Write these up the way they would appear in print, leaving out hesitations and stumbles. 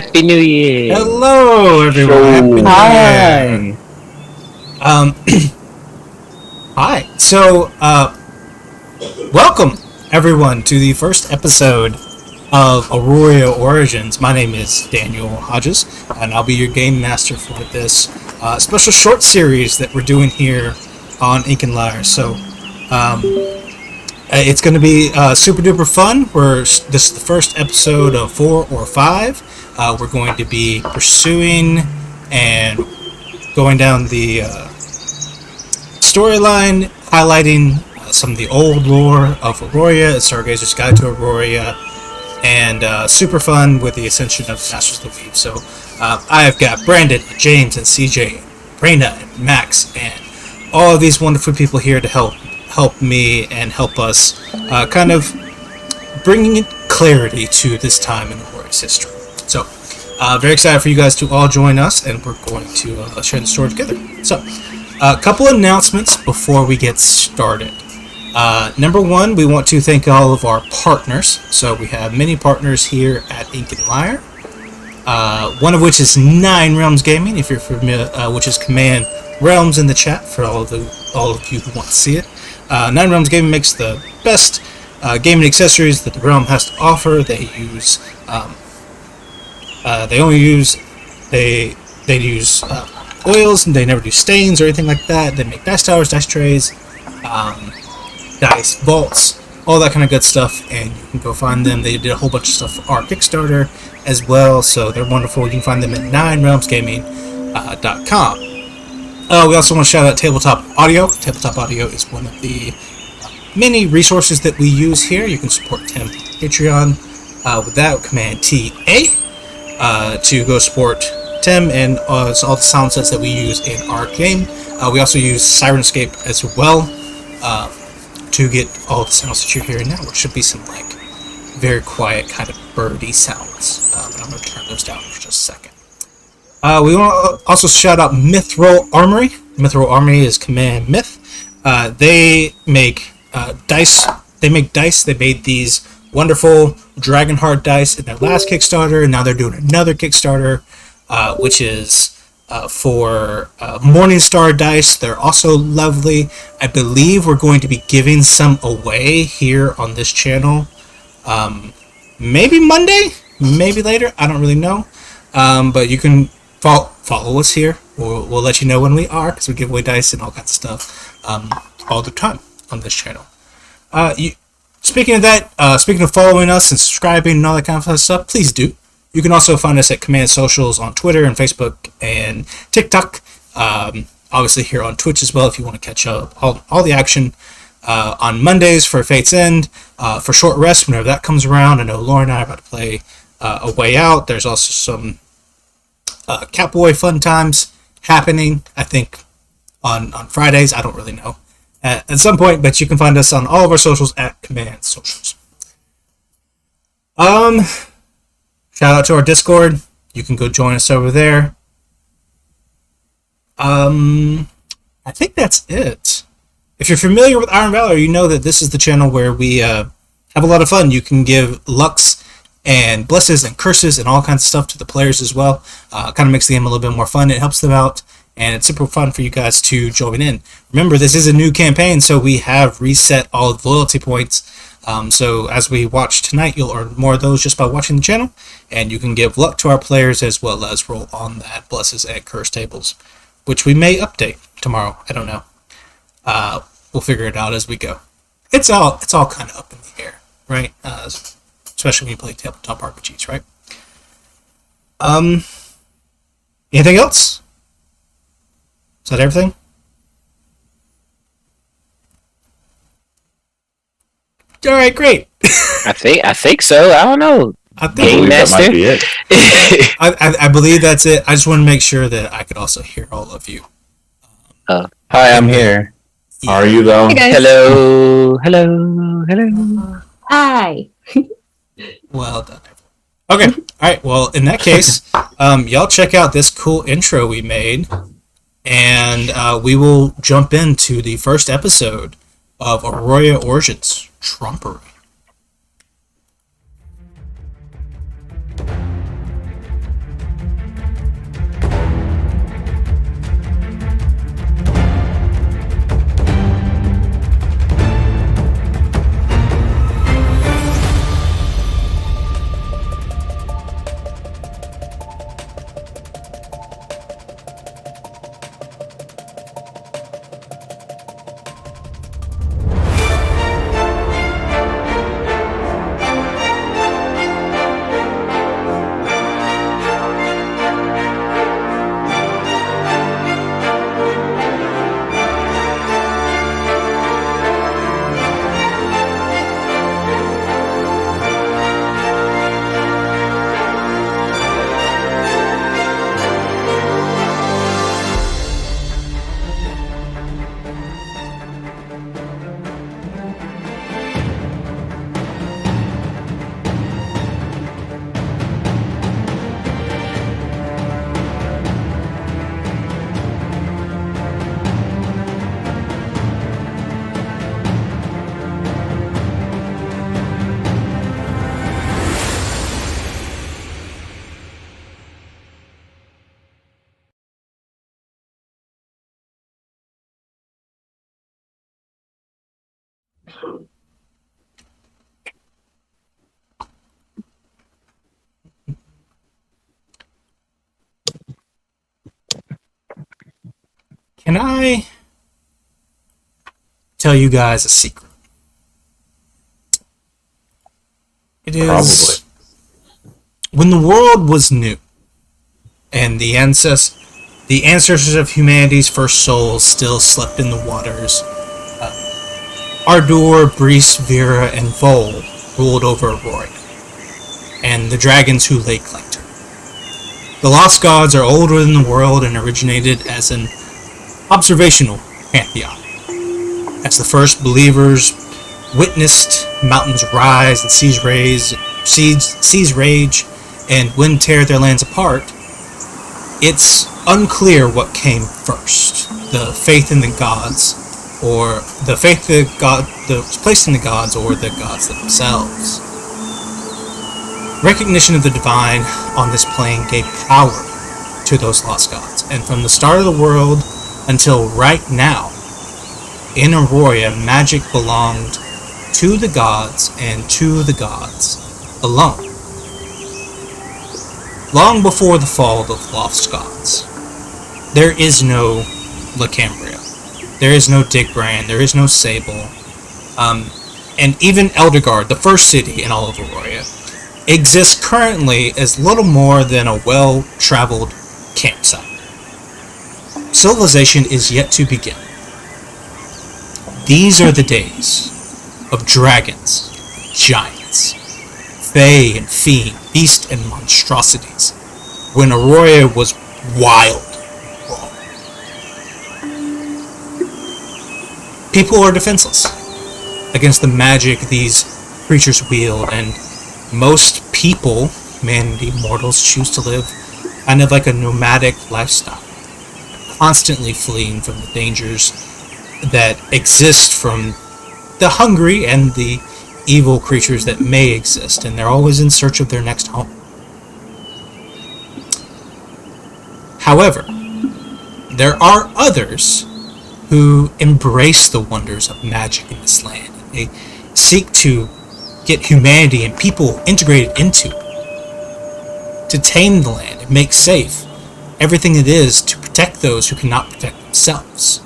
Happy New Year. Hello, everyone. Happy New Year. Hi. So, welcome everyone to the first episode of Aroria Origins. My name is Daniel Hodges, and I'll be your game master for this special short series that we're doing here on Ink and Lyre. So, it's going to be super duper fun. This is the first episode of 4 or 5. We're going to be pursuing and going down the storyline, highlighting some of the old lore of Aroria, a Stargazer's Guide to Aroria, and super fun with the Ascension of Masters of the Weave. So I've got Brandon, James, and CJ, Raina, and Max, and all of these wonderful people here to help me and help us kind of bringing clarity to this time in Aroria's history. So, very excited for you guys to all join us, and we're going to share the story together. So, a couple announcements before we get started. Number one, we want to thank all of our partners. So, we have many partners here at Ink and Lyre, one of which is 9 Realms Gaming, if you're familiar, which is Command Realms in the chat for all of you who want to see it. 9 Realms Gaming makes the best gaming accessories that the Realm has to offer. They use oils, and they never do stains or anything like that. They make dice towers, dice trays, dice vaults, all that kind of good stuff, and you can go find them. They did a whole bunch of stuff for our Kickstarter as well, so they're wonderful. You can find them at 9realmsgaming.com. We also want to shout out Tabletop Audio. Tabletop Audio is one of the many resources that we use here. You can support Tim on Patreon with that, command TA to go support Tim and all the sound sets that we use in our game. We also use Sirenscape as well to get all the sounds that you're hearing now, which should be some like very quiet kind of birdie sounds. But I'm going to turn those down for just a second. We want to also shout out Mithril Armory. Mithril Armory is Command Myth. They make dice. They make dice. They made these wonderful Dragonheart dice in their last Kickstarter, and now they're doing another Kickstarter, which is for Morningstar dice. They're also lovely. I believe we're going to be giving some away here on this channel. Maybe Monday, maybe later. I don't really know. But you can follow us here. We'll let you know when we are, because we give away dice and all kinds of stuff all the time on this channel. Speaking of that, speaking of following us and subscribing and all that kind of stuff, please do. You can also find us at Command Socials on Twitter and Facebook and TikTok. Obviously here on Twitch as well if you want to catch up all the action. On Mondays for Fate's End, for Short Rest whenever that comes around. I know Laura and I are about to play A Way Out. There's also some Catboy fun times happening, I think, on Fridays. I don't really know. At some point, but you can find us on all of our socials at Command Socials. Shout out to our Discord. You can go join us over there. I think that's it. If you're familiar with Iron Valor, you know that this is the channel where we have a lot of fun. You can give Lux and blesses and curses and all kinds of stuff to the players as well. Kind of makes the game a little bit more fun. It helps them out, and it's super fun for you guys to join in. Remember, this is a new campaign, so we have reset all of the loyalty points. So as we watch tonight, you'll earn more of those just by watching the channel, and you can give luck to our players as well as roll on that blesses and curse tables, which we may update tomorrow. I don't know. We'll figure it out as we go. It's all kind of up in the air, right? Especially when you play tabletop RPGs, right? Anything else? Is that everything? All right, great. I think so. I don't know. Game Master. That might be it. I believe that's it. I just want to make sure that I could also hear all of you. Hi, I'm here. Yeah. Are you though? Hey guys. Hello. Hi. Well done. Okay. All right. Well, in that case, y'all check out this cool intro we made, and we will jump into the first episode of Aroria Origins, Tromperie. Can I tell you guys a secret? It is Probably. when the world was new, and the ancestors of humanity's first souls still slept in the waters. Ardor, Brees, Vera, and Vol ruled over Aroria, and the dragons who lay claim to her. The Lost Gods are older than the world and originated as an observational pantheon. As the first believers witnessed mountains rise and seas rage, and wind tear their lands apart, it's unclear what came first: the faith in the gods, or the faith that was placed in the gods, or the gods themselves. Recognition of the divine on this plane gave power to those lost gods, and from the start of the world until right now, in Aroria, magic belonged to the gods and to the gods alone. Long before the fall of the lost gods, there is no Lacambria. There is no Digbrand, there is no Sable, and even Eldergard, the first city in all of Aroria, exists currently as little more than a well-traveled campsite. Civilization is yet to begin. These are the days of dragons, giants, fae and fiend, beasts and monstrosities, when Aroria was wild. People are defenseless against the magic these creatures wield, and most people, humanity, mortals, choose to live kind of like a nomadic lifestyle, constantly fleeing from the dangers that exist from the hungry and the evil creatures that may exist, and they're always in search of their next home. However, there are others who embrace the wonders of magic in this land. They seek to get humanity and people integrated into it, to tame the land and make safe everything it is, to protect those who cannot protect themselves.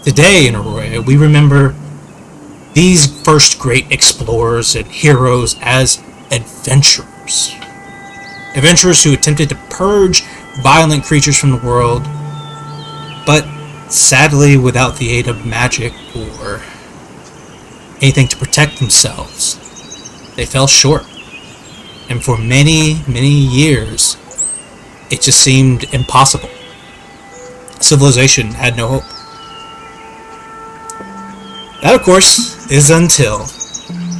Today in Aroria, we remember these first great explorers and heroes as adventurers. Adventurers who attempted to purge violent creatures from the world, but sadly without the aid of magic or anything to protect themselves, they fell short. And for many, many years, it just seemed impossible. Civilization had no hope. That, of course, is until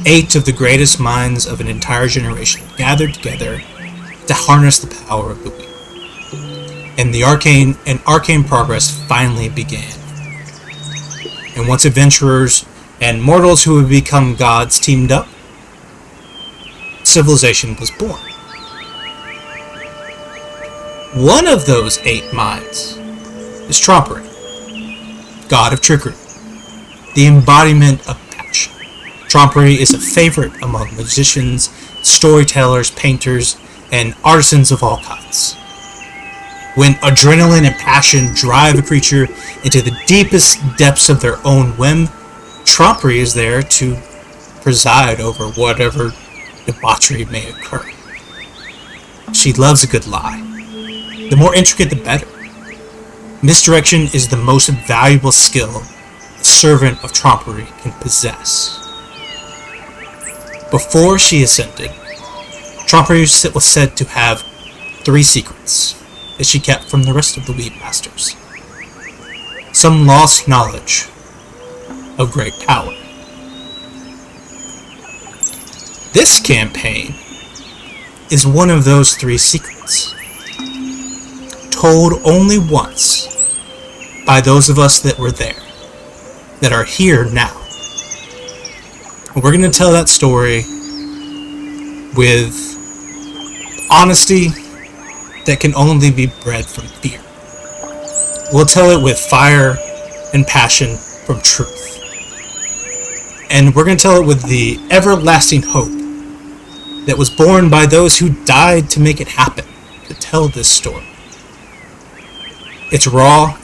8 of the greatest minds of an entire generation gathered together to harness the power of the wheel. And arcane progress finally began. And once adventurers and mortals who would become gods teamed up, civilization was born. One of those 8 minds is Tromperie, god of trickery, the embodiment of passion. Tromperie is a favorite among magicians, storytellers, painters, and artisans of all kinds. When adrenaline and passion drive a creature into the deepest depths of their own whim, Tromperie is there to preside over whatever debauchery may occur. She loves a good lie. The more intricate, the better. Misdirection is the most valuable skill a servant of Tromperie can possess. Before she ascended, Tromperie was said to have 3 secrets that she kept from the rest of the Weed Masters. Some lost knowledge of great power. This campaign is one of those 3 secrets, told only once by those of us that were there, that are here now. And we're going to tell that story with honesty that can only be bred from fear. We'll tell it with fire and passion from truth. And we're going to tell it with the everlasting hope that was born by those who died to make it happen, to tell this story. It's raw,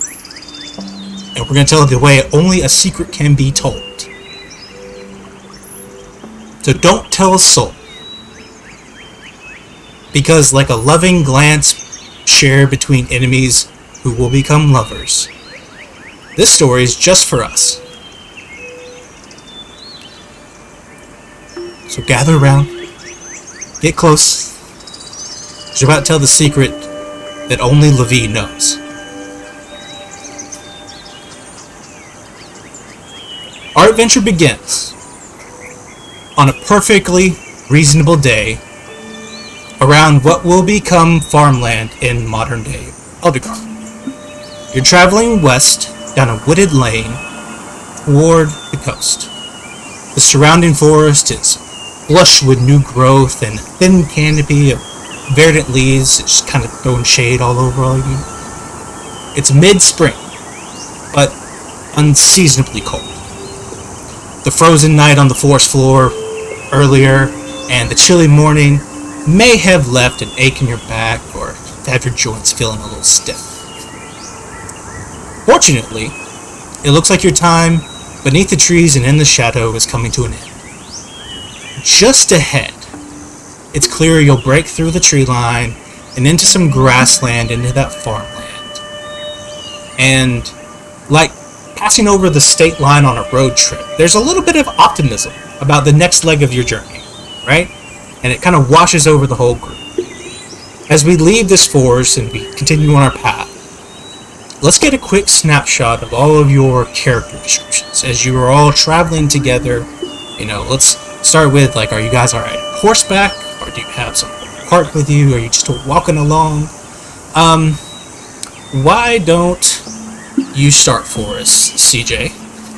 and we're going to tell it the way only a secret can be told. So don't tell a soul. Because like a loving glance shared between enemies who will become lovers, this story is just for us. So gather around, get close, because you're about to tell the secret that only Levi knows. Our adventure begins on a perfectly reasonable day around what will become farmland in modern-day Eldergar. You're traveling west down a wooded lane toward the coast. The surrounding forest is lush with new growth and a thin canopy of verdant leaves that's just kind of throwing shade all over all of you. It's mid-spring, but unseasonably cold. The frozen night on the forest floor earlier and the chilly morning may have left an ache in your back or have your joints feeling a little stiff. Fortunately, it looks like your time beneath the trees and in the shadow is coming to an end. Just ahead, it's clear you'll break through the tree line and into some grassland, into that farmland. And like passing over the state line on a road trip, there's a little bit of optimism about the next leg of your journey, right? And it kind of washes over the whole group. As we leave this forest and we continue on our path, let's get a quick snapshot of all of your character descriptions as you are all traveling together. You know, let's start with, like, are you guys alright horseback? Or do you have some cart with you? Are you just walking along? Why don't you start for us, CJ?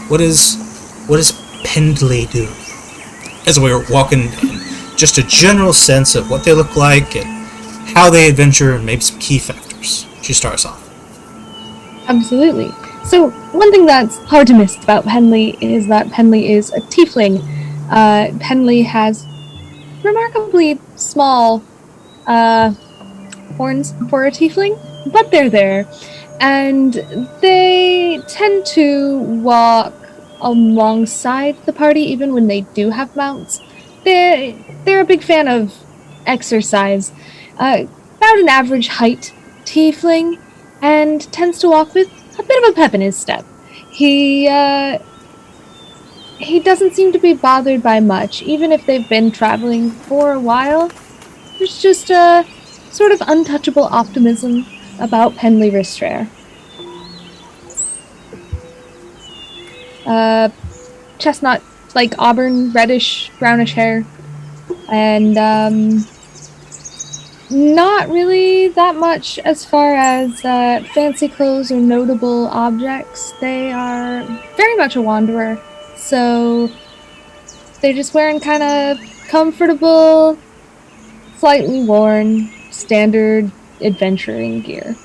What does Pendley do? As we were walking in, just a general sense of what they look like and how they adventure and maybe some key factors. She starts off. Absolutely. So, one thing that's hard to miss about Pendley is that Pendley is a tiefling. Pendley has remarkably small horns for a tiefling, but they're there. And they tend to walk alongside the party even when they do have mounts. They're a big fan of exercise. About an average height tiefling, and tends to walk with a bit of a pep in his step. He doesn't seem to be bothered by much, even if they've been traveling for a while. There's just a sort of untouchable optimism about Pendley Ristrair. Chestnut, like auburn, reddish, brownish hair, and not really that much as far as fancy clothes or notable objects. They are very much a wanderer, so they're just wearing kind of comfortable, slightly worn, standard adventuring gear.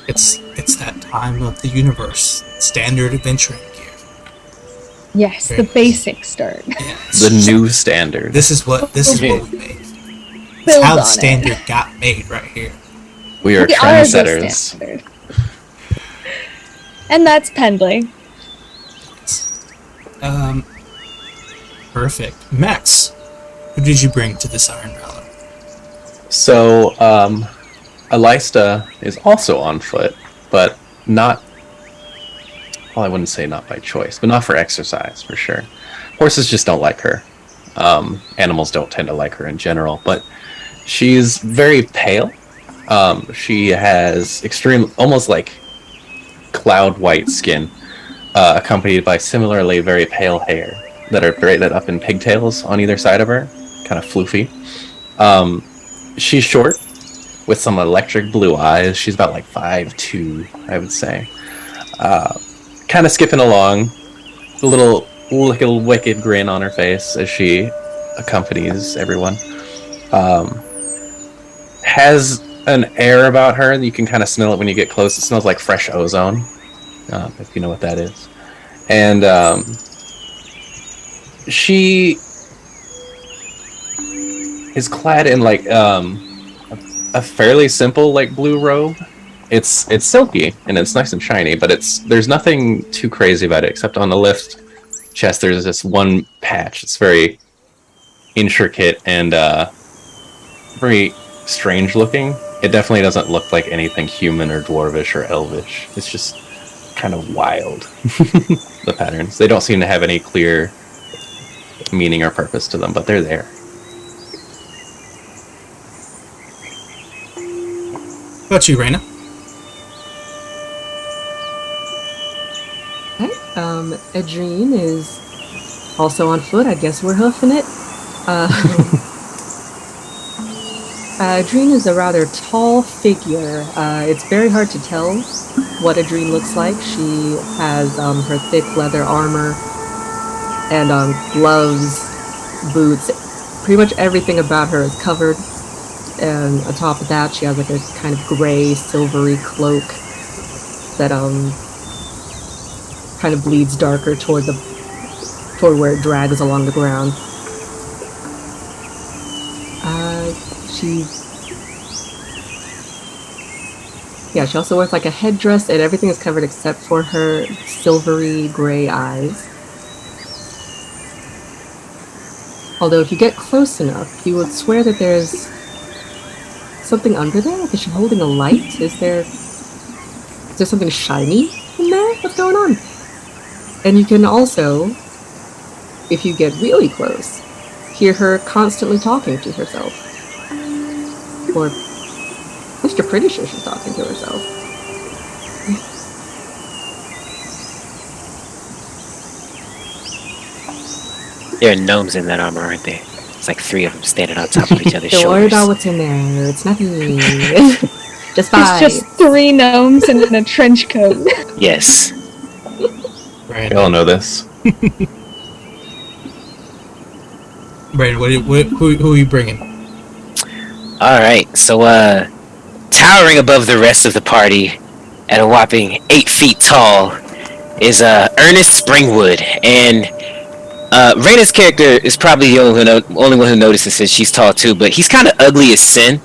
It's that time of the universe. Standard adventuring gear. Yes, Very the basic start. Yes. The new standard. This is what we made. It's Build how the on standard it. got made right here. We are We are the trendsetters. standard. And that's Pendley. Perfect. Max, who did you bring to this Iron Valor? So, Alista is also on foot, but not, well, I wouldn't say not by choice, but not for exercise, for sure. Horses just don't like her. Animals don't tend to like her in general, but she's very pale. She has extreme, almost like cloud white skin, accompanied by similarly very pale hair that are braided up in pigtails on either side of her, kind of floofy. She's short, with some electric blue eyes. She's about like 5'2", I would say. Kind of skipping along, a little wicked grin on her face as she accompanies everyone. Has an air about her, and you can kind of smell it when you get close. It smells like fresh ozone, if you know what that is. And She is clad in like a fairly simple like blue robe. It's silky and it's nice and shiny, but there's nothing too crazy about it except on the left chest there's this one patch. It's very intricate and very strange looking. It definitely doesn't look like anything human or dwarvish or elvish. It's just kind of wild. The patterns. They don't seem to have any clear meaning or purpose to them, but they're there. What about you, Raina? Adrene is also on foot. I guess we're hoofing it. Adrene is a rather tall figure. It's very hard to tell what Adrene looks like. She has her thick leather armor and gloves, boots. Pretty much everything about her is covered. And on top of that, she has like a kind of gray, silvery cloak that kind of bleeds darker toward where it drags along the ground. She also wears like a headdress, and everything is covered except for her silvery gray eyes. Although if you get close enough, you would swear that there's something under there. Like, is she holding a light? Is there something shiny in there? What's going on? And you can also, if you get really close, hear her constantly talking to herself. Or at least you're pretty sure she's talking to herself. There are gnomes in that armor, aren't there? It's like 3 of them standing on top of each other's Don't shoulders. worry about what's in there. It's nothing. Just 5. It's just 3 gnomes in a trench coat. Yes. Right. We all know this. Brandon, who are you bringing? Alright, so, towering above the rest of the party, at a whopping 8 feet tall, is, Ernest Springwood, and, Raina's character is probably the only one who notices since she's tall too, but he's kind of ugly as sin.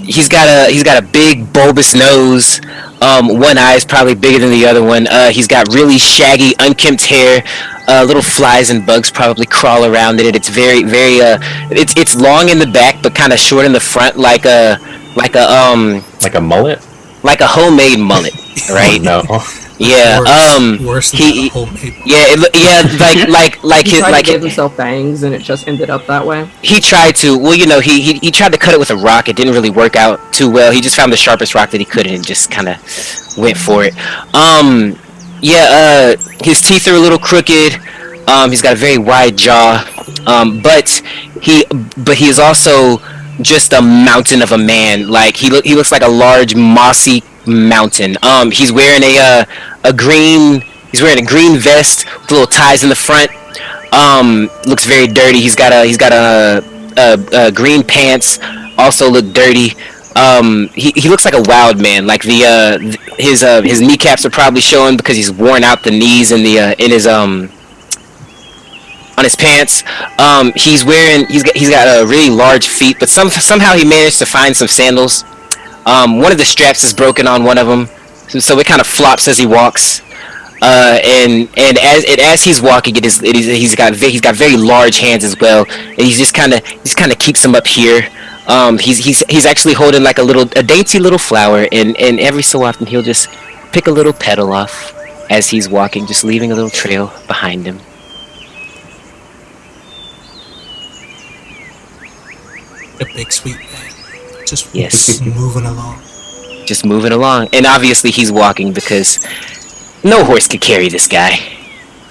He's got a big bulbous nose. One eye is probably bigger than the other one. He's got really shaggy, unkempt hair. Little flies and bugs probably crawl around it. It's very, very. It's long in the back, but kind of short in the front, like a mullet, like a homemade mullet, right? No. Yeah. Worse than a homemade. Yeah. Like he his tried like to give himself bangs, and it just ended up that way. He tried to. Well, he tried to cut it with a rock. It didn't really work out too well. He just found the sharpest rock that he could and just kind of went for it. His teeth are a little crooked. He's got a very wide jaw. But he is also just a mountain of a man. Like he looks like a large mossy mountain. He's wearing a green vest with little ties in the front. Looks very dirty. He's got a green pants, also look dirty. He looks like a wild man. Like his kneecaps are probably showing because he's worn out the knees in his on his pants. He's got a really large feet, but somehow he managed to find some sandals. One of the straps is broken on one of them, so it kind of flops as he walks. And as he's walking, he's got very large hands as well, and he just kind of keeps them up here. He's actually holding like a dainty little flower, and every so often he'll just pick a little petal off as he's walking, just leaving a little trail behind him. A big sweet man. Yes. moving along. Just moving along, and obviously he's walking because no horse could carry this guy.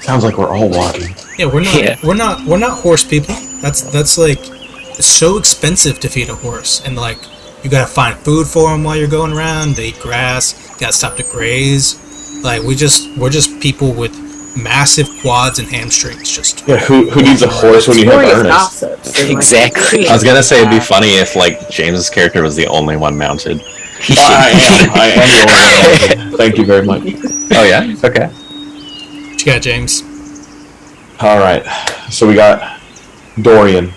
Sounds like we're all walking. Yeah, we're not horse people. That's like, it's so expensive to feed a horse, and like you gotta find food for them while you're going around. They eat grass. You gotta stop to graze. Like we're just people with massive quads and hamstrings. Just who needs a horse when you have Ernest? Exactly. I was gonna say it'd be funny if like James's character was the only one mounted. I am the only one mounted. Thank you very much. Oh yeah, okay. What you got, James? All right. So we got Dorian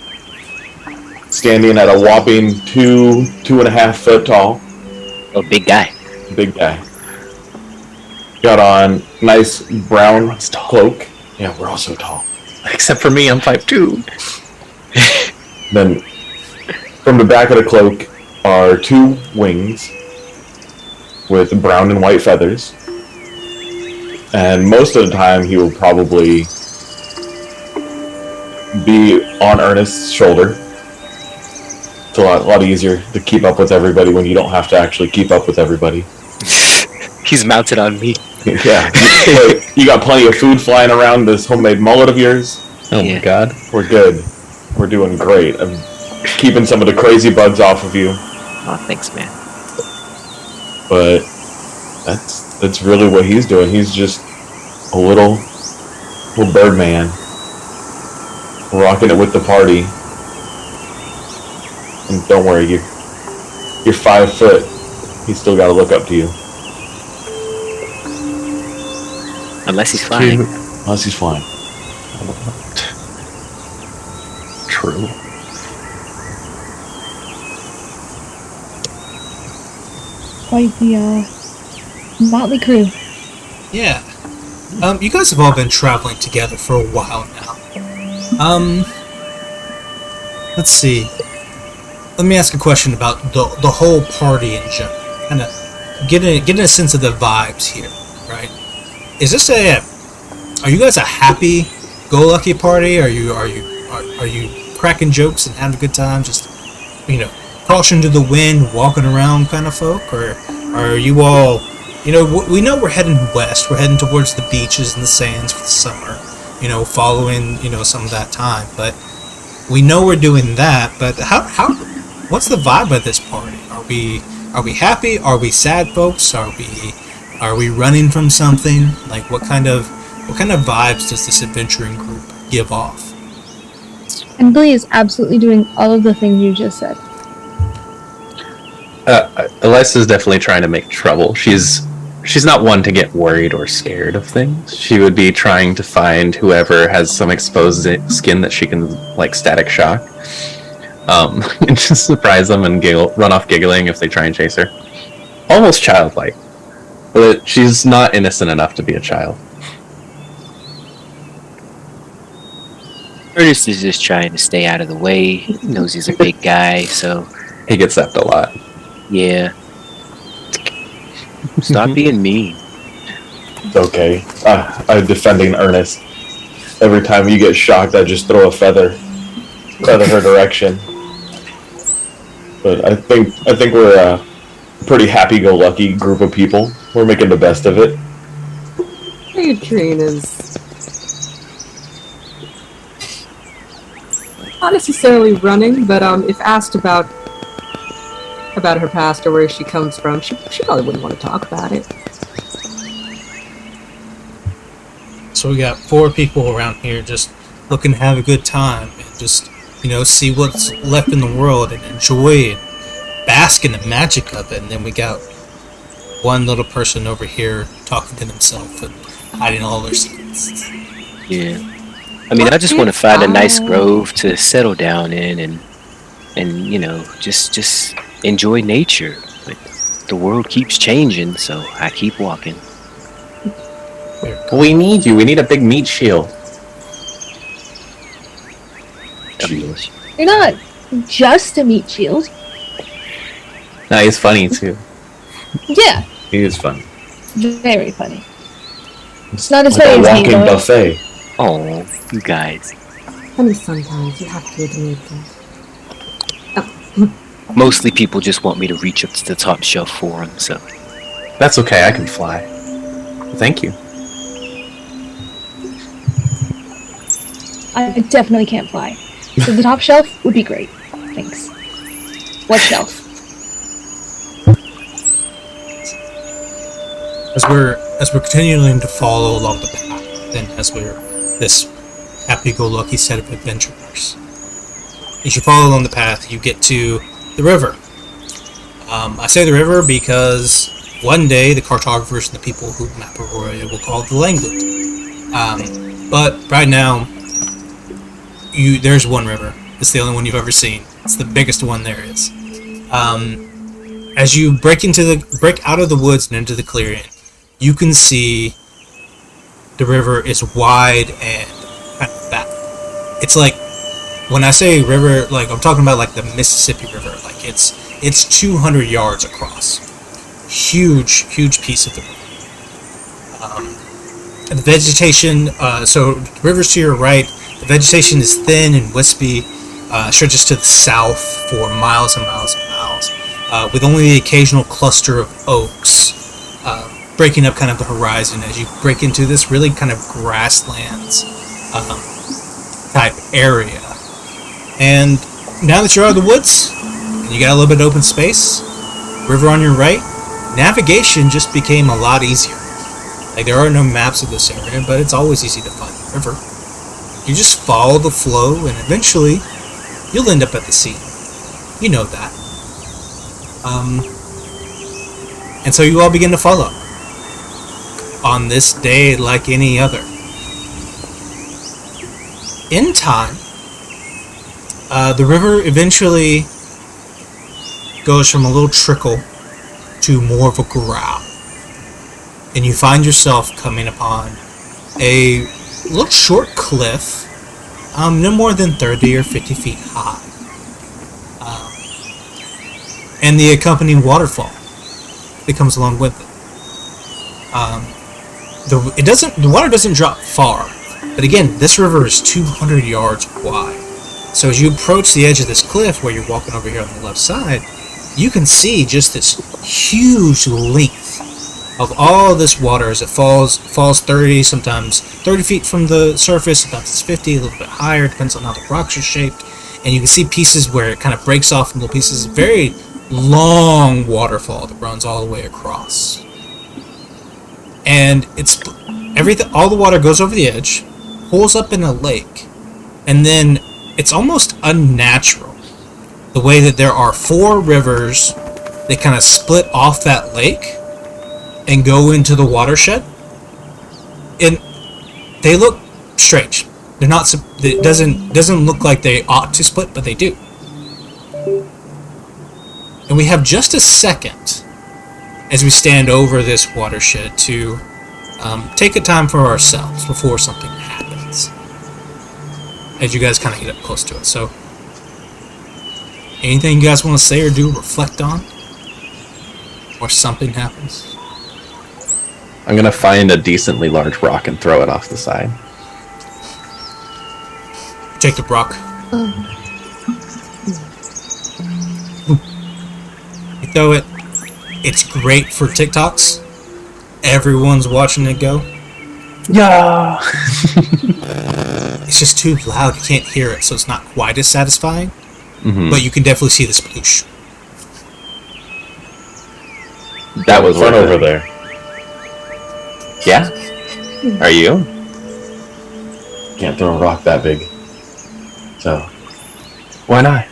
standing at a whopping 2.5 foot tall. Oh, big guy. Big guy. Got on nice brown cloak. Yeah, we're all so tall. Except for me, I'm 5'2". Then from the back of the cloak are 2 wings with brown and white feathers. And most of the time he will probably be on Ernest's shoulder. It's a lot easier to keep up with everybody when you don't have to actually keep up with everybody. He's mounted on me. Yeah. You got plenty of food flying around this homemade mullet of yours. Oh my god. We're good. We're doing great. I'm keeping some of the crazy bugs off of you. Oh, thanks, man. But that's really what he's doing. He's just a little bird man, rocking it with the party. And don't worry, you're 5 foot. He's still got to look up to you. Unless he's flying. Unless he's flying. True. Quite the motley crew. Yeah. You guys have all been traveling together for a while now. Let's see. Let me ask a question about the whole party in general. Kind of getting a sense of the vibes here, right? Is this are you guys a happy-go-lucky party? Are you cracking jokes and having a good time? Just, caution to the wind, walking around kind of folk? Or are you all, we know we're heading west. We're heading towards the beaches and the sands for the summer, following, some of that time. But we know we're doing that. But what's the vibe of this party? Are we happy? Are we sad folks? Are we running from something? Like, what kind of vibes does this adventuring group give off? And Billy is absolutely doing all of the things you just said. Alyssa's definitely trying to make trouble. She's not one to get worried or scared of things. She would be trying to find whoever has some exposed skin that she can, static shock. And just surprise them and run off giggling if they try and chase her. Almost childlike. But she's not innocent enough to be a child. Ernest is just trying to stay out of the way. He knows he's a big guy, so... He gets zapped a lot. Yeah. Stop being mean. It's okay. I'm defending Ernest. Every time you get shocked, I just throw a feather her direction. But I think we're a pretty happy-go-lucky group of people. We're making the best of it. Adrian is not necessarily running, but if asked about her past or where she comes from, she probably wouldn't want to talk about it. So we got 4 people around here just looking to have a good time and just, see what's left in the world and enjoy and bask in the magic of it. And then we got one little person over here talking to themselves and hiding all their secrets. Yeah. I mean, I just want to find a nice grove to settle down in and just enjoy nature. But the world keeps changing, so I keep walking. We need you. We need a big meat shield. You're not just a meat shield. No, he's funny too. Yeah, He is funny. very funny. It's not as Like funny a as me, walking though. buffet. Oh, you guys. Funny sometimes. You have to admit that. Mostly people just want me to reach up to the top shelf for them, so... That's okay. I can fly. Thank you. I definitely can't fly. So the top shelf would be great. Thanks. What shelf? As we're continuing to follow along the path, and as we're this happy-go-lucky set of adventurers, as you follow along the path, you get to the river. I say the river because one day the cartographers and the people who map Aroria will call it the Langland. But right now, there's one river. It's the only one you've ever seen. It's the biggest one there is. As you break out of the woods and into the clearing, you can see the river is wide and kind of fat. It's like, when I say river, like I'm talking about like the Mississippi River. Like it's 200 yards across. Huge piece of the river. The vegetation, so the rivers to your right, the vegetation is thin and wispy, stretches to the south for miles and miles and miles, with only the occasional cluster of oaks breaking up kind of the horizon as you break into this really kind of grasslands type area. And now that you're out of the woods, and you got a little bit of open space, river on your right, navigation just became a lot easier. Like, there are no maps of this area, but it's always easy to find the river. You just follow the flow, and eventually, you'll end up at the sea. You know that. And so you all begin to follow. On this day, like any other. In time, the river eventually goes from a little trickle to more of a growl. And you find yourself coming upon a little short cliff, no more than 30 or 50 feet high. And the accompanying waterfall that comes along with it. The water doesn't drop far, but again, this river is 200 yards wide. So as you approach the edge of this cliff, where you're walking over here on the left side, you can see just this huge length of all this water as it falls 30, sometimes 30 feet from the surface, sometimes it's 50, a little bit higher, depends on how the rocks are shaped. And you can see pieces where it kind of breaks off in little pieces. Very long waterfall that runs all the way across. And it's everything. All the water goes over the edge, pulls up in a lake, and then it's almost unnatural the way that there are 4 rivers that kind of split off that lake and go into the watershed, and they look strange. They're not. It doesn't look like they ought to split, but they do. And we have just a second as we stand over this watershed to take a time for ourselves before something happens. As you guys kind of get up close to it. So, anything you guys want to say or do, reflect on, or something happens? I'm gonna find a decently large rock and throw it off the side. Take the rock. You throw it. It's great for TikToks. Everyone's watching it go. Yeah. It's just too loud. You can't hear it, so it's not quite as satisfying. Mm-hmm. But you can definitely see the sploosh. That was Run worth over it. there. Yeah? Are you? Can't throw a rock that big. So, Why not?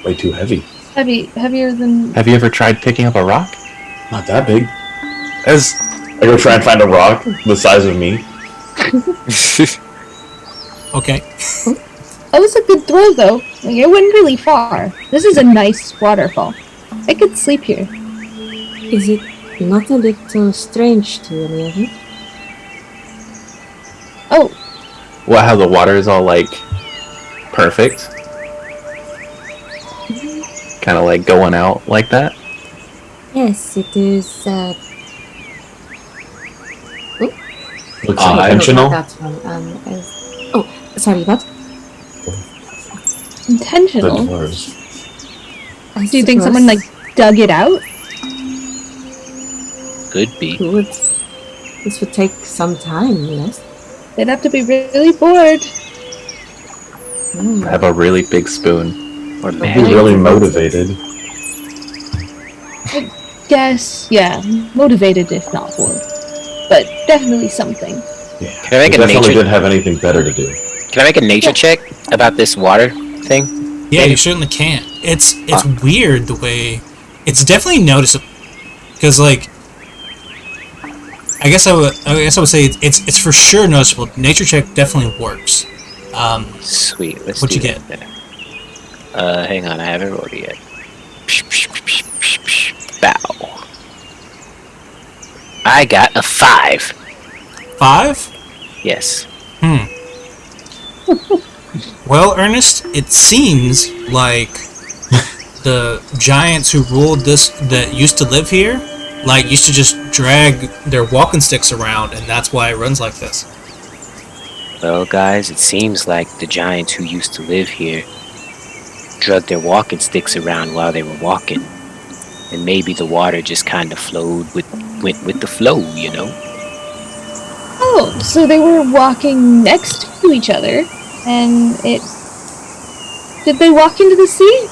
way too heavy. Heavier than. Have you ever tried picking up a rock? Not that big. As I go try and find a rock the size of me. Okay. That was a good throw, though. Like, it went really far. This is a nice waterfall. I could sleep here. Is it not a little strange to any of you? Oh, what? How the water is all like perfect, kind of like going out like that. Yes, it is. Looks I don't intentional. That one. Oh, sorry. What? intentional. The doors. Do you think someone, like, dug it out? Could be. Could. This would take some time, yes. They'd have to be really bored. I have a really big spoon. Or He's magic. really motivated. Guess, yeah, motivated if not bored. But definitely something. Yeah. Can I make He a definitely nature? didn't have anything better to do. Can I make a nature check about this water thing? Yeah, you certainly can. It's weird the way it's definitely noticeable because, like, I guess I would say it's for sure noticeable. Nature check definitely works. Sweet. Let's What'd do you that then. Hang on, I haven't rolled it yet. Bow. I got a 5. 5? Yes. Well, Ernest, it seems like the giants who ruled this, that used to live here, like used to just drag their walking sticks around, and that's why it runs like this. Well, guys, it seems like the giants who used to live here drug their walking sticks around while they were walking, and maybe the water just kind of went with the flow, you know. Oh, so they were walking next to each other, and did they walk into the sea?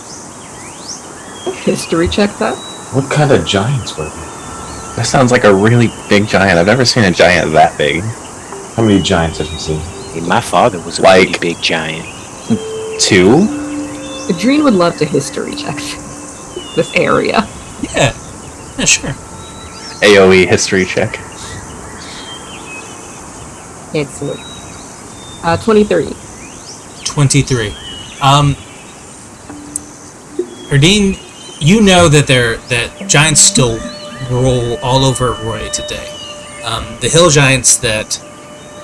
History check that. What kind of giants were they? That sounds like a really big giant. I've never seen a giant that big. How many giants have you seen? Hey, my father was a Like- pretty big giant. 2? Adrene would love to history check this area. Yeah, sure. AoE history check. Excellent. 23. 23. Erdine, you know that that giants still roll all over Aroria today. The hill giants that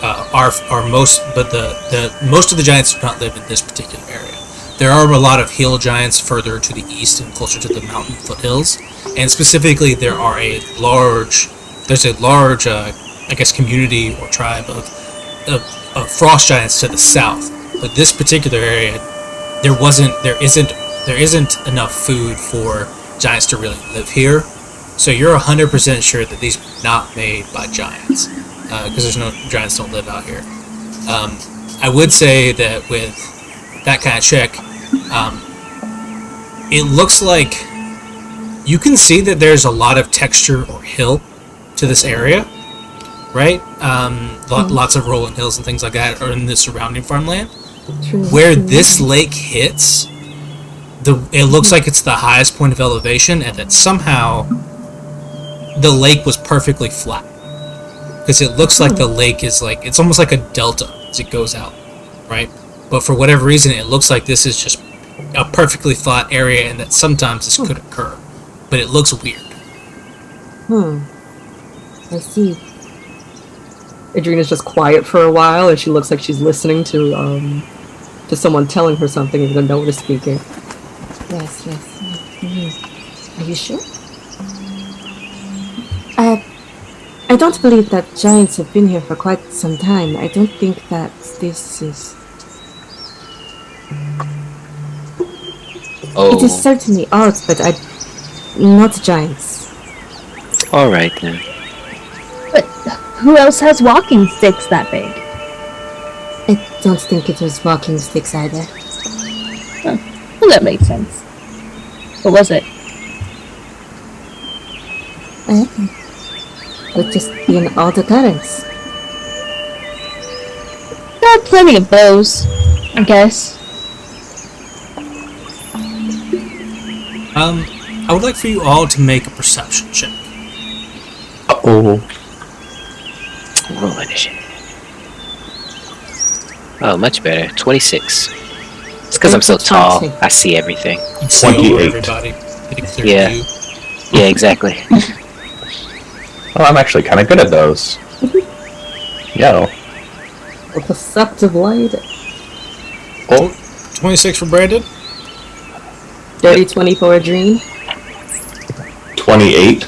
are most, but the most of the giants do not live in this particular area. There are a lot of hill giants further to the east and closer to the mountain foothills, and specifically there's a large, I guess, community or tribe of frost giants to the south. But this particular area, there isn't enough food for giants to really live here. So you're 100% sure that these were not made by giants, because there's no giants don't live out here. I would say that with that kind of check, it looks like you can see that there's a lot of texture or hill to this area, right? Lots of rolling hills and things like that are in the surrounding farmland. Where this lake hits, it looks like it's the highest point of elevation, and that somehow the lake was perfectly flat. Because it looks like the lake is it's almost like a delta as it goes out, right? But for whatever reason, it looks like this is just a perfectly flat area, and that sometimes this could occur. But it looks weird. I see. Adrena's just quiet for a while, and she looks like she's listening to someone telling her something, even though no one is speaking. Yes. Are you sure? I don't believe that giants have been here for quite some time. I don't think that this is... Oh. It is certainly odd, but not giants. All right then. But who else has walking sticks that big? I don't think it was walking sticks either. Well, that makes sense. What was it? Would just be an odd occurrence. There are plenty of those, I guess. I would like for you all to make a perception check. Uh-oh. Roll initiative. Oh, much better. 26. It's because I'm so tall. I see everything. You see 28. everybody. Get a clear Yeah. view. Yeah, exactly. Well, I'm actually kind of good at those. Yo. A perceptive light. Oh, 26 for Brandon. Dirty 20 for Adrene. 28.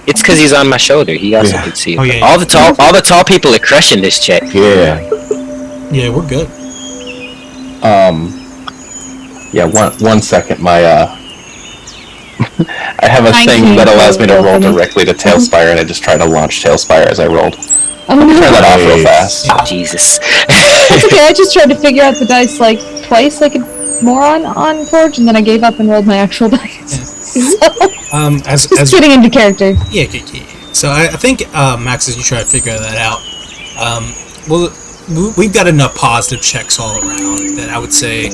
It's because he's on my shoulder. He also Yeah. could see. Oh, yeah. All the tall people are crushing this check. Yeah. Yeah, we're good. yeah, one second. My, I have a I thing can't that allows me to roll roll open it. directly to Tailspire, and I just tried to launch Tailspire as I rolled. Oh no. Turn that off real Nice. fast. Jesus. It's okay, I just tried to figure out the dice twice like a moron on Forge, and then I gave up and rolled my actual dice. As Just getting into character. yeah. So I think Max, as you try to figure that out, well, we've got enough positive checks all around that I would say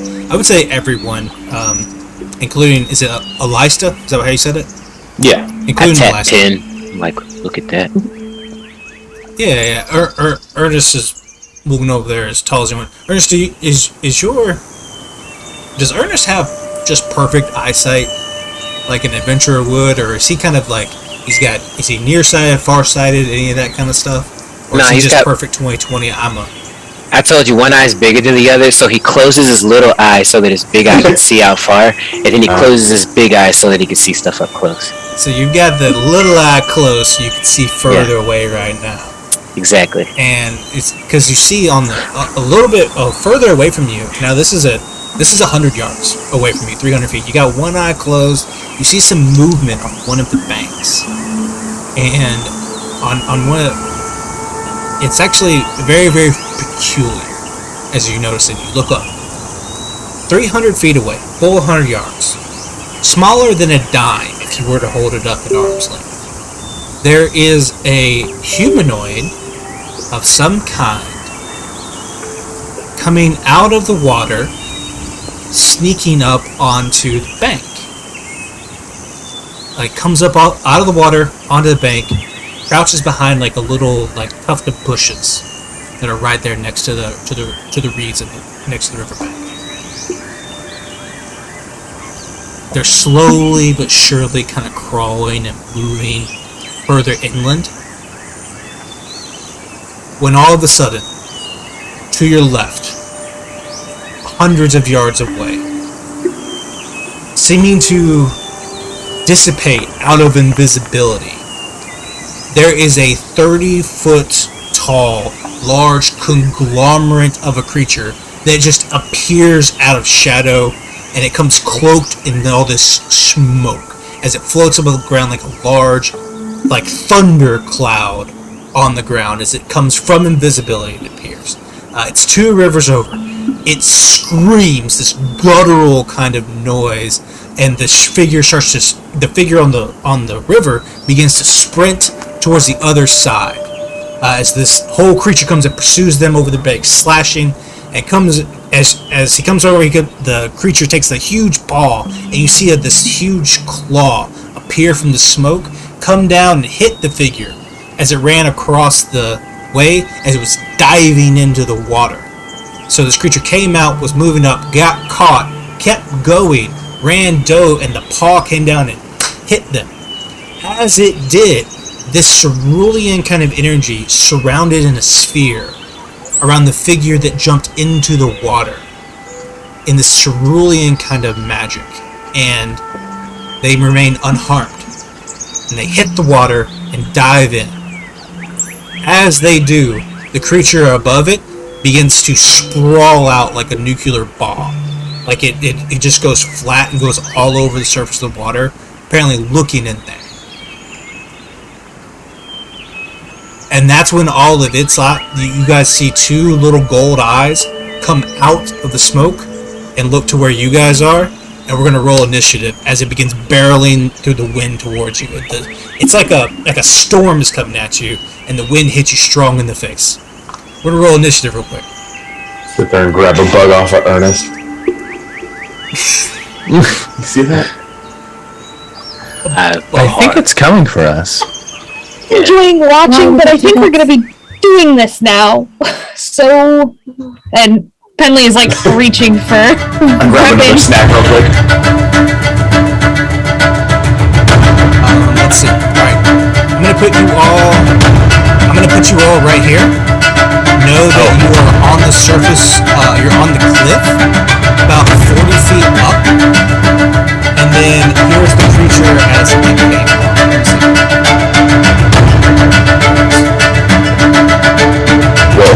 everyone, including, is it Alista? Is that how you said it? Yeah. I including the tap last 10. I'm like, look at that. Yeah. Ernest is moving over there as tall as he went. Ernest, does Ernest have just perfect eyesight, like an adventurer would, or is he kind of like is he nearsighted, farsighted, any of that kind of stuff? Or is he He's just got perfect 20/20? I told you one eye's bigger than the other, so he closes his little eye so that his big eye can see out far, and then he closes his big eye so that he can see stuff up close. So you've got the little eye close, so you can see further away right now. Exactly. And it's because you see on a little bit further away from you. Now this is 100 yards away from you, 300 feet. You got one eye closed. You see some movement on one of the banks, and on one of it's actually very, very peculiar as you notice it. You look up. 300 feet away, full 100 yards. Smaller than a dime if you were to hold it up at arm's length. There is a humanoid of some kind coming out of the water, sneaking up onto the bank. Like comes up out of the water onto the bank, crouches behind like a little tuft of bushes that are right there next to the reeds next to the riverbank. They're slowly but surely kind of crawling and moving further inland. When all of a sudden, to your left, hundreds of yards away, seeming to dissipate out of invisibility, there is a 30-foot tall, large conglomerate of a creature that just appears out of shadow, and it comes cloaked in all this smoke as it floats above the ground like a large, thunder cloud on the ground as it comes from invisibility. It appears. It's 2 rivers over. It screams this guttural kind of noise, and the figure the figure on the river begins to sprint towards the other side as this whole creature comes and pursues them over the bank, slashing, and comes as he comes over. The creature takes a huge paw, and you see this huge claw appear from the smoke, come down and hit the figure as it ran across the way as it was diving into the water. So this creature came out, was moving up, got caught, kept going, dove, and the paw came down and hit them. As it did, this cerulean kind of energy surrounded in a sphere around the figure that jumped into the water in this cerulean kind of magic, and they remain unharmed. And they hit the water and dive in. As they do, the creature above it begins to sprawl out like a nuclear bomb. Like it just goes flat and goes all over the surface of the water, apparently looking in there. And that's when all of its you guys see 2 little gold eyes come out of the smoke and look to where you guys are, and we're gonna roll initiative as it begins barreling through the wind towards you. It's like a storm is coming at you, and the wind hits you strong in the face. We're gonna roll initiative real quick. Sit there and grab a bug off of Ernest. You see that? I think it's coming for us. Enjoying watching, but I think we're going to be doing this now. So, and Penley is reaching for I'm grabbing another snack real quick. Let's see. Alright. I'm gonna put you all right here. Know that you are on the surface, you're on the cliff, about 40 feet up. And then here's the creature as it came along. Whoa.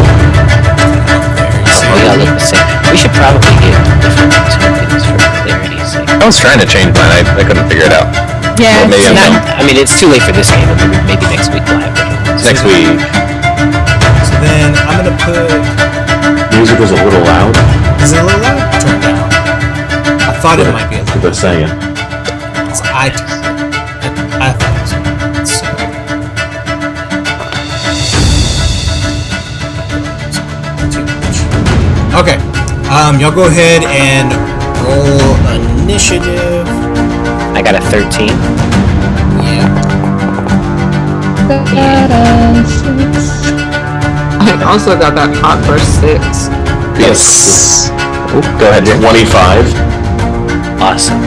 Y'all look the same. We should probably get different tokens for clarity's sake. I was trying to change mine. I couldn't figure it out. Yeah. Well, maybe It's too late for this game, but maybe next week we'll have different ones. next week. So then I'm gonna put. Music was a little loud. Is it a little loud? Turn it down. I thought it might be a That's little. what they're saying. So I thought it was. So. Okay. Y'all go ahead and roll initiative. I got a 13. Yeah. Six. I also got that hot for 6. Yes. Oh, go ahead, Jay. 25. Awesome.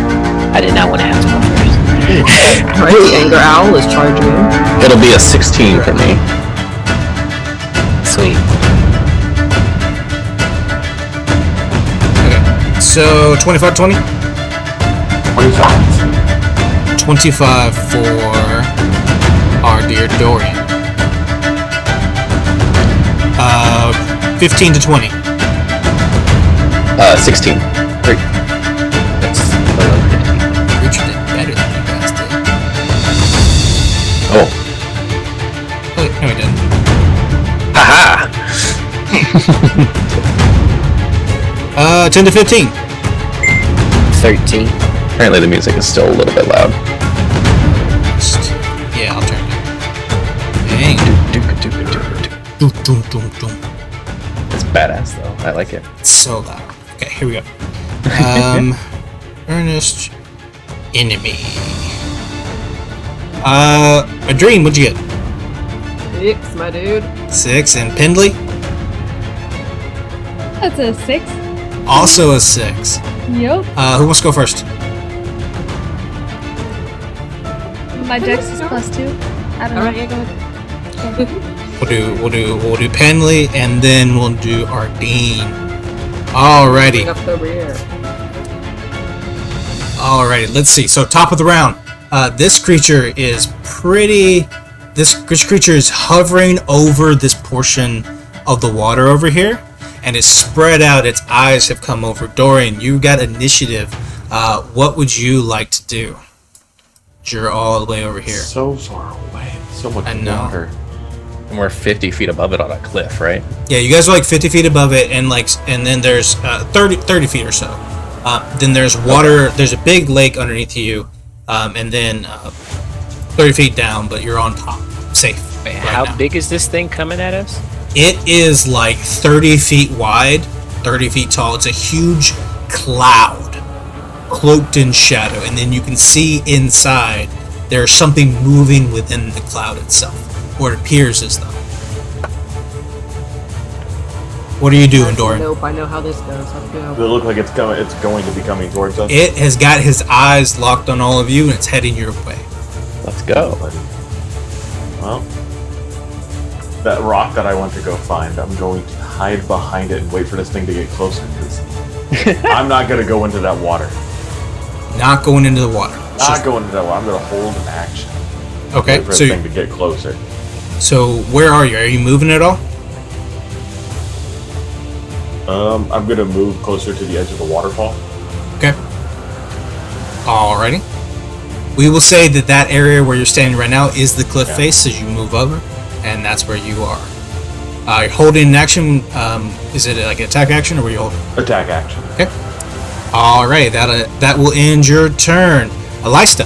I did not want to have to go first. Right, Anger Owl is charging you. It'll be a 16 for me. Sweet. Okay. So 25, 20? 25. 25 for our dear Dorian. 15 to 20. 16. That's below 15. Richard did better than you guys did. Oh. Oh, no, he didn't. Haha! 10 to 15. 13. Apparently the music is still a little bit loud. Yeah, I'll turn it. Dang. Doom, doom, doom, doom. It's badass though. I like it. It's so loud. Okay, here we go. Ernest. Enemy. A dream, what'd you get? 6, my dude. 6. And Pendley? That's a 6. Also a 6. Yup. Who wants to go first? My dex is +2. I don't know. Alright, yeah, go ahead. We'll do Penley, and then we'll do Ardeen. Bring Alrighty. up the rear. Alrighty, let's see. So top of the round. This creature is this creature is hovering over this portion of the water over here, and it's spread out. Its eyes have come over. Dorian, you got initiative. What would you like to do? You're all the way over here. So far away. So much I know. water. And we're 50 feet above it on a cliff, right? Yeah, you guys are like 50 feet above it, and then there's 30 feet or so. Then there's water. There's a big lake underneath you, and then 30 feet down, but you're on top, safe. Wait, right how now. big is this thing coming at us? It is like 30 feet wide, 30 feet tall. It's a huge cloud, cloaked in shadow, and then you can see inside there's something moving within the cloud itself, or it appears as though. What are you doing, Dorian? Nope, I know how this goes. Let's Does go. it look like it's coming? It's going to be coming towards us. It has got his eyes locked on all of you, and it's heading your way. Let's go. Well, that rock that I want to go find, I'm going to hide behind it and wait for this thing to get closer. Because I'm not going to go into that water. Not going into the water. Not going into that water. I'm going to hold an action. Okay, Wait for this thing to get closer. so where are you? Are you moving at all? I'm going to move closer to the edge of the waterfall. Okay. Alrighty. We will say that area where you're standing right now is the cliff face as you move over, and that's where you are. You're holding an action. Is it like an attack action, or were you holding? Attack action. Okay. Alright, that will end your turn. Alista.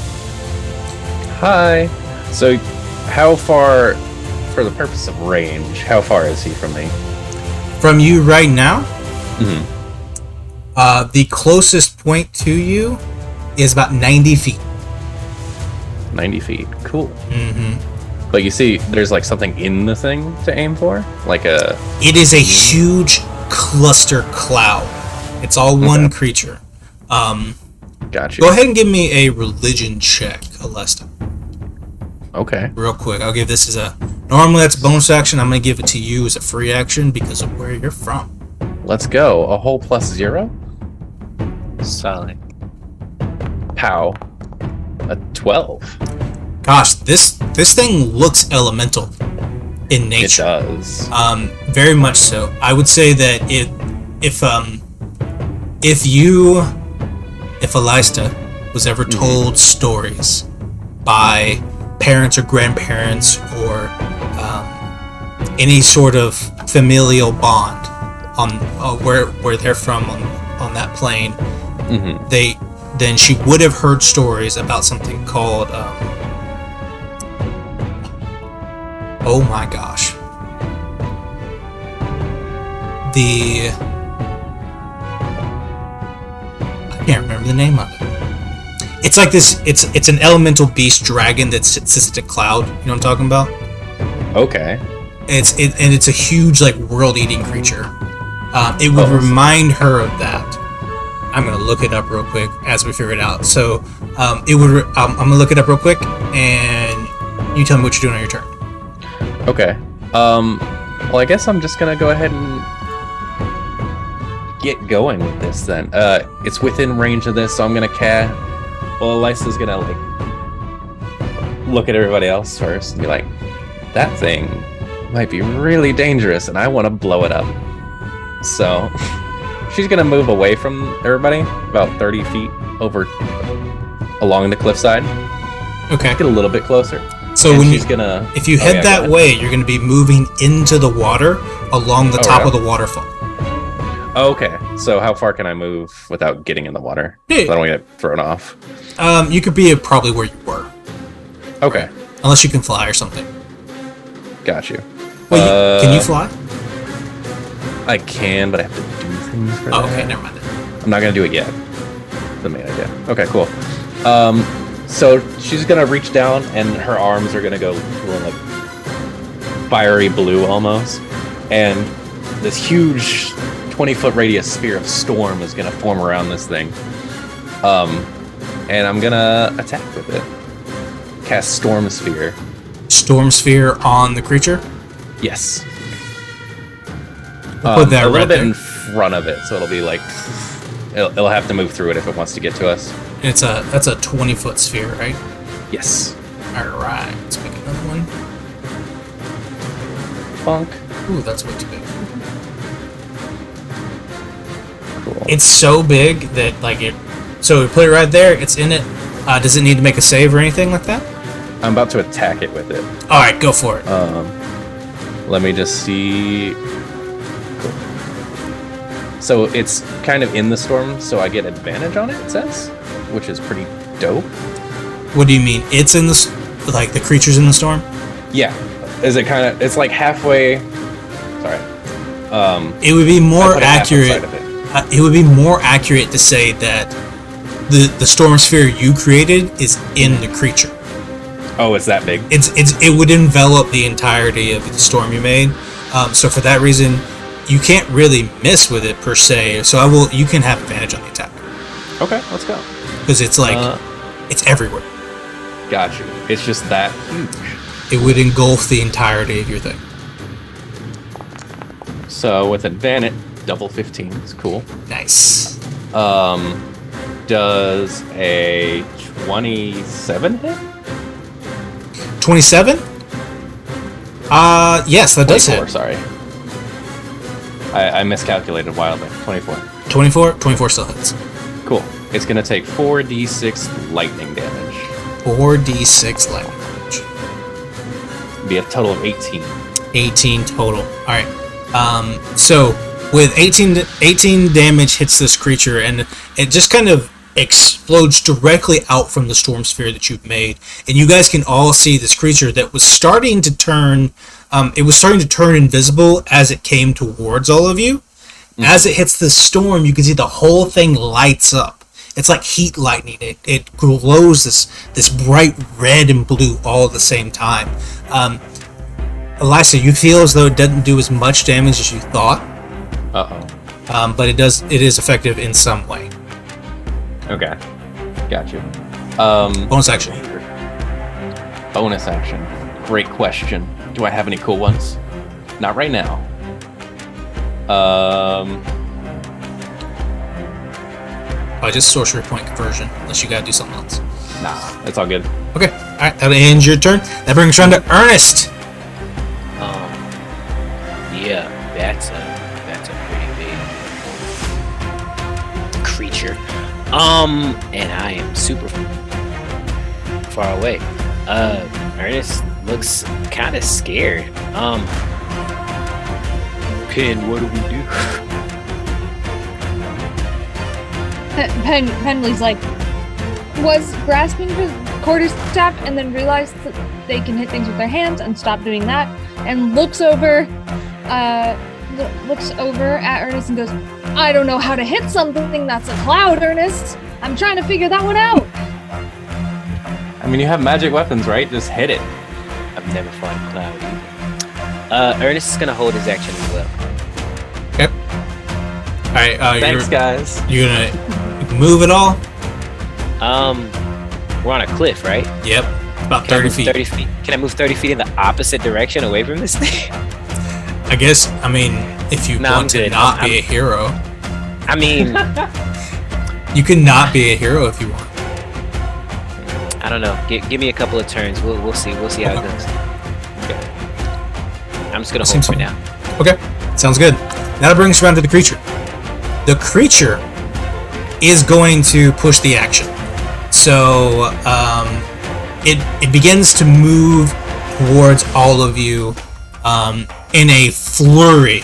Hi. So, how far, for the purpose of range, how far is he from me? From you right now, Mm-hmm. the closest point to you is about 90 feet. 90 feet. Cool. Mm-hmm. But you see, there's like something in the thing to aim for? Like a... It is a huge cluster cloud. It's all one creature. Gotcha. Go ahead and give me a religion check, Alesta. Okay. Real quick. I'll give this as a... Normally that's a bonus action. I'm going to give it to you as a free action because of where you're from. Let's go. A whole +0? Solid. Pow. A 12. Gosh, this thing looks elemental in It nature. does. Very much so. I would say that if Alista was ever told stories by parents or grandparents or any sort of familial bond on where they're from on that plane, then she would have heard stories about something called oh my gosh, I can't remember the name of it. It's like this. It's an elemental beast dragon that sits at a cloud. You know what I'm talking about? Okay. And it's a huge like world-eating creature. It would remind her of that. I'm gonna look it up real quick as we figure it out. So it would. I'm gonna look it up real quick, and you tell me what you're doing on your turn. Okay. Well, I guess I'm just gonna go ahead and get going with this then. It's within range of this, so I'm gonna cast. Well, Elisa's gonna like look at everybody else first and be like, "That thing might be really dangerous, and I want to blow it up." So she's gonna move away from everybody, about 30 feet over along the cliffside. Okay. Get a little bit closer. So and when she's gonna, if you head that way, you're going to be moving into the water along the top of the waterfall. Okay, so how far can I move without getting in the water? Yeah. So I don't get thrown off. You could be probably where you were. Okay, Unless you can fly or something. got you. Wait, can you fly? I can, but I have to do things for that. Okay, never mind. I'm not gonna do it yet. The main idea. Okay, cool. So she's gonna reach down, and her arms are gonna go like fiery blue almost, and this huge 20-foot radius sphere of storm is gonna form around this thing. And I'm gonna attack with it. Cast Storm Sphere. Storm Sphere on the creature? Yes. We'll put that a little right bit there. in front of it, so it'll be like it'll have to move through it if it wants to get to us. That's a 20-foot sphere, right? Yes. Alright, let's make another one. Bonk. Ooh, that's way too big. Cool. It's so big that like it. So we put it right there. It's in it. Does it need to make a save or anything like that? I'm about to attack it with it. All right, go for it. Let me just see. Cool. So it's kind of in the storm, so I get advantage on it. It says, which is pretty dope. What do you mean? It's in the like the creature's in the storm? Yeah. Is it kind of? It's like halfway. Sorry. It would be more I put it half accurate. inside of it. It would be more accurate to say that the storm sphere you created is in the creature. Oh, it's that big. It would envelop the entirety of the storm you made. So for that reason, you can't really miss with it per se. So you can have advantage on the attack Okay, let's go. because it's like it's everywhere. Got you. It's just that huge. It would engulf the entirety of your thing. So with advantage, double 15 is cool. Nice. Does a 27 hit? 27? Yes, that does 24, hit. sorry. I miscalculated wildly. 24. 24? 24 still hits. Cool. It's going to take 4d6 lightning damage. 4d6 lightning damage. Be a total of 18. 18 total. Alright. So with 18 damage hits this creature, and it just kind of explodes directly out from the storm sphere that you've made, and you guys can all see this creature that was starting to turn invisible as it came towards all of you. As it hits the storm, you can see the whole thing lights up. It's like heat lightning. It glows this bright red and blue all at the same time. Elisa, you feel as though it doesn't do as much damage as you thought. But it is effective in some way. Okay. Got you. Bonus action. Bonus action. Great question. Do I have any cool ones? Not right now. Just sorcery point conversion, unless you gotta do something else. Nah, it's all good. Okay, alright, that ends your turn. That brings us around to Ernest. Yeah, that's a pretty big creature. And I am super far away. Ernest looks kind of scared. Pin, what do we do? Penley's like, was grasping for quarterstaff and then realized that they can hit things with their hands and stop doing that, and looks over at Ernest and goes, I don't know how to hit something that's a cloud, Ernest. I'm trying to figure that one out. I mean, you have magic weapons, right? Just hit it. I've never fought a cloud either. Ernest is gonna hold his action as well. Okay. All right. Thanks, guys. You're gonna move it all? We're on a cliff, right? Yep. About Can I 30 move feet. 30 feet. Can I move 30 feet in the opposite direction away from this thing? I guess. I mean, if you No, I'm want to good. not be a hero, I mean, you can not be a hero if you want. I don't know. Give me a couple of turns. We'll see. We'll see how it goes. Okay. I'm just gonna hold Seems for fine. now. Okay. Sounds good. Now that brings us around to the creature. The creature is going to push the action. So it begins to move towards all of you in a flurry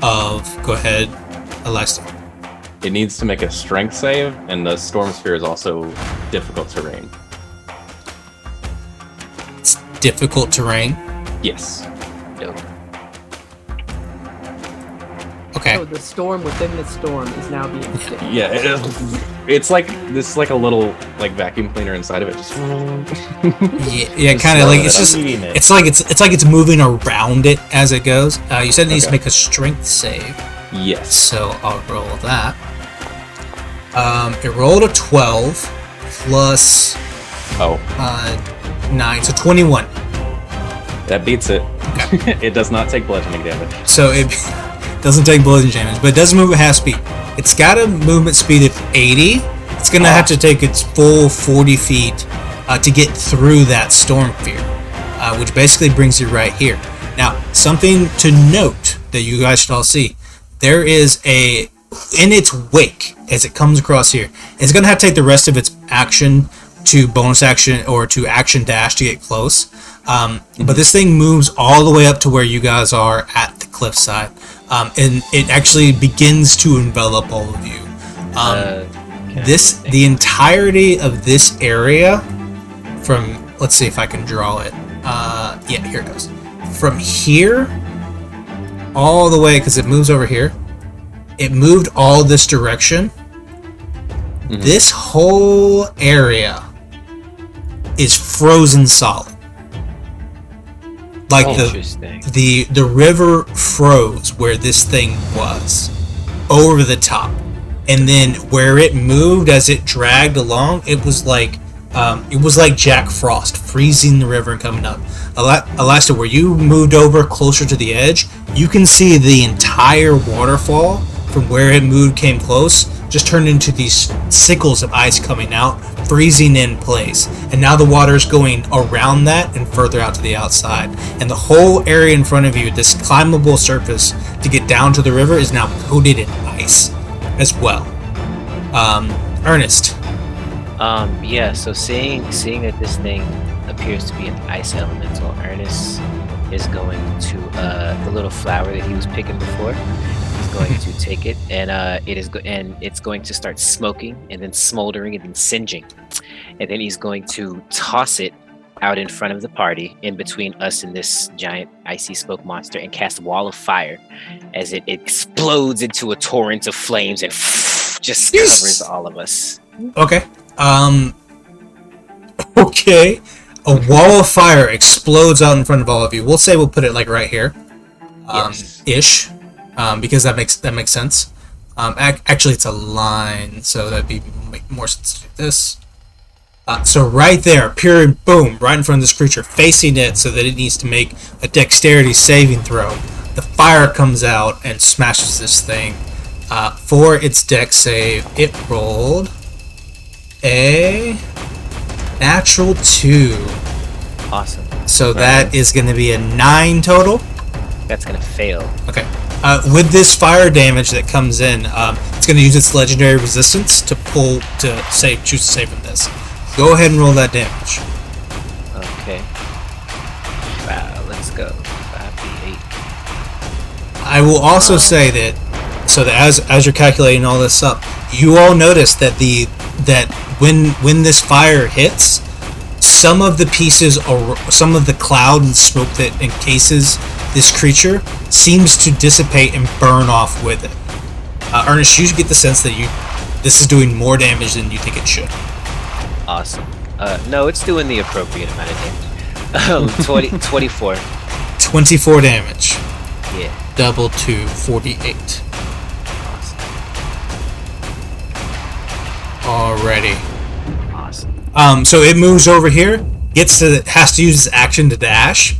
of. Go ahead, Alistair. It needs to make a strength save, and the storm sphere is also difficult terrain. It's difficult terrain. Yes. Dope. Okay. So the storm within the storm is now being stick. Yeah, it's like this is like a little like vacuum cleaner inside of it. Just Yeah, kind of like it's just. Eating it. It's like it's moving around it as it goes. You said it needs to make a strength save, yes. so I'll roll that. It rolled a 12 plus Oh, 9, so 21. that beats it. It does not take bludgeoning damage. So it doesn't take bludgeoning damage, but it does move at half speed. It's got a movement speed of 80. It's gonna have to take its full 40 feet to get through that storm sphere, which basically brings you right here. Now, something to note that you guys should all see: there is in its wake as it comes across here. It's gonna have to take the rest of its action to bonus action or to action dash to get close. But this thing moves all the way up to where you guys are at the cliffside, and it actually begins to envelop all of you. The entirety of this area, from let's see if I can draw it. Yeah, here it goes. From here, all the way because it moves over here. It moved all this direction. Mm-hmm. This whole area is frozen solid. Like the river froze where this thing was over the top, and then where it moved as it dragged along, it was like Jack Frost freezing the river and coming up. Alistair, where you moved over closer to the edge, you can see the entire waterfall from where it moved came close just turned into these sickles of ice coming out, freezing in place. And now the water's going around that and further out to the outside. And the whole area in front of you, this climbable surface to get down to the river, is now coated in ice as well. Ernest. Yeah, so seeing that this thing appears to be an ice elemental, Ernest is going to the little flower that he was picking before. He's going to take it, and it's going to start smoking, and then smoldering, and then singeing, and then he's going to toss it out in front of the party, in between us and this giant icy smoke monster, and cast a wall of fire as it explodes into a torrent of flames and just covers all of us. Okay. Okay. A wall of fire explodes out in front of all of you. We'll say we'll put it like right here, Yes. ish, because that makes sense. Actually, it's a line, so that'd make more sense to do this. So right there, pure boom, right in front of this creature, facing it, so that it needs to make a dexterity saving throw. The fire comes out and smashes this thing. For its dex save, it rolled a natural 2. Awesome. So that is going to be a 9 total. That's gonna fail. Okay. With this fire damage that comes in, it's going to use its legendary resistance to choose to save from this. Go ahead and roll that damage. Okay. Wow, let's go. 5d8. I will also say that as you're calculating all this up, you all notice that when this fire hits, some of the pieces or some of the cloud and smoke that encases this creature seems to dissipate and burn off with it. Ernest, you get the sense that this is doing more damage than you think it should. Awesome. No, it's doing the appropriate amount of damage. 24. 24 damage. Yeah. Double to 48. Awesome. Alrighty. Awesome. So it moves over here, has to use its action to dash,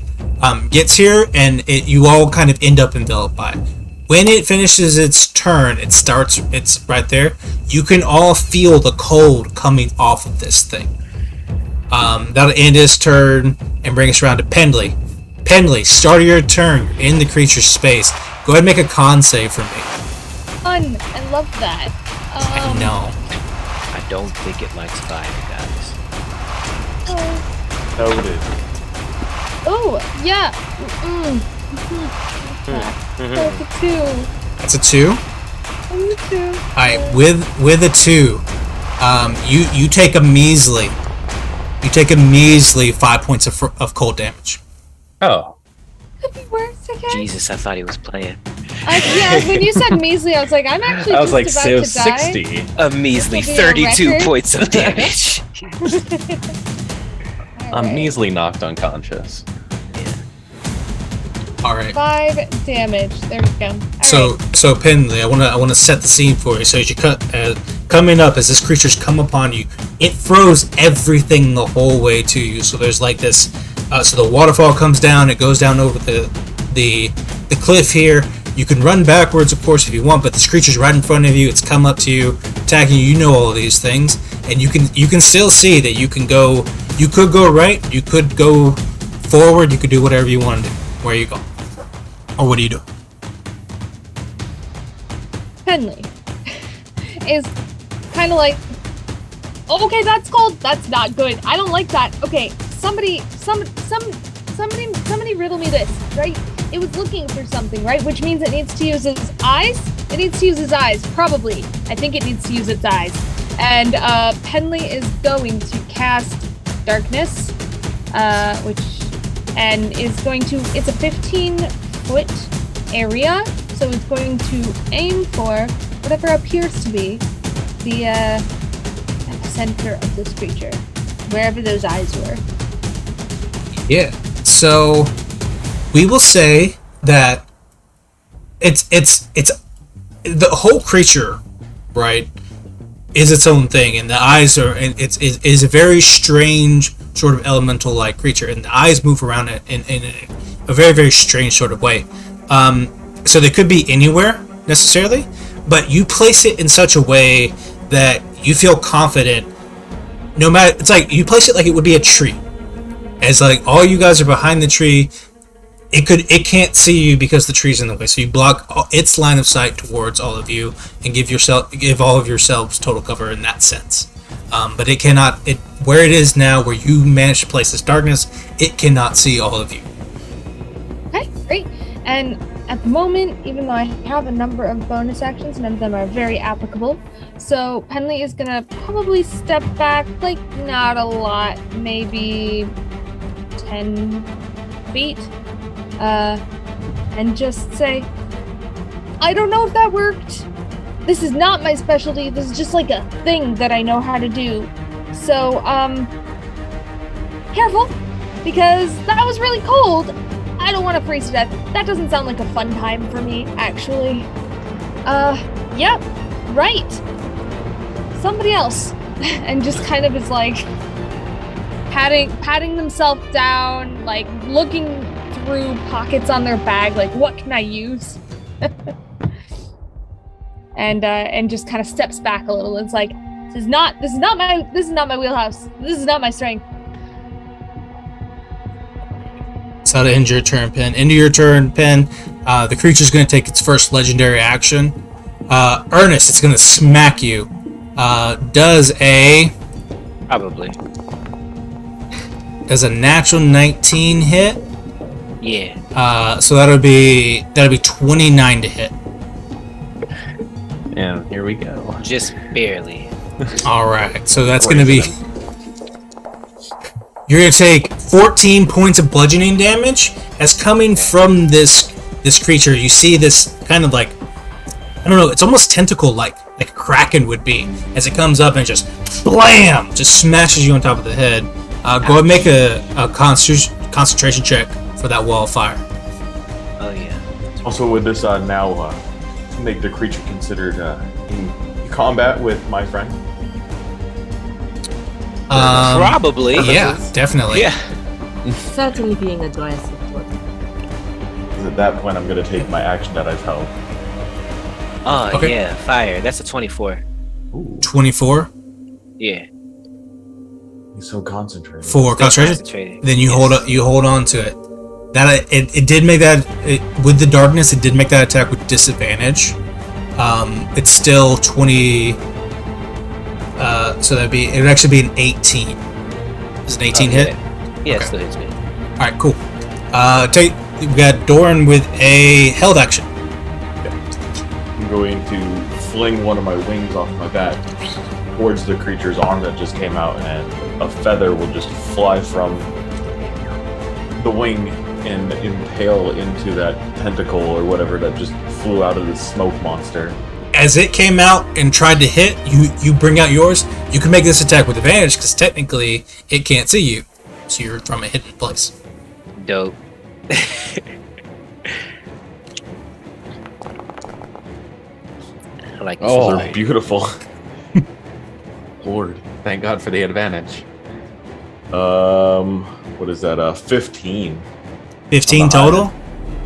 gets here, and you all kind of end up enveloped by it. When it finishes its turn, it's right there. You can all feel the cold coming off of this thing. That'll end its turn and bring us around to Pendley. Pendley, start of your turn. You're in the creature's space. Go ahead and make a con save for me. Fun. I love that. I know. I don't think it likes fire, guys. Noted. Oh, yeah. That's a 2. That's a 2. Only 2. Alright, with a 2, you take a measly 5 points of cold damage. Oh. Could be worse, okay? Jesus, I thought he was playing. Yeah, when you said measly, I was like, I'm actually I was like, about so to die. 60. A measly This will be a 32 record. points of damage. I'm Alright. measly knocked unconscious. Alright. 5 damage. There we go. So Pendley, I want to set the scene for you. So as you coming up, as this creature's come upon you, it throws everything the whole way to you. So there's like this. So the waterfall comes down. It goes down over the cliff here. You can run backwards, of course, if you want. But this creature's right in front of you. It's come up to you, attacking you. You know all of these things, and you can still see that you can go. You could go right. You could go forward. You could do whatever you want to do. Where you go, or what do you do? Penley is kind of like, okay, that's cold. That's not good. I don't like that. Okay, somebody riddle me this, right? It was looking for something, right? Which means it needs to use its eyes. It needs to use its eyes, probably. I think it needs to use its eyes. And Penley is going to cast Darkness, it's a 15-foot area, so it's going to aim for whatever appears to be the center of this creature, wherever those eyes were. Yeah. So we will say that it's the whole creature, right, is its own thing, and the eyes are, and it's a very strange sort of elemental like creature, and the eyes move around in a very, very strange sort of way. So they could be anywhere necessarily, but you place it in such a way that you feel confident. No matter, it's like you place it like it would be a tree, as like all you guys are behind the tree. It can't see you because the tree's in the way, so you block its line of sight towards all of you and give all of yourselves total cover in that sense. But it cannot. Where it is now, where you managed to place this darkness, it cannot see all of you. Okay, great. And at the moment, even though I have a number of bonus actions, none of them are very applicable. So Penley is gonna probably step back, like not a lot, maybe 10 feet, and just say, I don't know if that worked. This is not my specialty. This is just like a thing that I know how to do. So, careful, because that was really cold. I don't want to freeze to death. That doesn't sound like a fun time for me, actually. Yep, right. Somebody else. And just kind of is like patting themselves down, like looking through pockets on their bag, like what can I use? and just kind of steps back a little. It's like, this is not my wheelhouse. This is not my strength. That's how to end your turn, Pen. End of your turn, Pen. The creature's going to take its first legendary action. Ernest, it's going to smack you. Does a natural 19 hit? Yeah. So that'll be 29 to hit. And here we go. Just barely. All right. So that's going to be. You're going to take 14 points of bludgeoning damage as coming from this creature. You see this kind of like, I don't know, it's almost tentacle-like. like a kraken would be, as it comes up and just blam, just smashes you on top of the head. Go ahead and make a concentration check for that wall of fire. Oh yeah. Also, with this now, make the creature considered in combat with my friend. Probably. Yeah, definitely. Yeah. Certainly being aggressive. At that point, I'm going to take my action that I've held. Oh Okay. yeah, fire. That's a 24. Ooh, 24 Yeah. he's so concentrated. for concentration. Concentrated. Then you hold on to it. That it did make that with the darkness. It did make that attack with disadvantage. It's still 20. So it would actually be an 18. Is an 18 hit? Yeah, Okay. it still hits me. All right, cool. We got Doran with a held action. I'm going to fling one of my wings off my back towards the creature's arm that just came out, and a feather will just fly from the wing and impale into that tentacle or whatever that just flew out of the smoke monster. As it came out and tried to hit, you bring out yours. You can make this attack with advantage because technically it can't see you, so you're from a hidden place. Dope. I like this. Oh. They're beautiful. Lord, thank God for the advantage. What is that? 15. 15 On the total. high.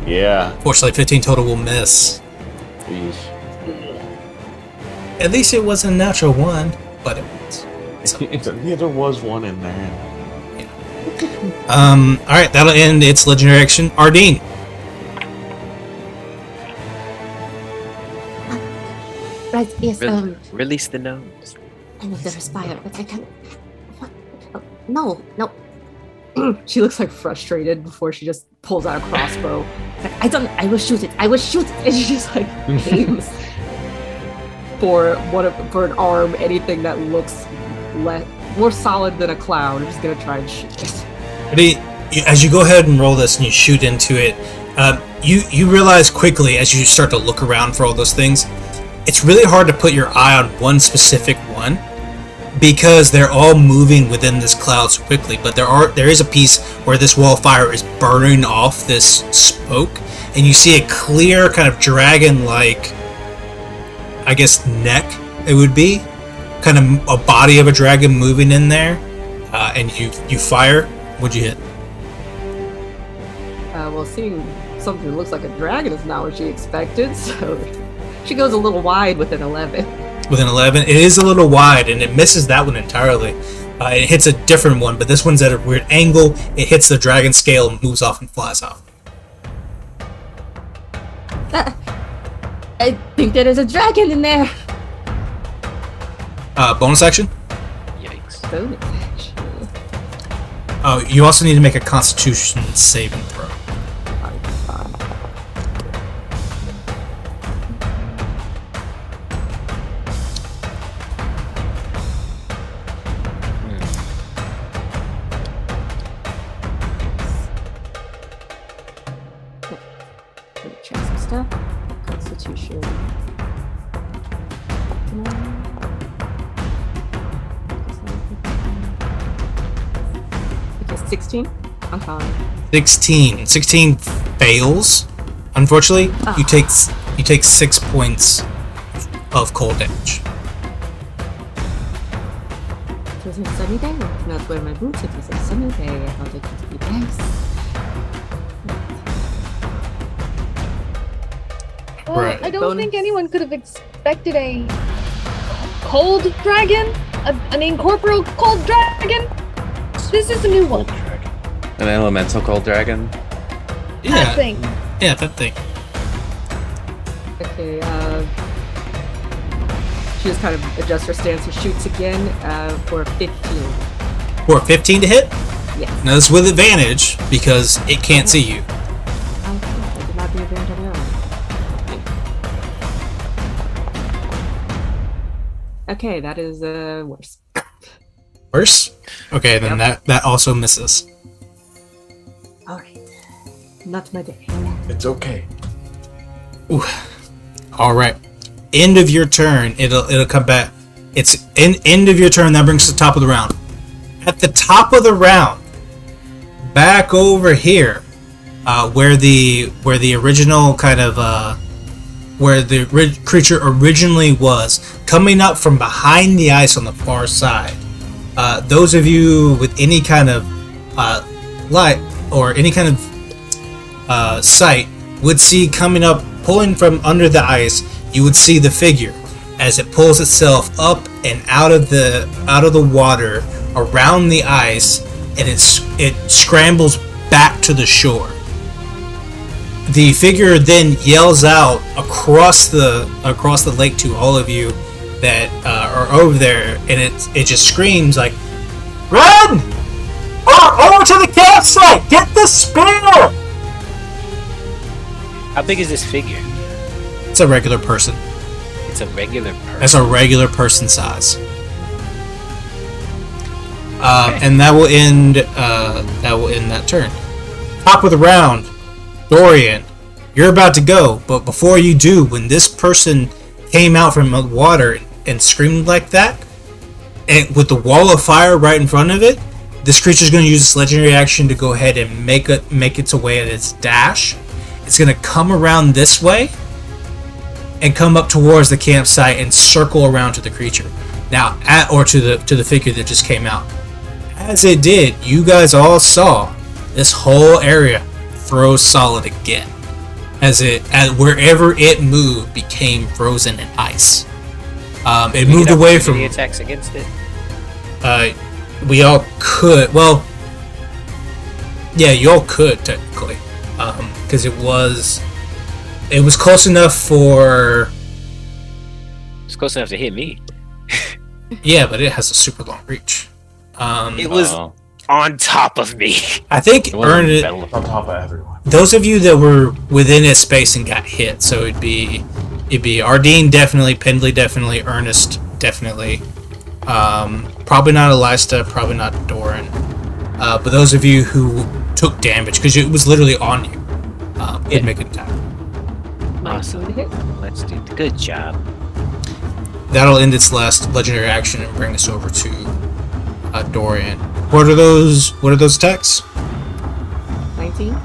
Yeah. Fortunately, 15 total will miss. Yeesh. At least it wasn't a natural one, but it was. Yeah, there was one in there. All right, that'll end its legendary action. Ardeen. Right, yes, Release the nose. I need to respire, but I can't. What? Oh, no. She looks like frustrated before she just pulls out a crossbow. Like, I will shoot it. And And she just like aims for an arm, anything that looks more solid than a clown. I'm just gonna try and shoot it. As you go ahead and roll this and you shoot into it, you realize quickly as you start to look around for all those things, it's really hard to put your eye on one specific one because they're all moving within this cloud so quickly. But there is a piece where this wall of fire is burning off this smoke, and you see a clear kind of dragon-like, I guess, neck. It would be kind of a body of a dragon moving in there, and you fire. What'd you hit? Well, seeing something that looks like a dragon is not what she expected, so she goes a little wide with an 11. With an 11, it is a little wide, and it misses that one entirely. It hits a different one, but this one's at a weird angle. It hits the dragon scale and moves off and flies off. I think there is a dragon in there. Bonus action? Yikes. Bonus action. You also need to make a Constitution saving throw. Let me check some stuff. Constitution. Okay, 16. I'm fine. 16 fails. Unfortunately, you take 6 points of cold damage. It was a sunny day. I not wear my boots. It was a sunny day. I thought it would be nice. Well, Right. I don't Bonus. think anyone could have expected a cold dragon, an incorporeal cold dragon. This is a new one. An elemental cold dragon. That thing. Yeah, that thing. Okay, she just kind of adjusts her stance and shoots again for 15. For 15 to hit? Yes. Now this with advantage because it can't see you. I did not do advantage on the arm. Okay, that is worse. Worse? Okay, then that also misses. Alright. Not my day. It's okay. Ooh. All right. end of your turn, it'll come back. It's end of your turn. That brings us to the top of the round. At the top of the round, back over here, where the original kind of where the creature originally was, coming up from behind the ice on the far side. Those of you with any kind of light or any kind of sight would see coming up, pulling from under the ice. You would see the figure as it pulls itself up and out of the water around the ice, and it scrambles back to the shore. The figure then yells out across the lake to all of you that are over there, and it just screams like, "Run! Over to the campsite! Get the spear!" How big is this figure? It's a regular person. It's a regular person. That's a regular person size. And that will end that turn. Top of the round, Dorian. You're about to go, but before you do, when this person came out from the water and screamed like that, and with the wall of fire right in front of it, this creature's going to use its legendary action to go ahead and make its way at its dash. It's going to come around this way and come up towards the campsite and circle around to the creature. Now, to the figure that just came out. As it did, you guys all saw this whole area froze solid again. As wherever it moved became frozen in ice. It moved away from the attacks against it. We all could. Well, yeah, you all could technically, because it was close enough for. It's close enough to hit me. Yeah, but it has a super long reach. It was on top of me. I think Ernest on top of everyone. Those of you that were within its space and got hit, so it'd be Ardeen definitely, Pendley definitely, Ernest definitely, probably not Alistair, probably not Doran, but those of you who took damage because it was literally on you, it'd make an attack. Awesome. Let's do it. Good job. That'll end its last legendary action and bring us over to Dorian. What are those attacks? 19.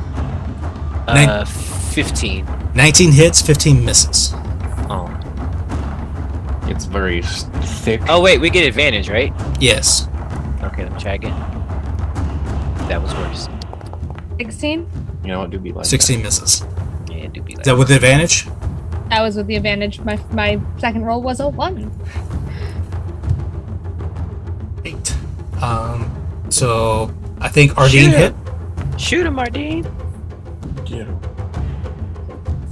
15. 19 hits, 15 misses. Oh. It's very thick. Oh wait, we get advantage, right? Yes. Okay, let me try again. That was worse. 16. You know what? Do be like 16 misses. Yeah, do be like Is that with advantage? That was with the advantage. My second roll was a 1. 8. So I think Ardeen hit. Shoot him, Ardeen. Yeah.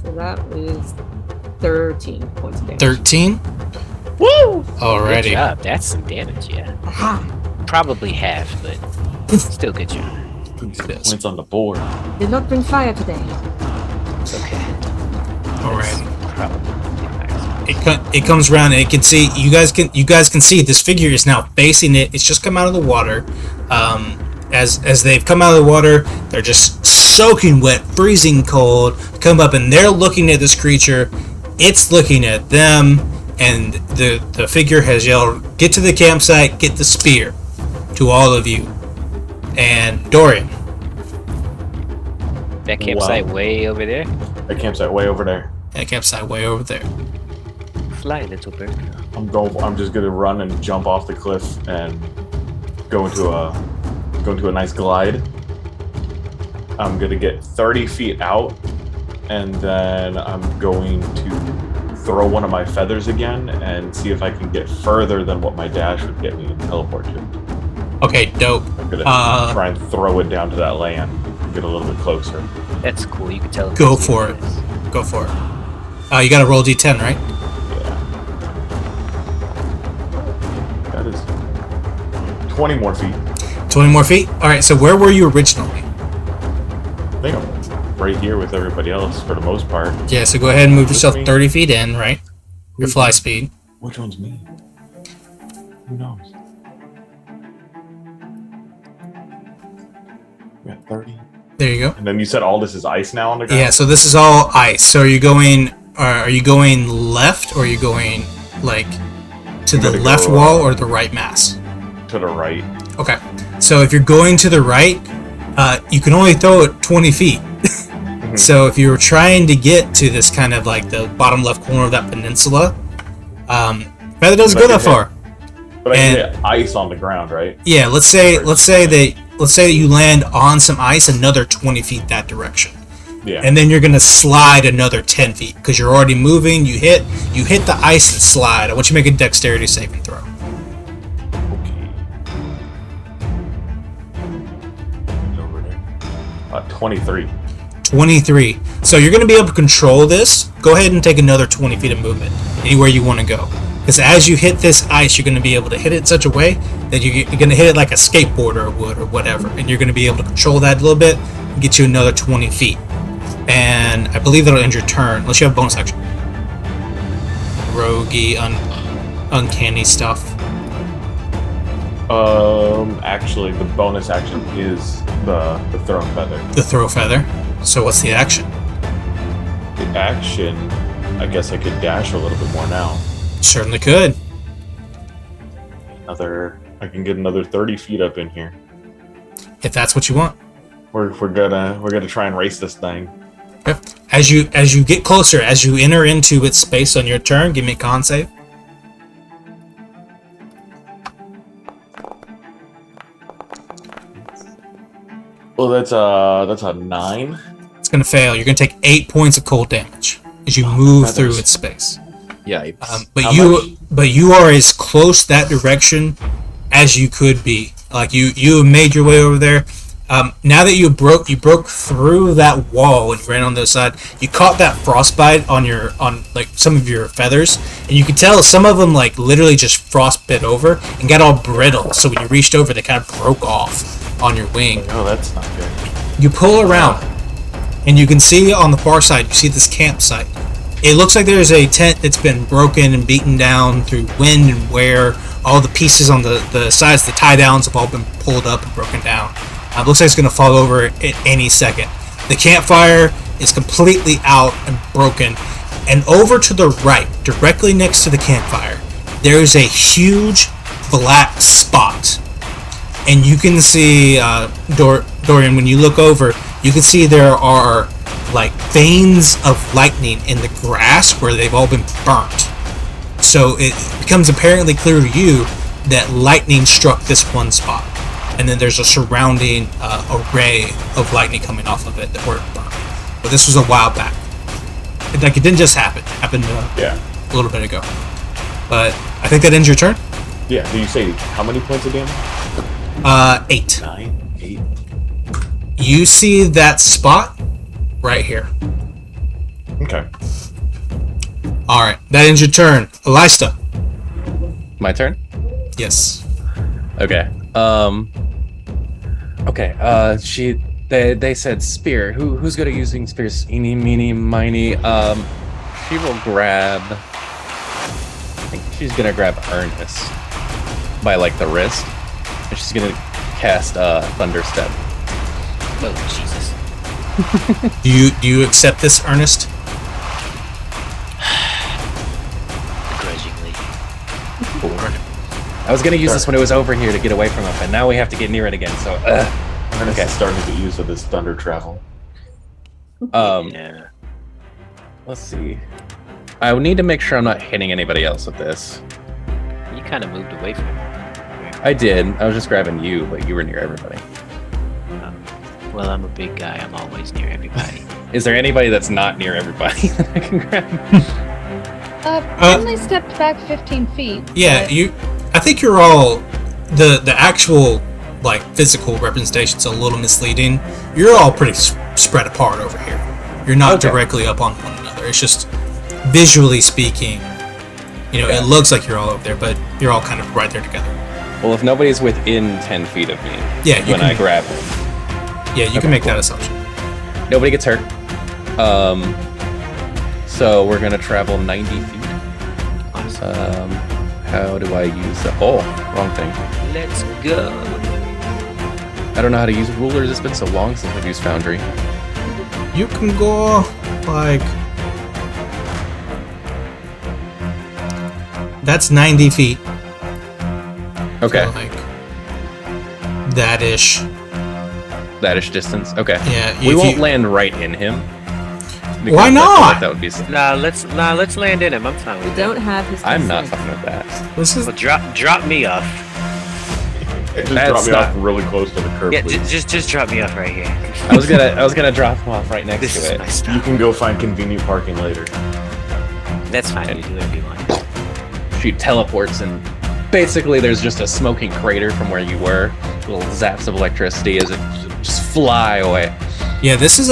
So that is 13 points of damage. 13. Woo! Good Alrighty. job. That's some damage, yeah. Aha! Probably half, but still good job. Yes. Points on the board. Did not bring fire today. It's okay. Alrighty. Probably max. It comes around and it can see you guys can see this figure is now facing it. It's just come out of the water. As they've come out of the water, they're just soaking wet, freezing cold. Come up and they're looking at this creature. It's looking at them, and the figure has yelled, "Get to the campsite! Get the spear!" to all of you. And Dorian. That campsite way over there. That campsite way over there. That campsite way over there. Fly, little bird. I'm just gonna run and jump off the cliff and go into a nice glide. I'm gonna get 30 feet out, and then I'm going to throw one of my feathers again and see if I can get further than what my dash would get me and teleport to. Okay, dope. I'm gonna try and throw it down to that land, get a little bit closer. That's cool. You can tell. Go for it. Go for it. You gotta roll D10, right? Yeah. That is 20 more feet. 20 more feet? Alright, so where were you originally? I think I'm right here with everybody else for the most part. Yeah, so go ahead and move yourself 30 feet in, right? Your fly speed. Which one's me? Who knows? We got 30. There you go. And then you said all this is ice now on the ground? Yeah, so this is all ice. So you're going Are you going left, or are you going like to the left wall or the right mass? To the right. Okay. So if you're going to the right, you can only throw it 20 feet. So if you were trying to get to this kind of like the bottom left corner of that peninsula, feather doesn't go that far. But I can hit ice on the ground, right? Yeah. Let's say that you land on some ice another 20 feet that direction. Yeah. And then you're gonna slide another 10 feet because you're already moving. You hit the ice and slide. I want you to make a dexterity saving throw. Okay. Over there. 23. 23. So you're gonna be able to control this. Go ahead and take another 20 feet of movement anywhere you want to go. Because as you hit this ice, you're gonna be able to hit it in such a way that you're gonna hit it like a skateboarder would or whatever, and you're gonna be able to control that a little bit and get you another 20 feet. And I believe that'll end your turn, unless you have a bonus action. Roguey, uncanny stuff. Actually, the bonus action is the throw feather. The throw feather. So what's the action? The action, I guess I could dash a little bit more now. Certainly could. I can get another 30 feet up in here. If that's what you want. We're gonna try and race this thing. Okay. As you get closer, as you enter into its space on your turn, give me a con save. Well, that's a 9. It's gonna fail. You're gonna take 8 points of cold damage as you move through its space. Yipes. But you are as close that direction as you could be. Like you made your way over there. Now that you broke through that wall and you ran on the other side, you caught that frostbite on like some of your feathers, and you could tell some of them like literally just frostbit over and got all brittle. So when you reached over, they kind of broke off on your wing. Oh, that's not good. You pull around, and you can see on the far side, you see this campsite. It looks like there's a tent that's been broken and beaten down through wind and wear. All the pieces on the sides, the tie downs have all been pulled up and broken down. It looks like it's going to fall over at any second. The campfire is completely out and broken. And over to the right, directly next to the campfire, there is a huge black spot. And you can see, Dorian, when you look over, you can see there are like veins of lightning in the grass where they've all been burnt. So it becomes apparently clear to you that lightning struck this one spot. And then there's a surrounding array of lightning coming off of it that weren't burned. But this was a while back. It didn't just happen. It happened a little bit ago. But I think that ends your turn. Yeah, do you say how many points of damage? 8. 9, 8. You see that spot right here. Okay. Alright, that ends your turn. Alista. My turn? Yes. Okay. They said spear. Who's good at using spears? Eeny, meeny, miny. She will grab. I think she's gonna grab Ernest by like the wrist, and she's gonna cast Thunderstep. Oh Jesus! Do you accept this, Ernest? Begrudgingly. I was gonna use this when it was over here to get away from it, but now we have to get near it again. So, Ernest is starting to get used to this thunder travel. Yeah. Let's see. I would need to make sure I'm not hitting anybody else with this. You kind of moved away from it. I did. I was just grabbing you, but you were near everybody. Well, I'm a big guy. I'm always near everybody. Is there anybody that's not near everybody that I can grab? Finley stepped back 15 feet. Yeah, I think you're all the actual like physical representation's a little misleading. You're all pretty spread apart over here. You're not directly up on one another. It's just visually speaking, it looks like you're all over there, but you're all kind of right there together. Well, if nobody's within 10 feet of me, I grab him. Yeah, you can make that assumption. Nobody gets hurt. So we're gonna travel 90 feet. How do I use that? Oh, wrong thing. Let's go. I don't know how to use rulers. It's been so long since I've used Foundry. You can go like That's 90 feet. Okay. So, like, that-ish. That-ish distance. Okay. Yeah. We won't land right in him. because Why I feel not? like that would be. Let's land in him. I'm fine with We don't have his I'm not consent. fine with that. This is Well, drop me off. Just That's drop me not- off really close to the curb, Yeah, please. just drop me off right here. I was gonna drop him off right next This to is it. my You stuff. can go find convenient parking later. That's fine. You do whatever you want. She teleports and basically there's just a smoking crater from where you were. Little zaps of electricity as it just fly away. yeah. This is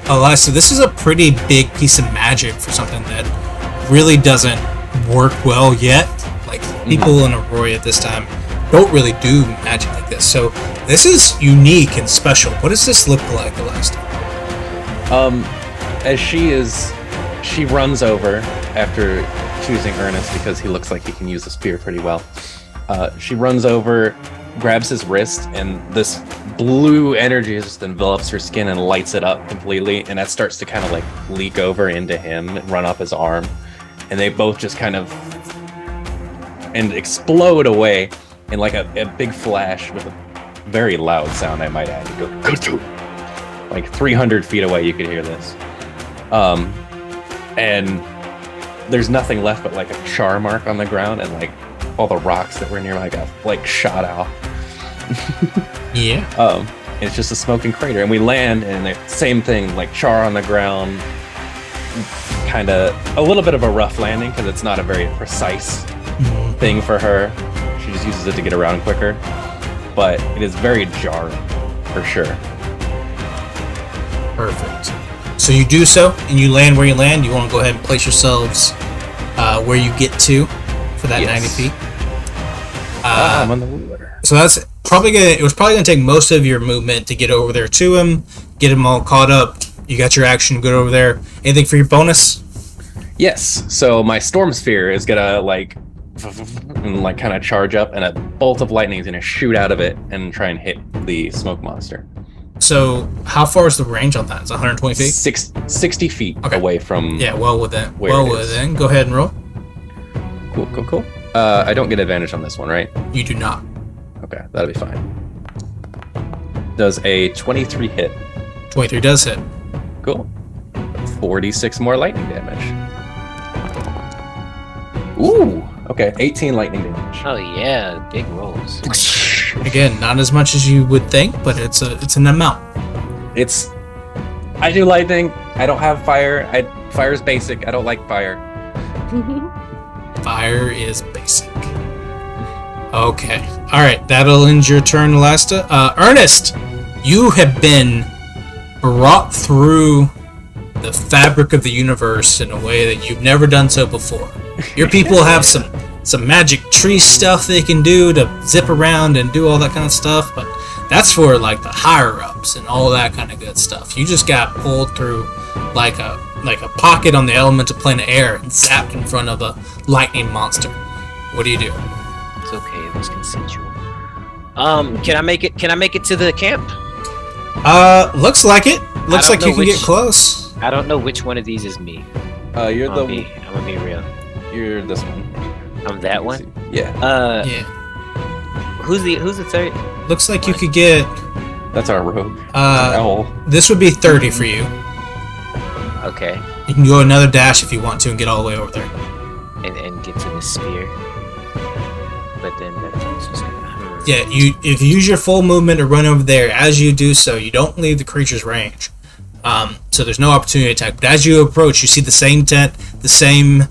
Alistair, this is a pretty big piece of magic for something that really doesn't work well yet. Like people in Aroria at this time don't really do magic like this. So this is unique and special. What does this look like, Alistair? As she runs over after choosing Ernest because he looks like he can use a spear pretty well. She runs over, grabs his wrist, and this blue energy just envelops her skin and lights it up completely, and that starts to kind of like leak over into him and run up his arm, and they both just kind of and explode away in like a big flash with a very loud sound, I might add. You go, "Kutu!" Like 300 feet away, you could hear this. And there's nothing left but like a char mark on the ground, and like all the rocks that were nearby got like shot out. Yeah. It's just a smoking crater, and we land, and the same thing, like char on the ground. Kind of a little bit of a rough landing because it's not a very precise thing for her. She just uses it to get around quicker, but it is very jarring for sure. Perfect. So you do so, and you land where you land. You want to go ahead and place yourselves where you get to for that Yes. 90 feet. I'm on the water. So that's probably gonna. It was probably gonna take most of your movement to get over there to him, get him all caught up. You got your action, go over there. Anything for your bonus? Yes. So my storm sphere is gonna like and like kind of charge up, and a bolt of lightning is gonna shoot out of it and try and hit the smoke monster. So how far is the range on that? It's 120 feet. 60 feet Okay. away from. Yeah, well within. Where Well it is. within. Go ahead and roll. Cool. I don't get advantage on this one, right? You do not. Okay, that'll be fine. Does a 23 hit? 23 does hit. Cool. 46 more lightning damage. Ooh. Okay, 18 lightning damage. Oh yeah, big rolls. Again, not as much as you would think, but it's an amount. It's. I do lightning. I don't have fire. Fire's basic. I don't like fire. Fire is basic. Okay. All right. That'll end your turn, Alasta. Ernest, you have been brought through the fabric of the universe in a way that you've never done so before. Your people have some magic tree stuff they can do to zip around and do all that kind of stuff, but that's for like the higher ups and all that kind of good stuff. You just got pulled through like a pocket on the elemental plane of air and zapped in front of a lightning monster. What do you do? It's okay. It was consensual. Can I make it? Can I make it to the camp? Looks like it. Looks don't like you know can get which- close. I don't know which one of these is me. You're I'm gonna be real. You're this one. I'm that one. Yeah. Yeah. Who's the third? Looks like you could get. That's our rogue. Uh, this would be 30 for you. Okay, You can go another dash if you want to and get all the way over there. and get to the spear. But then that's just gonna. Yeah, if you use your full movement to run over there, as you do so, you don't leave the creature's range. So there's no opportunity attack. But as you approach, you see the same tent, the same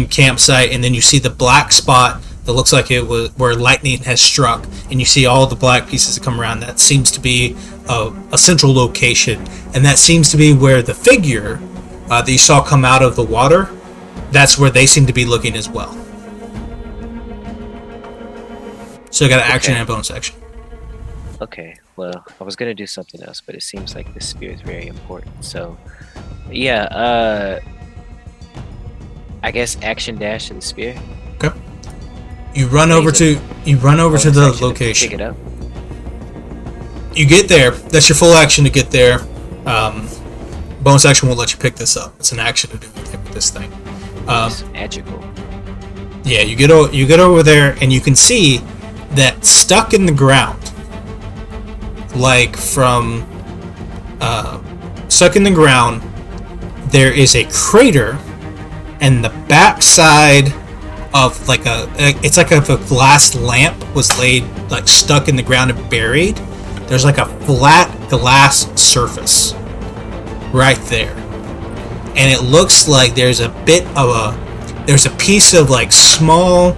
campsite, and then you see the black spot that looks like it was where lightning has struck, and you see all the black pieces that come around. That seems to be a central location, and that seems to be where the figure that you saw come out of the water. That's where they seem to be looking as well. So I got an action and a bonus action. Okay, well, I was gonna do something else, but it seems like this spear is very important. So, yeah, I guess action dash to the spear. Okay. You run over to the Bonus action to location. Pick it up. You get there. That's your full action to get there. Bonus action won't let you pick this up. It's an action to do with this thing. It's magical. Yeah, you get over there, and you can see that stuck in the ground, stuck in the ground, there is a crater, and the backside of it's like if a glass lamp was laid stuck in the ground and buried. There's like a flat glass surface right there, and it looks like there's a piece of small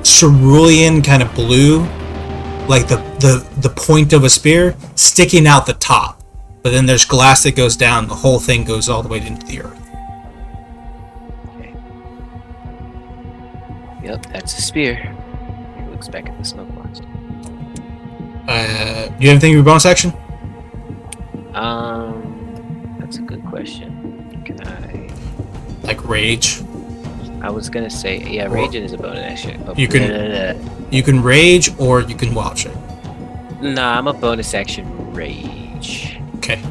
cerulean kind of blue, like the point of a spear sticking out the top, but then there's glass that goes down. The whole thing goes all the way into the earth. Yep, that's a spear. He looks back at the smoke monster. Do you have anything in your bonus action? That's a good question. Can I... Rage? I was gonna say, yeah, raging is a bonus action. Oh, you can rage, or you can watch it. Nah, I'm a bonus action rage. Okay.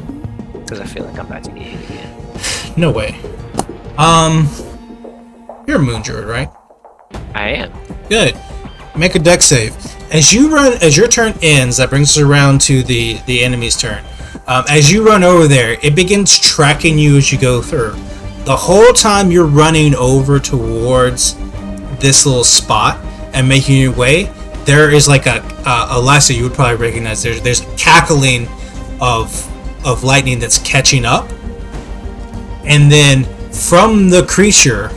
Because I feel like I'm about to get hit again. No way. You're a moon druid, right? I am. Good. Make a dex save. As your turn ends, that brings us around to the enemy's turn. As you run over there, it begins tracking you as you go through. The whole time you're running over towards this little spot and making your way, there is like a Alessa you would probably recognize. There's a cackling of lightning that's catching up, and then from the creature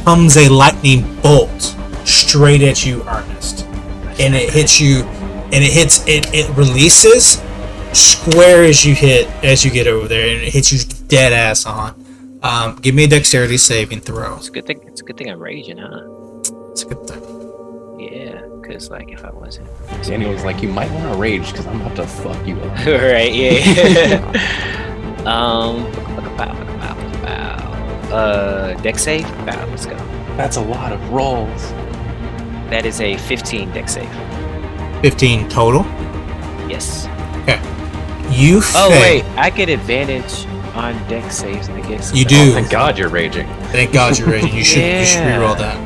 comes a lightning bolt straight at you, Ernest, and it hits you, and it releases square as you get over there, and it hits you dead ass on. Give me a dexterity saving throw. It's a good thing I'm raging, huh? It's a good thing. Yeah, because if I wasn't, Daniel was like, you might want to rage because I'm about to fuck you up. right? Yeah. Dex save. Let's go. That's a lot of rolls. That is a 15 dex save. 15 total. Yes. Okay. You fail. Oh wait, I get advantage on dex saves and against. You do. Oh, thank God you're raging. Thank God you're raging. You should reroll that.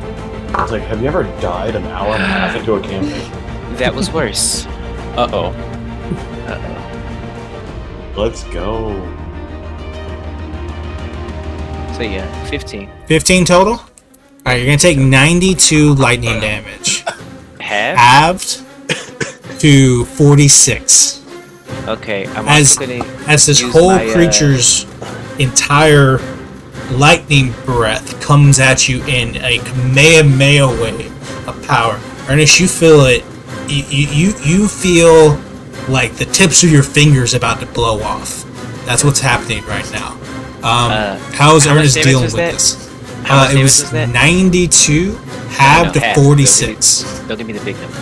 I was like, have you ever died an hour and a half into a campaign? That was worse. Uh-oh. Let's go. So yeah, 15. 15 total? Alright, you're gonna take 92 lightning damage. Halved to 46. Okay, I'm As this whole creature's entire lightning breath comes at you in a Kamehameha wave of power. Ernest, you feel it. You feel like the tips of your fingers about to blow off. That's what's happening right now. How is Ernest dealing with this? It was 92 halved to 46. Don't give me the big number.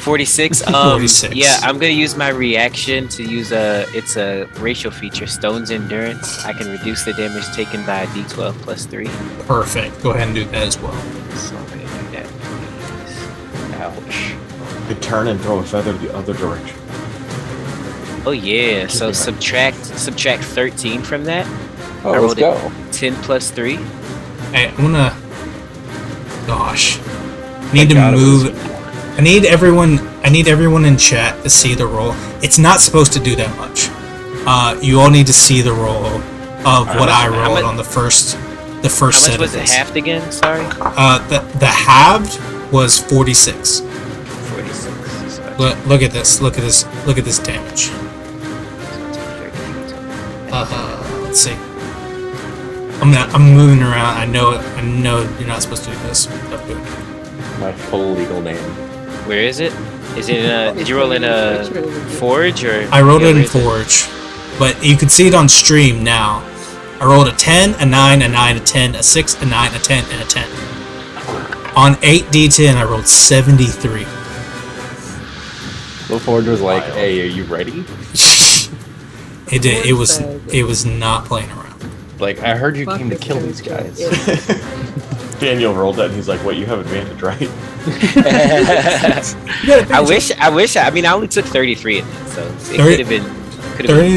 46. 46. Yeah, I'm gonna use my reaction to use it's a racial feature, Stone's Endurance. I can reduce the damage taken by a D12 plus 3. Perfect. Go ahead and do that as well. So I'm gonna do that. Ouch. You turn and throw a feather the other direction. Oh yeah. So subtract 13 from that. Oh, I rolled let's go. 10 plus 3. Hey, I'm gonna. Gosh, need to move. I need everyone in chat to see the roll. It's not supposed to do that much. You all need to see the roll of what I rolled on the first set of this. How much was it halved again? Sorry. The halved was 46. 46. So Look at this. Look at this damage. Let's see. I'm moving around. I know you're not supposed to do this. But good. My full legal name. Where is it? Is it in a? Did you roll in a Forge or? I rolled it in Forge, but you can see it on stream now. I rolled a 10, a 9, a 9, a 10, a 6, a 9, a 10, and a 10. On 8d10, I rolled 73. Will Forge was like, "Hey, are you ready?" It did. It was not playing around. Like, I heard you came to kill these guys. Daniel rolled that and he's like, wait, you have advantage, right? I wish. I mean, I only took 33 in it, so it could have been.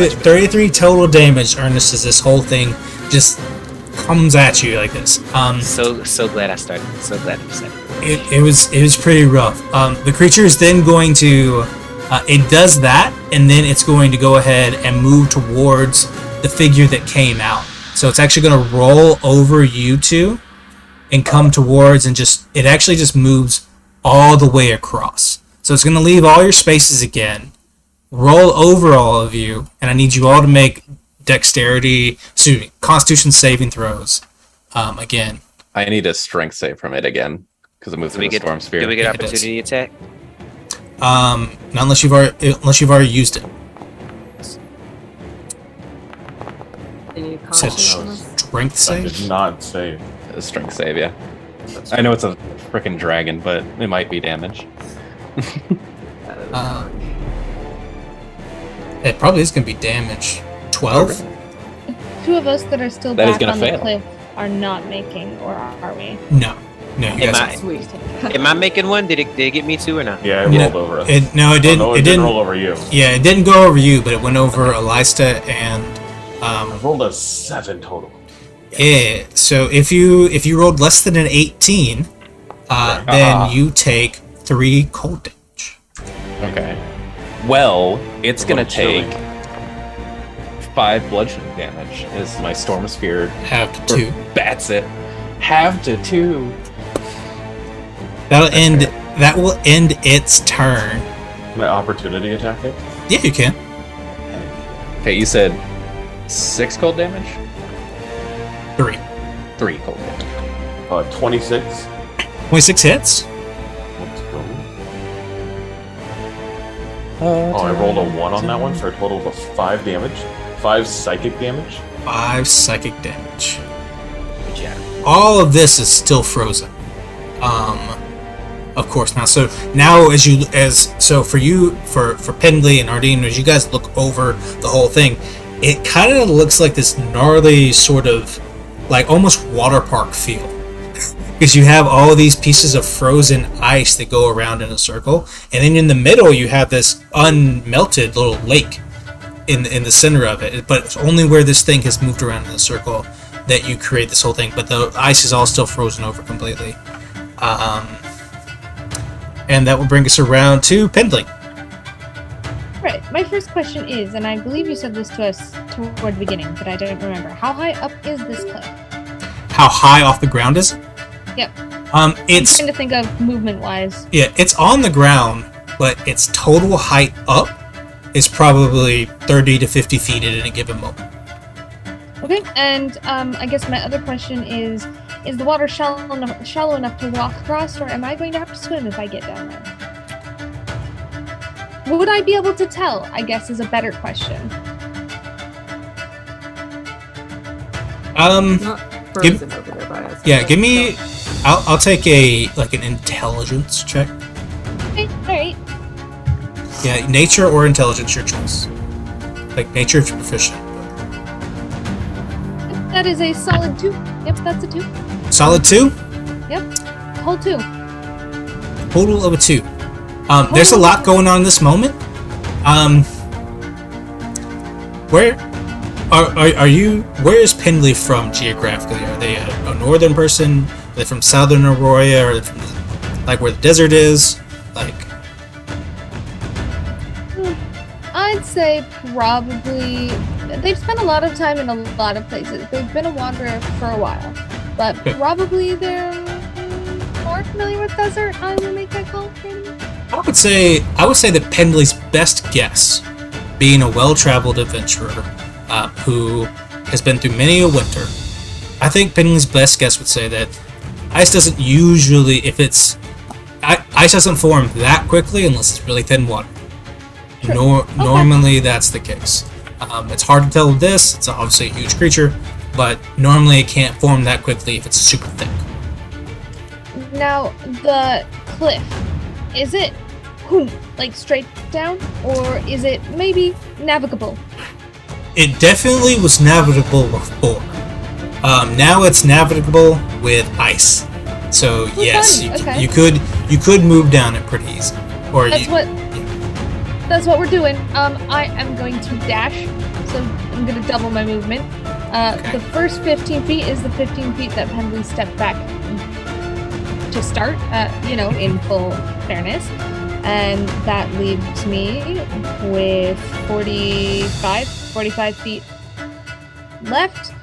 33 total damage, Ernest, as this whole thing just comes at you like this. So glad I started. So glad I said it. It was pretty rough. The creature is then going to it does that, and then it's going to go ahead and move towards the figure that came out. So it's actually going to roll over you two and come towards, and it actually just moves all the way across. So it's going to leave all your spaces again, roll over all of you, and I need you all to make Constitution saving throws again. I need a strength save from it again because it moved through the storm sphere. Do we get opportunity attack? Not unless you've already used it. Any Said caution? strength That save. did not save. A strength save, yeah. I know it's a freaking dragon, but it might be damage. It probably is going to be damage. 12. Two of us that are still That is back gonna on fail. the cliff are not making, or are we? No, you Am guys. I- Sweet. Am I making one? Did it get me two or not? Yeah, it Yeah. rolled over us. It didn't. Oh, no, it it didn't didn't roll over you. Yeah, it didn't go over you, but it went over Alista and. I rolled a 7 total. Yeah. So if you rolled less than an 18, then you take 3 cold damage. Okay. Well, it's gonna little chilly. take 5 bludgeoning damage as my storm sphere Half to 2. bats it. Half to 2. That'll end. That will end its turn. My opportunity attack it? Yeah, you can. Okay, you said 6 cold damage? 3. 3 cold damage. 26. 26 hits. Let's go. Oh, I rolled a 1 on that one for a total of 5 damage. 5 psychic damage. 5 psychic damage. Good job. All of this is still frozen. Of course now. So now for Pendley and Ardeen, as you guys look over the whole thing, it kind of looks like this gnarly sort of like almost water park feel. Because you have all of these pieces of frozen ice that go around in a circle, and then in the middle you have this unmelted little lake in the center of it. But it's only where this thing has moved around in a circle that you create this whole thing. But the ice is all still frozen over completely. And that will bring us around to Pendling. Right. My first question is, and I believe you said this to us toward the beginning, but I don't remember. How high up is this cliff? How high off the ground is it? Yep. It's Trying to think of movement-wise. it's on the ground, but its total height up is probably 30 to 50 feet at any given moment. Okay. And I guess my other question is the water shallow enough to walk across, or am I going to have to swim if I get down there? Would I be able to tell, I guess, is a better question. Not frozen over there by us. Yeah, give me. I'll take an intelligence check. Okay, alright. Yeah, nature or intelligence, your choice. Like nature if you're proficient. That is a solid 2. Yep, that's a 2. Solid 2. Yep. Whole 2. Total of a 2. There's a lot going on in this moment. Where are you? Where is Pendley from geographically? Are they a northern person? Are they from southern Aroria? Or are they from like where the desert is? Like, I'd say probably they've spent a lot of time in a lot of places. They've been a wanderer for a while, but Okay. probably they're more familiar with desert. I will make that call. Maybe. I would say that Pendley's best guess, being a well-traveled adventurer who has been through many a winter, I think Pendley's best guess would say that ice doesn't usually, ice doesn't form that quickly unless it's really thin water. Sure. Normally that's the case. It's hard to tell with this. It's obviously a huge creature, but normally it can't form that quickly if it's super thick. Now the cliff, is it like straight down, or is it maybe navigable? It definitely was navigable before. Now it's navigable with ice. So Oh, yes, fun. Okay. you could move down it pretty easy. Or That's what we're doing. I am going to dash, so I'm going to double my movement. The first 15 feet is the 15 feet that Pendley stepped back to start, in full fairness. And that leaves me with 45 feet left.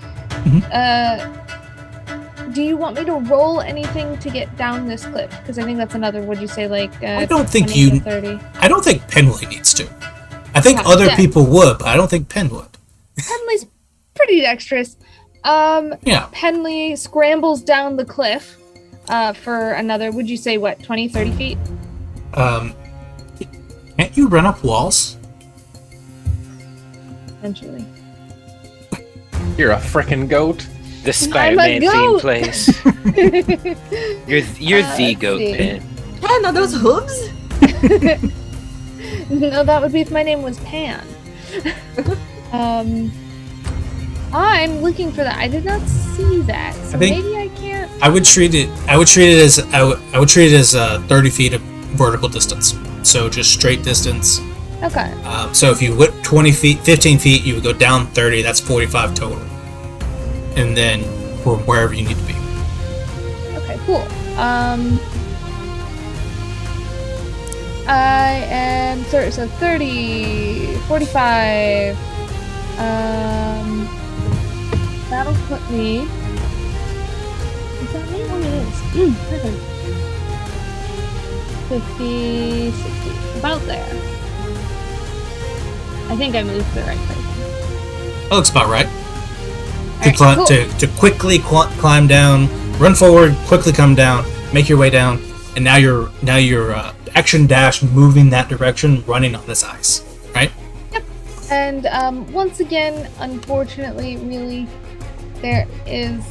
Do you want me to roll anything to get down this cliff? Because I think that's another, would you say, like, I don't think 20 to 30? I don't think Penley needs to. I think other people would, but I don't think Pen would. Penley's pretty dexterous. Penley scrambles down the cliff for another, would you say, 20, 30 feet? Can't you run up walls? Eventually. You're a frickin' goat. The Spider-Man theme goat. plays. You're the goat, Pen. Pen, are those hooves? No, that would be if my name was Pan. I'm looking for that. I did not see that, so maybe I can't. I would treat it as 30 feet of vertical distance. So just straight distance. Okay. So if you went 20 feet, 15 feet, you would go down 30. That's 45 total. And then from wherever you need to be. Okay, cool. I am so 30, 45. That'll put me. Is that me? Oh, it is. Perfect. 50, 60. About there. I think I moved to the right place. That looks about right. Cool. To quickly climb down, run forward, quickly come down, make your way down, and now you're action dash moving that direction, running on this ice, right? Yep. And once again, unfortunately, really, there is.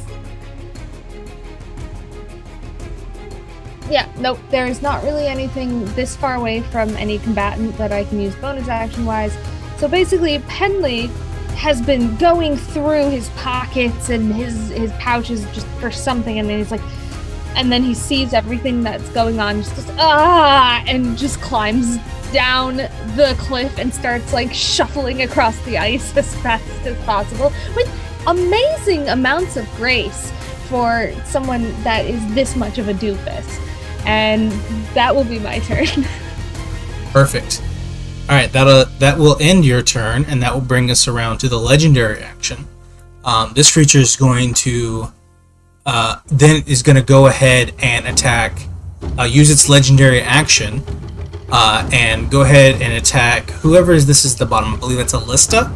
Yeah, nope. There is not really anything this far away from any combatant that I can use bonus action wise. So basically, Penley has been going through his pockets and his pouches just for something, and then he's like, and then he sees everything that's going on, just goes, and just climbs down the cliff and starts like shuffling across the ice as fast as possible with amazing amounts of grace for someone that is this much of a doofus. And that will be my turn. Perfect. All right, that will end your turn, and that will bring us around to the legendary action. This creature is going to go ahead and attack, use its legendary action, and go ahead and attack whoever this is at the bottom. I believe it's Alista.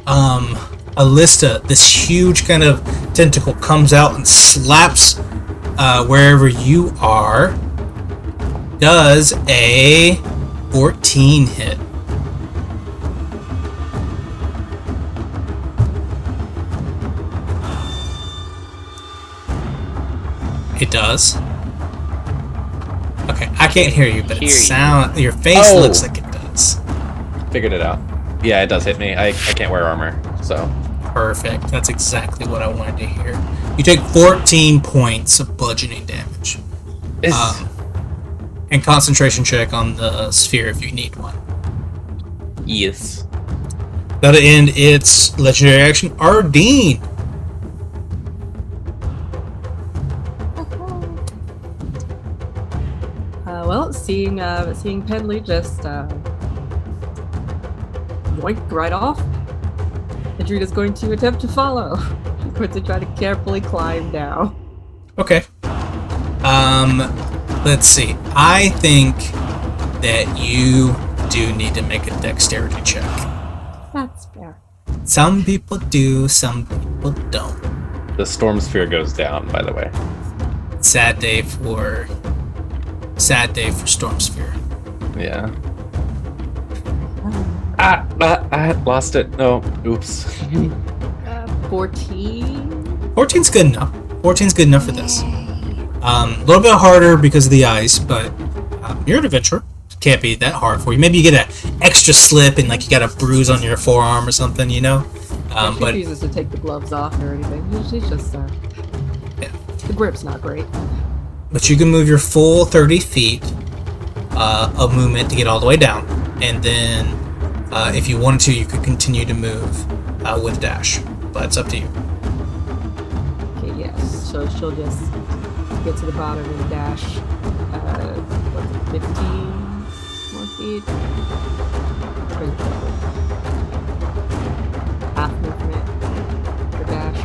Alista, this huge kind of tentacle comes out and slaps wherever you are. Does a 14 hit. It does. Okay, I can't hear you, but your face looks like it does. Figured it out. Yeah, it does hit me. I can't wear armor, so. Perfect. That's exactly what I wanted to hear. You take 14 points of bludgeoning damage. And concentration check on the sphere if you need one. Yes. That'll end its legendary action. Ardeen. Seeing Penley just yoink right off, Adrina's going to attempt to follow. She's going to try to carefully climb down. Okay. Let's see. I think that you do need to make a dexterity check. That's fair. Some people do, some people don't. The storm sphere goes down, by the way. Sad day for Storm Sphere. Yeah. I lost it. No. Oops. 14? 14's good enough. 14's good enough for this. A little bit harder because of the ice, but you're an adventurer. Can't be that hard for you. Maybe you get an extra slip and like you got a bruise on your forearm or something, you know? She refuses to take the gloves off or anything. She's just, the grip's not great. But you can move your full 30 feet of movement to get all the way down. And then If you wanted to, you could continue to move with dash, but it's up to you. Okay, yes. So she'll just get to the bottom and dash. 15 more feet. Half movement for dash.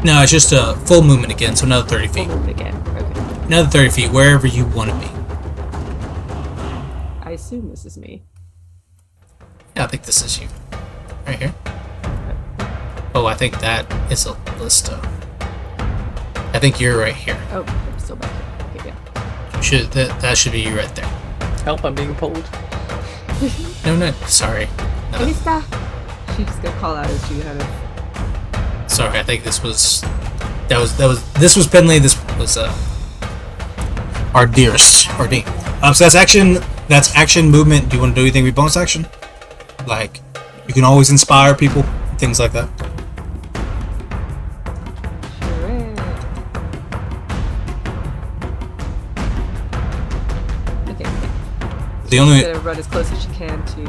No, it's just a full movement again, so another 30 feet. Full movement again. Okay. Another 30 feet, wherever you want to be. I assume this is me. Yeah, I think this is you. Right here. Oh, I think that is Alista. I think you're right here. Oh, I'm still back here. Okay, yeah. That should be you right there. Help! I'm being pulled. No, sorry. No, Alista! She's just gonna call out as she kind of. sorry, I think this was Penley. This was our dearest, our Dean. So that's action. That's action movement. Do you want to do anything with bonus action? Like, you can always inspire people, things like that. Sure. Okay. The only She's gonna run as close as she can to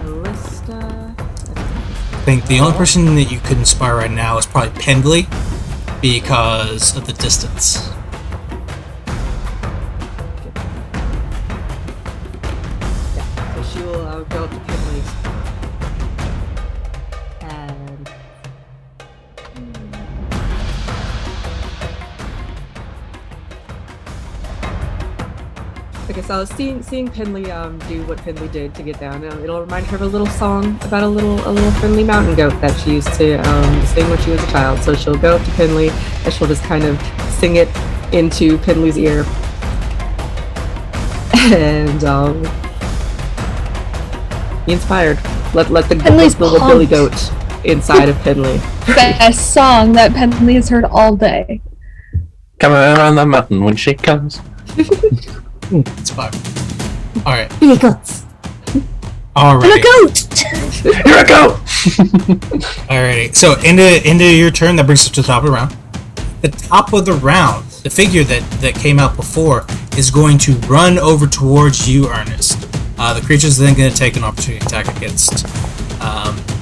Alista. I think the only person that you could inspire right now is probably Pendley because of the distance. Yeah. So she will go up to Penley. And. Okay, so seeing Penley do what Penley did to get down, it'll remind her of a little song about a little friendly mountain goat that she used to sing when she was a child. So she'll go up to Penley and she'll just kind of sing it into Penley's ear, and be inspired. Let the Penley's little Billy pumped. goat inside of Penley. Best song that Penley has heard all day. Come around the mountain when she comes. Inspire. All right. Billy goats. All And a right. goat! Here I go! Alrighty, so into your turn, that brings us to the top of the round. The top of the round, the figure that came out before is going to run over towards you, Ernest. The creature's then going to take an opportunity attack against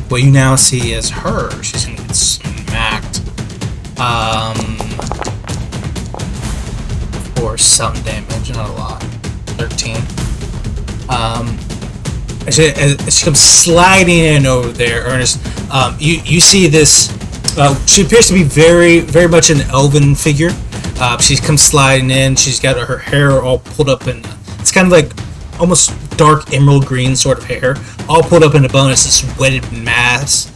what you now see as her. She's going to get smacked for some damage, not a lot. 13. As she comes sliding in over there, Ernest, you see this. She appears to be very, very much an elven figure. She comes sliding in. She's got her hair all pulled up in. It's kind of like almost dark emerald green sort of hair, all pulled up in a bonus. This wetted mass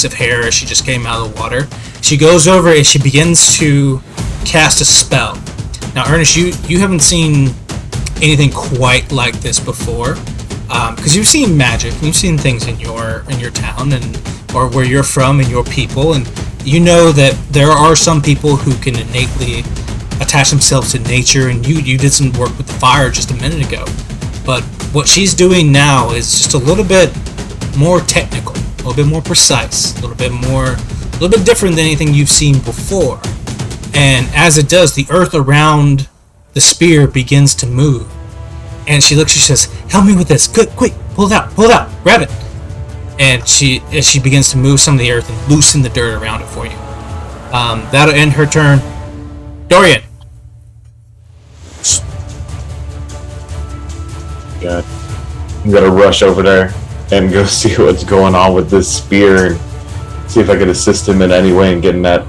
of hair as she just came out of the water. She goes over and she begins to cast a spell. Now, Ernest, you haven't seen anything quite like this before, because you've seen magic, you've seen things in your town and or where you're from and your people, and you know that there are some people who can innately attach themselves to nature, and you did some work with the fire just a minute ago. But what she's doing now is just a little bit more technical, a little bit more precise, a little bit different than anything you've seen before. And as it does, the earth around the spear begins to move. And she looks, she says, "Help me with this. Quick, pull it out, grab it." And as she begins to move some of the earth and loosen the dirt around it for you. That'll end her turn. Dorian. God. I'm gonna rush over there and go see what's going on with this spear and see if I could assist him in any way in getting that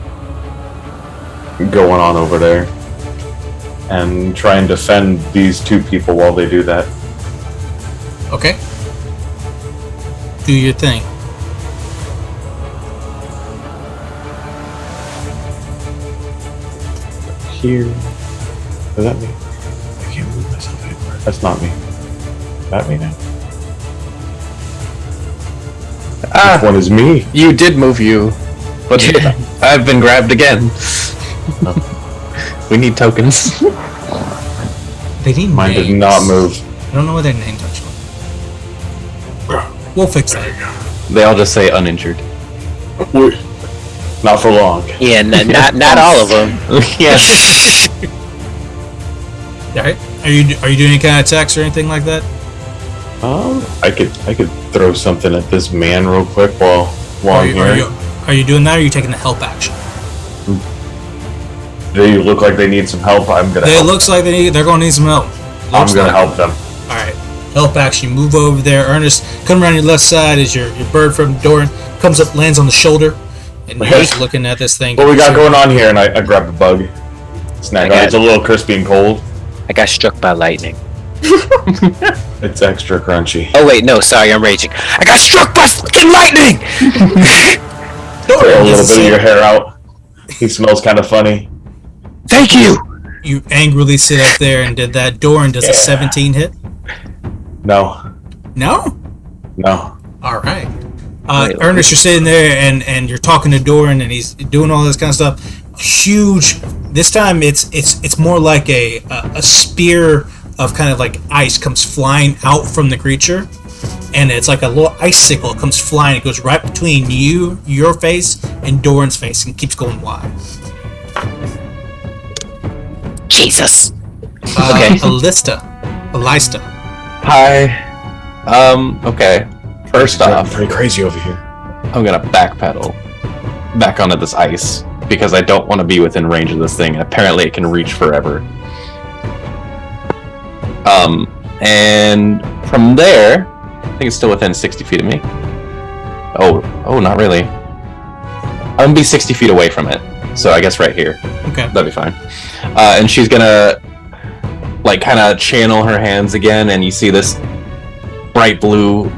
going on over there. And try and defend these two people while they do that. Okay. Do your thing. Here. Is that me? I can't move myself anymore. That's not me. Is that me now? Which one is me? You did move you, but I've been grabbed again. We need tokens. They need Mine names. did not move. I don't know what their names actually. We'll fix that. They all just say uninjured. Not for long. Yeah, not all of them. Yeah. Alright. Are you doing any kind of attacks or anything like that? I could throw something at this man real quick while I'm here. Are you doing that, or are you taking the help action? They look like they need some help. I'm gonna. It looks like they're going to need some help. I'm gonna help them. All right, help action. You move over there. Ernest, come around your left side as your bird from Doran comes up, lands on the shoulder, and you're just looking at this thing. What we got going on here? And I grab the bug. Snack. It's a little crispy and cold. I got struck by lightning. It's extra crunchy. Oh wait, no, sorry, I'm raging. I got struck by fucking lightning! Throw a little bit of your hair out. He smells kind of funny. Thank you! You angrily sit up there and did that. Doran does a 17 hit? No. No? No. All right. Ernest, you're sitting there and you're talking to Doran and he's doing all this kind of stuff. Huge. This time it's more like a spear of kind of like ice comes flying out from the creature, and it's like a little icicle comes flying. It goes right between your face, and Doran's face, and keeps going wide. Jesus. Okay. Alista. Hi. Okay. First off, pretty crazy over here. I'm gonna backpedal back onto this ice because I don't want to be within range of this thing, and apparently it can reach forever. And from there, I think it's still within 60 feet of me. Oh, not really. I'm gonna be 60 feet away from it, so I guess right here. Okay. That'd be fine. And she's gonna, like, kind of channel her hands again, and you see this bright blue,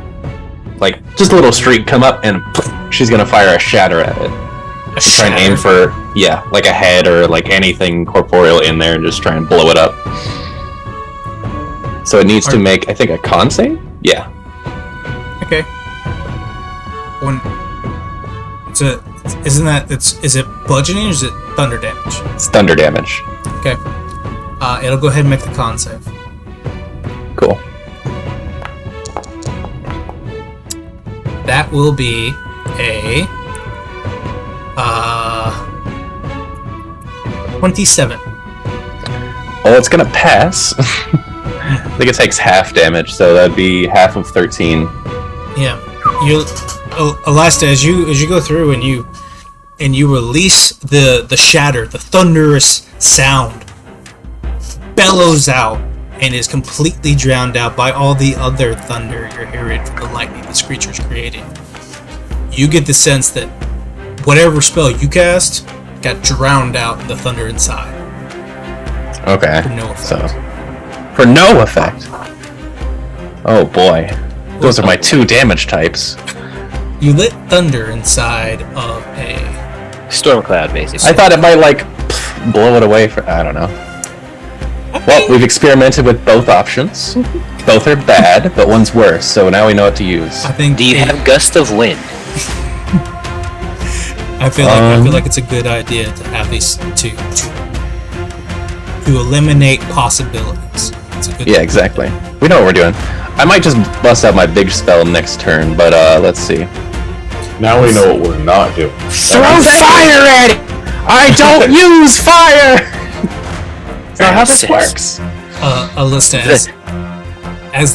like, just a little streak come up, and she's gonna fire a shatter at it. Try and aim for, like a head or like anything corporeal in there, and just try and blow it up. So it needs to make, I think, a con save? Yeah. Okay. Is it bludgeoning or is it thunder damage? It's thunder damage. Okay. It'll go ahead and make the con save. Cool. That will be a 27. Oh, it's gonna pass. I think it takes half damage, so that'd be half of 13. Yeah, Alista, as you go through and you release the shatter, the thunderous sound bellows out and is completely drowned out by all the other thunder you're hearing from the lightning this creature's creating. You get the sense that whatever spell you cast got drowned out in the thunder inside. Okay. For no effect. So, for no effect. Oh boy. Those are my 2 damage types. You lit thunder inside of a Storm cloud, basically. I thought it might, like, blow it away for... I don't know. Well, we've experimented with both options. Both are bad, but one's worse, so now we know what to use. I think. Do you have gust of wind? I feel like it's a good idea to have these to eliminate possibilities. It's a good Yeah, exactly. We know what we're doing. I might just bust out my big spell next turn, but let's see. Now we know what we're not doing. Throw fire at it! I don't use fire! That's not how this works. Alista, as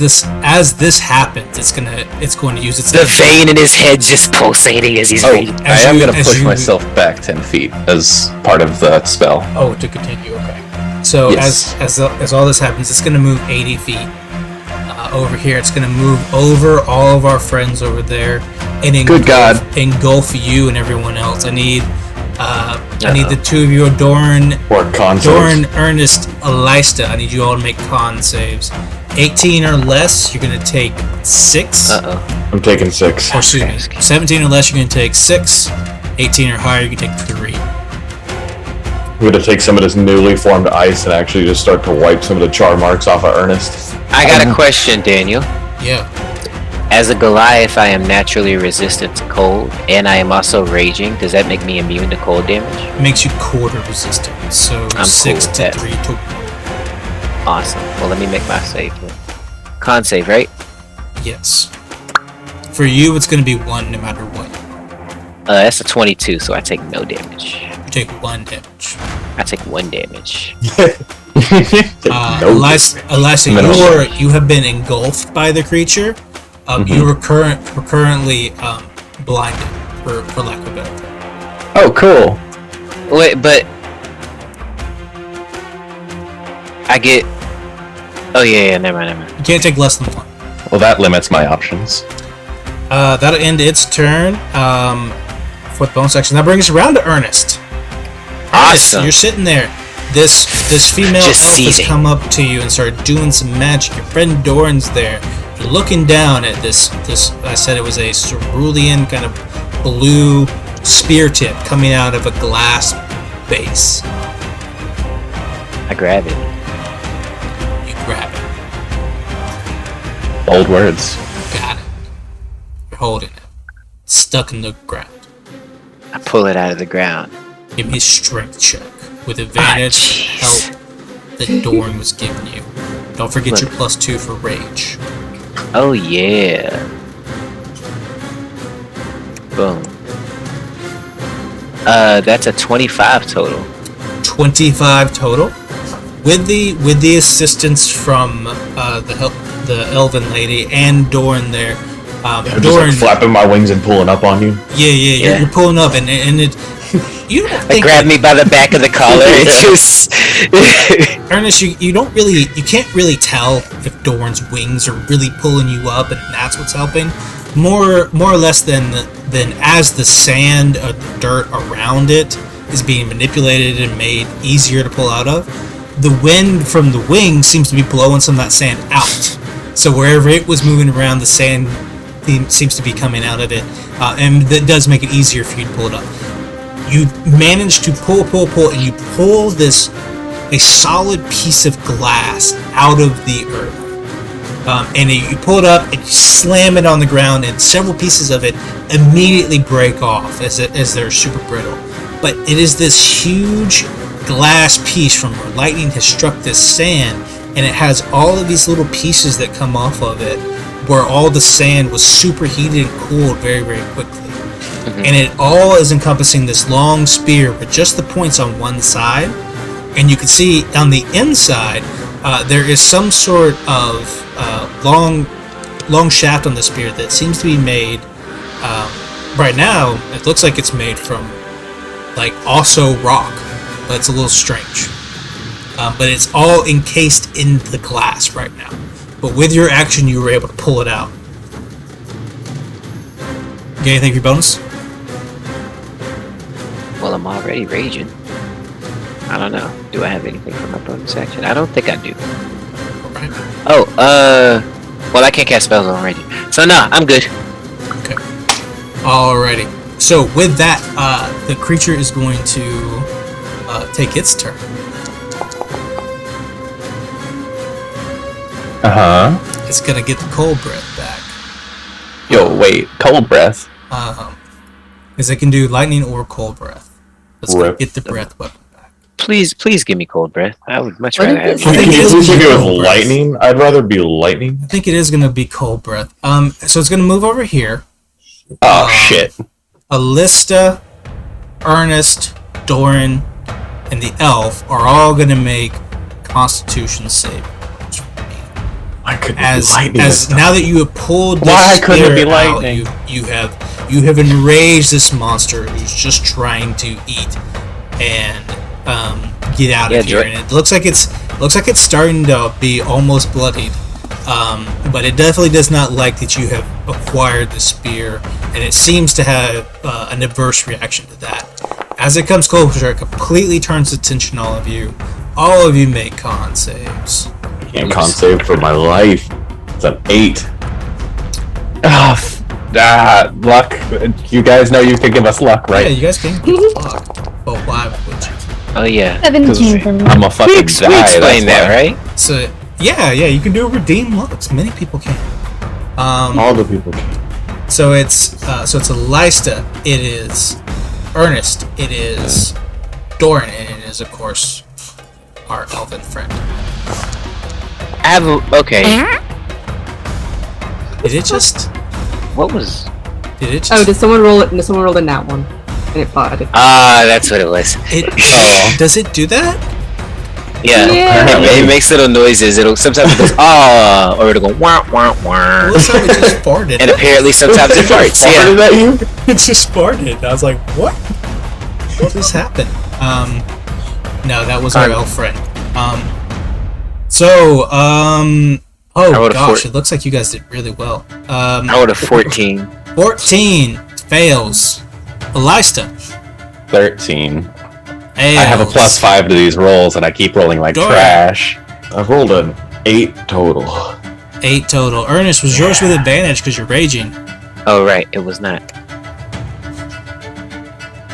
this happens, it's going to use its The vein in his head just pulsating as he's reading. I am going to push myself back 10 feet as part of the spell. Oh, to continue, okay. So Yes. as all this happens, it's going to move 80 feet over here. It's going to move over all of our friends over there and engulf you and everyone else. I need the 2 of you, Doran, Ernest, Alista. I need you all to make con saves. 18 or less, you're going to take 6. I'm taking 6. Or excuse me, 17 or less, you're going to take 6. 18 or higher, you can take 3. I'm going to take some of this newly formed ice and actually just start to wipe some of the char marks off of Ernest. I got a question, Daniel. Yeah. As a Goliath, I am naturally resistant to cold, and I am also raging. Does that make me immune to cold damage? It makes you quarter resistant, so I'm 6 cool to with 3 total. Awesome. Well, let me make my save. Con save, right? Yes. For you, it's going to be 1 no matter what. That's a 22, so I take no damage. You take 1 damage. I take 1 damage. Elisha, you have been engulfed by the creature. You are currently blinded, for lack of a better term. Oh, cool. Wait, but I get. Oh yeah, never mind. You can't take less than one. Well, that limits my options. That'll end its turn. For the bonus action, that brings us around to Ernest. Ernest, Awesome. you're sitting there. This female Just elf has seething. come up to you and started doing some magic. Your friend Doran's there. You're looking down at this. I said it was a cerulean kind of blue spear tip coming out of a glass base. I grab it. You grab it. Bold words. Got it. You're holding it. Stuck in the ground. I pull it out of the ground. Give me a strength check with advantage help that Doran was giving you. Don't forget your +2 for rage. Oh yeah. Boom. That's a 25 total. 25 total. With the assistance from the elven lady and Doran there. Just like flapping my wings and pulling up on you. Yeah. You're pulling up and it. You don't think Grab me by the back of the collar and just. Ernest, you can't really tell if Doran's wings are really pulling you up, and that's what's helping. More or less than as the sand or the dirt around it is being manipulated and made easier to pull out of. The wind from the wings seems to be blowing some of that sand out. So wherever it was moving around, the sand seems to be coming out of it, and that does make it easier for you to pull it up. You manage to pull, and you pull a solid piece of glass out of the earth. And you pull it up and you slam it on the ground, and several pieces of it immediately break off as they're super brittle. But it is this huge glass piece from where lightning has struck this sand, and it has all of these little pieces that come off of it, where all the sand was superheated and cooled very, very quickly. And it all is encompassing this long spear with just the points on one side. And you can see on the inside, there is some sort of long shaft on the spear that seems to be made. Right now, it looks like it's made from, also rock, but it's a little strange. But it's all encased in the glass right now. But with your action, you were able to pull it out. Get anything for your bonus? Well, I'm already raging. I don't know. Do I have anything for my bonus action? I don't think I do. Alright. Oh, well, I can't cast spells on raging. So, no, I'm good. Okay. Alrighty. So, with that, the creature is going to take its turn. It's going to get the cold breath back. Yo, wait. Cold breath? Because it can do lightning or cold breath. Let's go get the breath weapon back. Please give me cold breath. I would much rather have I think it is Please gonna give be it cold with breath. lightning. I'd rather be lightning. I think it is going to be cold breath. So it's going to move over here. Oh, shit. Alista, Ernest, Doran, and the elf are all going to make Constitution save. Why couldn't As it be lightning? now that you have pulled this Why couldn't it be spear out, lightning? you have enraged this monster who's just trying to eat and get out of here. And it looks like it's starting to be almost bloodied. But it definitely does not like that you have acquired the spear, and it seems to have an adverse reaction to that. As it comes closer, it completely turns attention on all of you. All of you make con saves. Can't con save for my life. It's an 8. Luck. You guys know you can give us luck, Yeah, right? you guys can get fucked. But why would you? Oh, yeah. 17 for me. I'm a fucking We guy. explained that's that, why. right? So yeah, you can do redeem looks. Many people can. All the people can. So it's Alista. It is Ernest. It is Doran, and it is of course our elven friend. Okay. Did it just? What was... Did it just? Oh, did someone roll it? Someone rolled a nat one, and it fought it. Ah, that's what it was. It does it do that? Yeah, it makes little noises. Sometimes it goes or it'll go wah wah wah. Looks like it just farted. And apparently sometimes it farts. Farted Yeah. at you? It just farted. I was like, what? What just happened? No, that was our elf friend. Oh gosh, it looks like you guys did really well. I rolled a 14. 14 fails. Alista. 13. Fails. I have a +5 to these rolls, and I keep rolling like trash. I've rolled an 8 total. 8 total. Ernest, was yours with advantage because you're raging. Oh, right. It was not.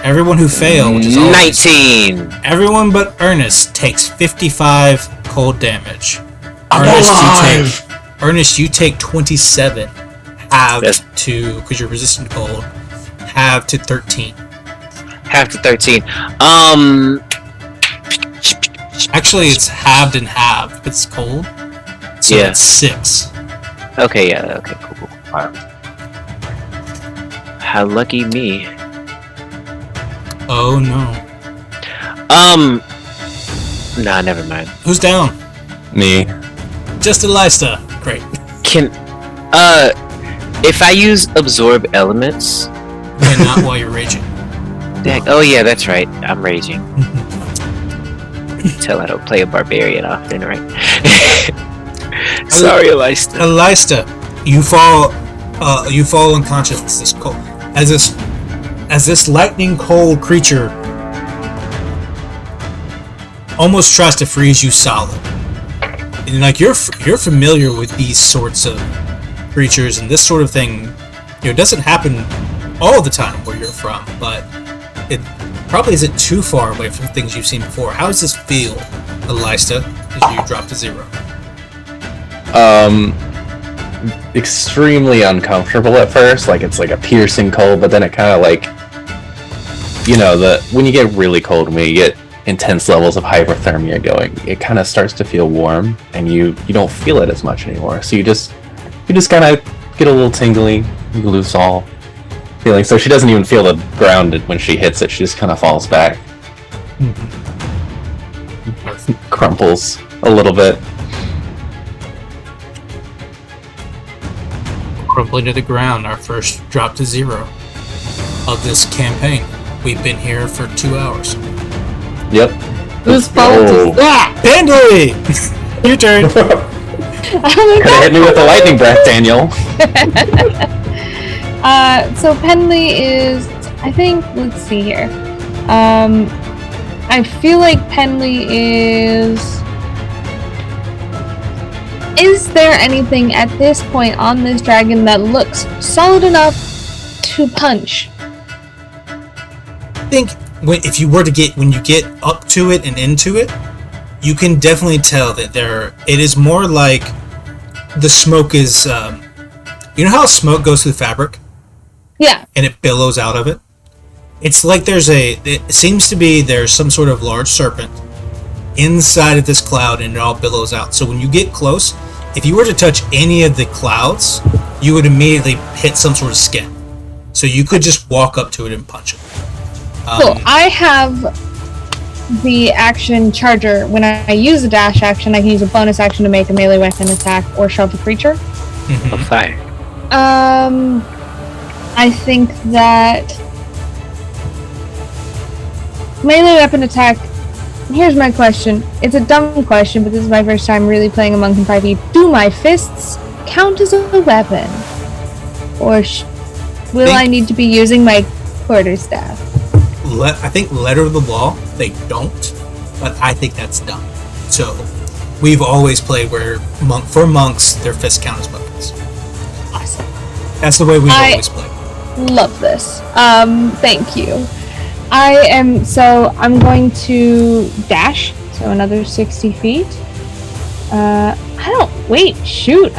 Everyone who failed, which is 19. Everyone but Ernest takes 55 cold damage. Ernest, you take 27. Halved to, because you're resistant to cold, halved to 13. Half to 13. Actually, it's halved and halved. It's cold. So Yeah. it's 6. Okay, yeah. Okay, cool. How lucky me. Oh no. Nah, never mind. Who's down? Me. Just Alista. Great. If I use absorb elements. And not while you're raging. Oh yeah, that's right. I'm raging. Tell I don't play a barbarian often, right? Sorry, Alista. Alista, you fall unconscious. This cold, as this lightning cold creature almost tries to freeze you solid. And like you're familiar with these sorts of creatures, and this sort of thing, it doesn't happen all the time where you're from, but it probably isn't too far away from things you've seen before. How does this feel, Alista, as you drop to 0? Extremely uncomfortable at first. Like it's like a piercing cold, but then it kind of like, when you get really cold, when you get intense levels of hypothermia going, it kind of starts to feel warm, and you don't feel it as much anymore. So you just kind of get a little tingly, you lose all feeling. So she doesn't even feel the ground when she hits it. She just kind of falls back, crumples a little bit. Crumpling to the ground, our first drop to 0 of this campaign. We've been here for 2 hours. Yep. Whose fault is that? Pendley! Your turn. Could have hit me with a lightning breath, Daniel. So Penley is, I think, let's see here. I feel like Penley is there anything at this point on this dragon that looks solid enough to punch? I think when you get up to it and into it, you can definitely tell that it is more like the smoke is, you know how smoke goes through the fabric? Yeah. And it billows out of it? It's like it seems to be there's some sort of large serpent inside of this cloud, and it all billows out. So when you get close, if you were to touch any of the clouds, you would immediately hit some sort of skin. So you could just walk up to it and punch it. Cool. I have the action charger. When I use a dash action, I can use a bonus action to make a melee weapon attack or shove a creature. On fire. I think that melee weapon attack. Here's my question. It's a dumb question, but this is my first time really playing a Monk in 5e. Do my fists count as a weapon? Or will I need to be using my quarterstaff? I think letter of the law, they don't, but I think that's dumb. So, we've always played where for monks, their fists count as weapons. Awesome. That's the way we've always played. Love this. Thank you. I'm going to dash, so another 60 feet. I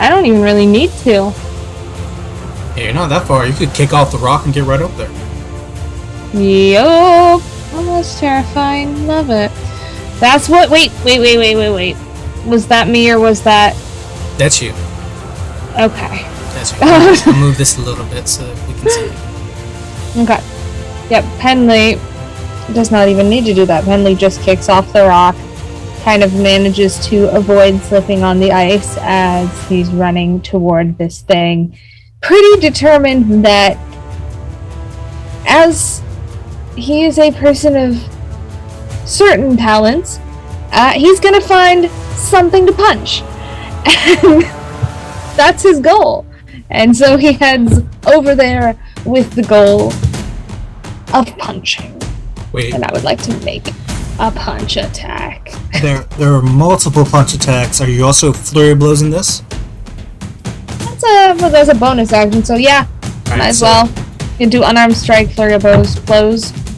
don't even really need to. Yeah, you're not that far. You could kick off the rock and get right up there. Yup. Oh, that's terrifying. Love it. That's what. Wait. Was that me or was that? That's you. Okay. That's you. I'll move this a little bit so that we can see. Okay. Yep. Penley does not even need to do that. Penley just kicks off the rock kind of manages to avoid slipping on the ice as he's running toward this thing, pretty determined that as he is a person of certain talents, he's gonna find something to punch. And that's his goal. And so he heads over there with the goal of punching. Wait, And I would like to make a punch attack. there are multiple punch attacks. Are you also flurry of blows in this? There's a bonus action, so yeah, Alright, might as so- well. You can do unarmed strike, flurry of blows. Yeah,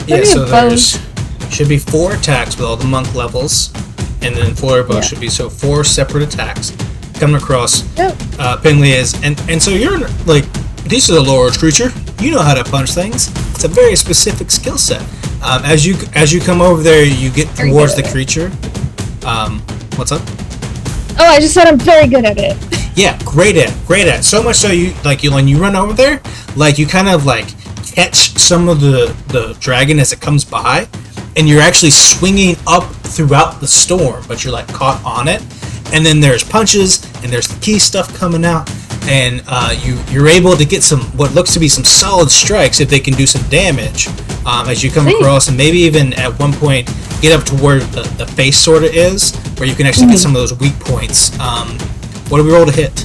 Flurry so of blows. there's should be 4 attacks with all the monk levels, and then flurry of blows Yeah. should be 4 separate attacks coming across. Yep. Pinley is, and so you're like, these are the large creature. You know how to punch things. It's a very specific skill set. As you come over there, you get Very towards good the at it. creature. What's up? Oh, I just said I'm very good at it. Yeah, great at it. So much so when you run over there, like you kind of like catch some of the dragon as it comes by, and you're actually swinging up throughout the storm, but you're like caught on it. And then there's punches, and there's the key stuff coming out, and you're able to get some what looks to be some solid strikes if they can do some damage as you come Sweet. across, and maybe even at one point get up to where the face sort of is, where you can actually get some of those weak points. What do we roll to hit?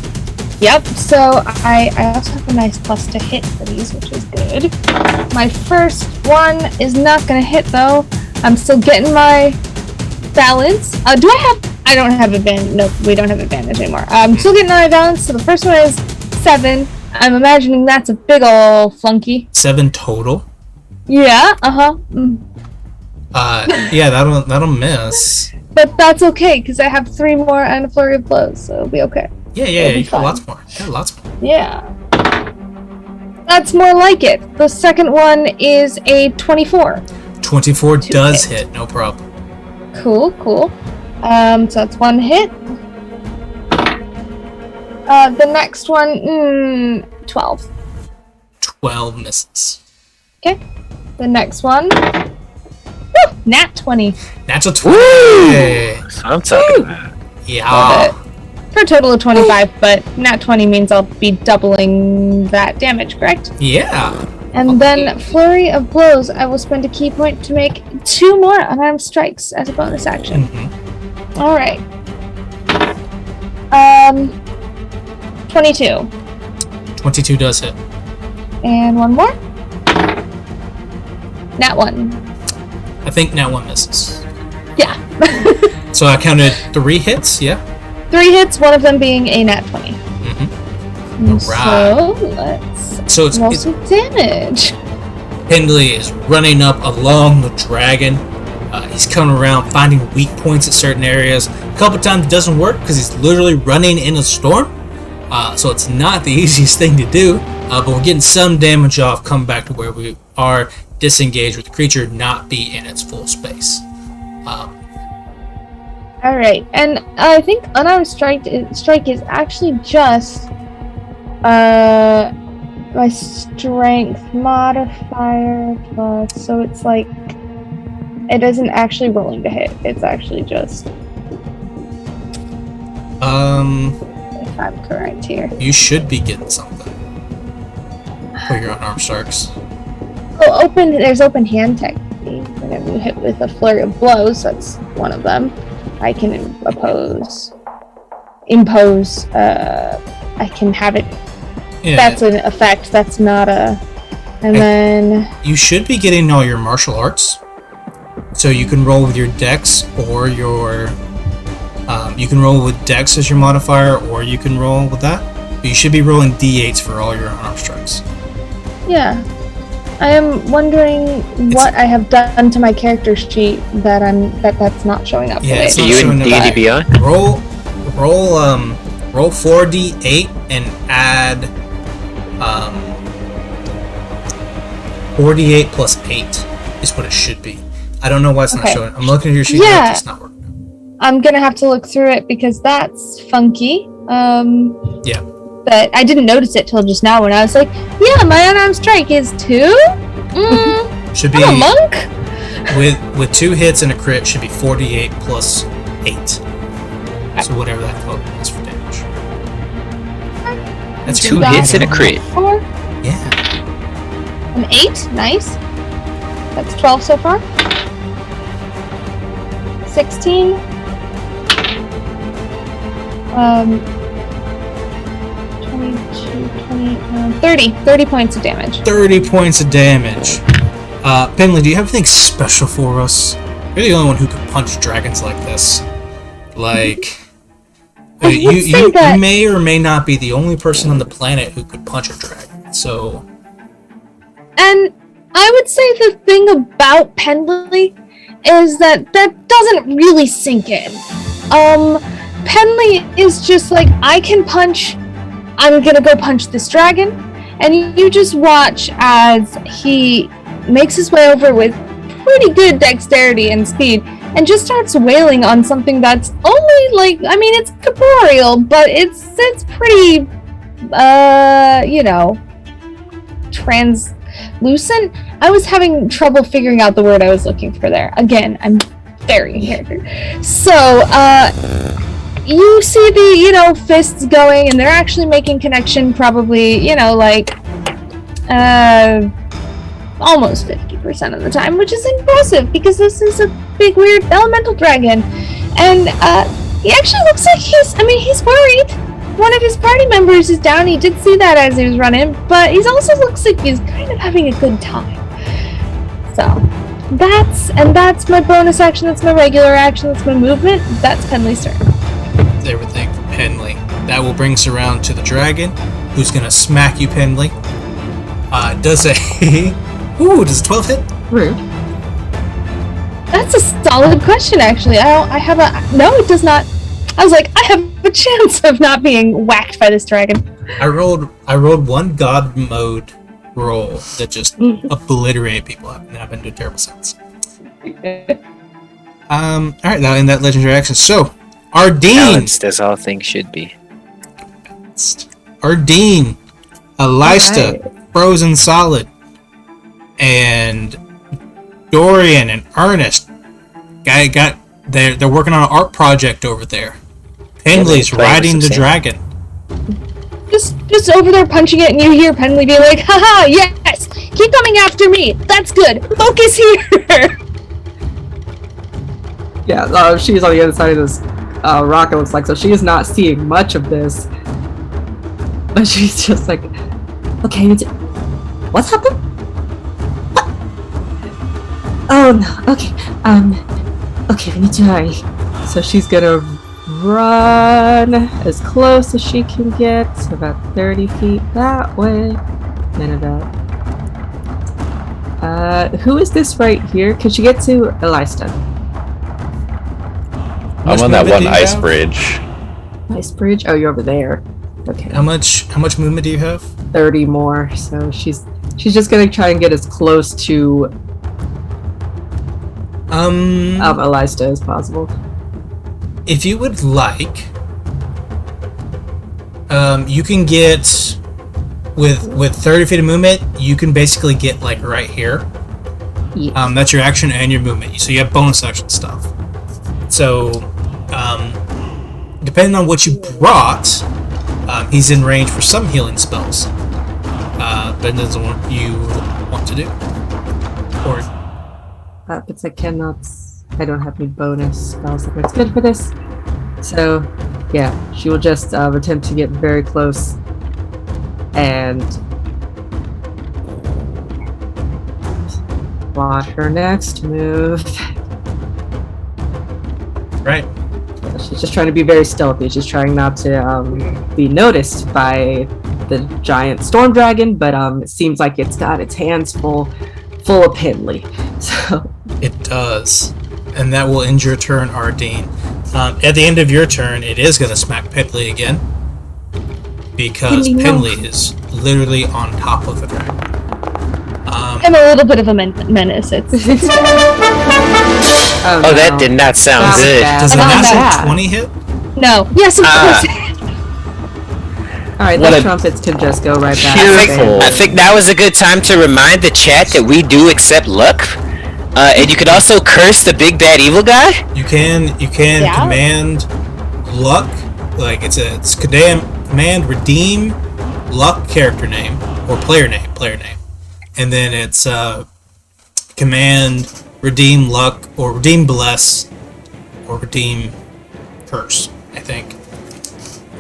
Yep, so I also have a nice plus to hit for these, which is good. My first one is not going to hit, though. I'm still getting my balance. Do I have... I don't have advantage. Nope, we don't have advantage anymore. I'm still getting my balance, so the first one is 7. I'm imagining that's a big ol' flunky. 7 total. Yeah, uh-huh. Yeah, that'll miss. But that's okay, because I have 3 more and a flurry of blows, so it'll be okay. Yeah, It'll be you got fine. lots more. You got lots more. Yeah. That's more like it. The second one is a 24. 24 To does hit. hit, no problem. Cool. So that's 1 hit. The next one, 12. 12 misses. Okay. The next one, woo, nat 20. Natural 20. That's what I'm talking about. Yeah. For a total of 25, but nat 20 means I'll be doubling that damage, correct? Yeah. And then flurry of blows, I will spend a key point to make 2 more unarmed strikes as a bonus action. Mhm. All right. 22. 22 does hit. And 1 more. Nat 1. I think nat 1 misses. Yeah. So I counted 3 hits, yeah? 3 hits, one of them being a nat 20. Mm-hmm. So let's So roll it's some damage. Pendley is running up along the dragon. He's coming around, finding weak points at certain areas. A couple times it doesn't work because he's literally running in a storm. So it's not the easiest thing to do. But we're getting some damage off, come back to where we are, disengaged with the creature, not be in its full space. Alright, and I think unarmed strike is actually just my strength modifier plus, so it's like it isn't actually rolling to hit, it's actually just if I'm correct here. You should be getting something for your unarmed strikes. Oh, there's open hand technique. Whenever you hit with a flurry of blows, that's one of them. I can impose. I can have it. Yeah. That's an effect. That's not a. And then You should be getting all your martial arts. So you can roll with your dex or your. You can roll with dex as your modifier, or you can roll with that. But you should be rolling d8s for all your unarmed strikes. yeah, I am wondering what I have done to my character sheet that's not showing up. Yeah, the way it's Are not you in showing up. D&D Beyond? Roll 4d8 and add 4d8 plus 8 is what it should be. I don't know why it's not Okay. showing. I'm looking at your sheet. Yeah. It's not working. I'm gonna have to look through it because that's funky. Yeah. But I didn't notice it till just now when I was like, yeah, my unarmed strike is 2? Should be I'm a monk? with 2 hits and a crit should be 4d8 plus 8. So whatever that total is for damage. That's 2 really hits bad. and a crit. 4, Yeah. an 8. Nice. That's 12 so far. 16. 22, 20, 30 points of damage. 30 points of damage. Penley, do you have anything special for us? You're the only one who can punch dragons like this. Like, you may or may not be the only person on the planet who could punch a dragon. So, And I would say the thing about Penley is that doesn't really sink in. Penley is just like, I can punch, I'm gonna go punch this dragon, and you just watch as he makes his way over with pretty good dexterity and speed, and just starts wailing on something that's only like, I mean, it's corporeal, but it's pretty, translucent. I was having trouble figuring out the word I was looking for there. Again, I'm very character. So, you see the, fists going, and they're actually making connection probably, almost 50% of the time, which is impressive because this is a big, weird elemental dragon. And he actually looks like he's worried. One of his party members is down. He did see that as he was running, but he also looks like he's kind of having a good time. So, that's my bonus action, that's my regular action, that's my movement. That's Penley's turn. that's everything for Penley. That will bring us around to the dragon, who's gonna smack you, Penley. Does a 12 hit? Rude. That's a solid question, actually. No, it does not. I was like, I have a chance of not being whacked by this dragon. I rolled one god mode roll that just obliterated people. I've been doing terrible sounds. Alright, now in that legendary action. So, Ardeen! Balanced as all things should be. Ardeen, Alista, Frozen Solid, and Dorian and Ernest. They're working on an art project over there. Penley's riding the dragon. Just over there punching it, and you hear Penley be like, haha, yes! Keep coming after me! That's good! Focus here! Yeah, she's on the other side of this rock, it looks like, so she is not seeing much of this. But she's just like, okay, what's happened? What? Oh no, okay, okay, we need to hurry. So she's gonna run as close as she can get, so about 30 feet that way. Then about... who is this right here? Can she get to Alista? I'm on that one ice bridge. Ice bridge? Oh, you're over there. Okay. How much movement do you have? 30 more, so she's just gonna try and get as close to Alista as possible. If you would like, you can get with 30 feet of movement. You can basically get like right here. Yeah. That's your action and your movement. So you have bonus action stuff. So, depending on what you brought, he's in range for some healing spells. But it doesn't what you want to do. Or But I cannot. I don't have any bonus spells that are good for this. So, yeah, she will just attempt to get very close and plot her next move. right. Yeah, she's just trying to be very stealthy. She's trying not to be noticed by the giant storm dragon, but it seems like it's got its hands full of Penley. So It does. And that will end your turn, Ardeen. At the end of your turn, it is going to smack Penley again. Because Penley is literally on top of the dragon. I'm a little bit of a menace. It's Oh, that did not sound good. Does a natural 20 hit? no. Yes, of course. Alright, What those a trumpets can just go right back. I think that was a good time to remind the chat that we do accept luck. And you can also curse the big bad evil guy. You can Yeah. command luck, like it's command redeem luck character name or player name, and then it's command redeem luck or redeem bless or redeem curse. I think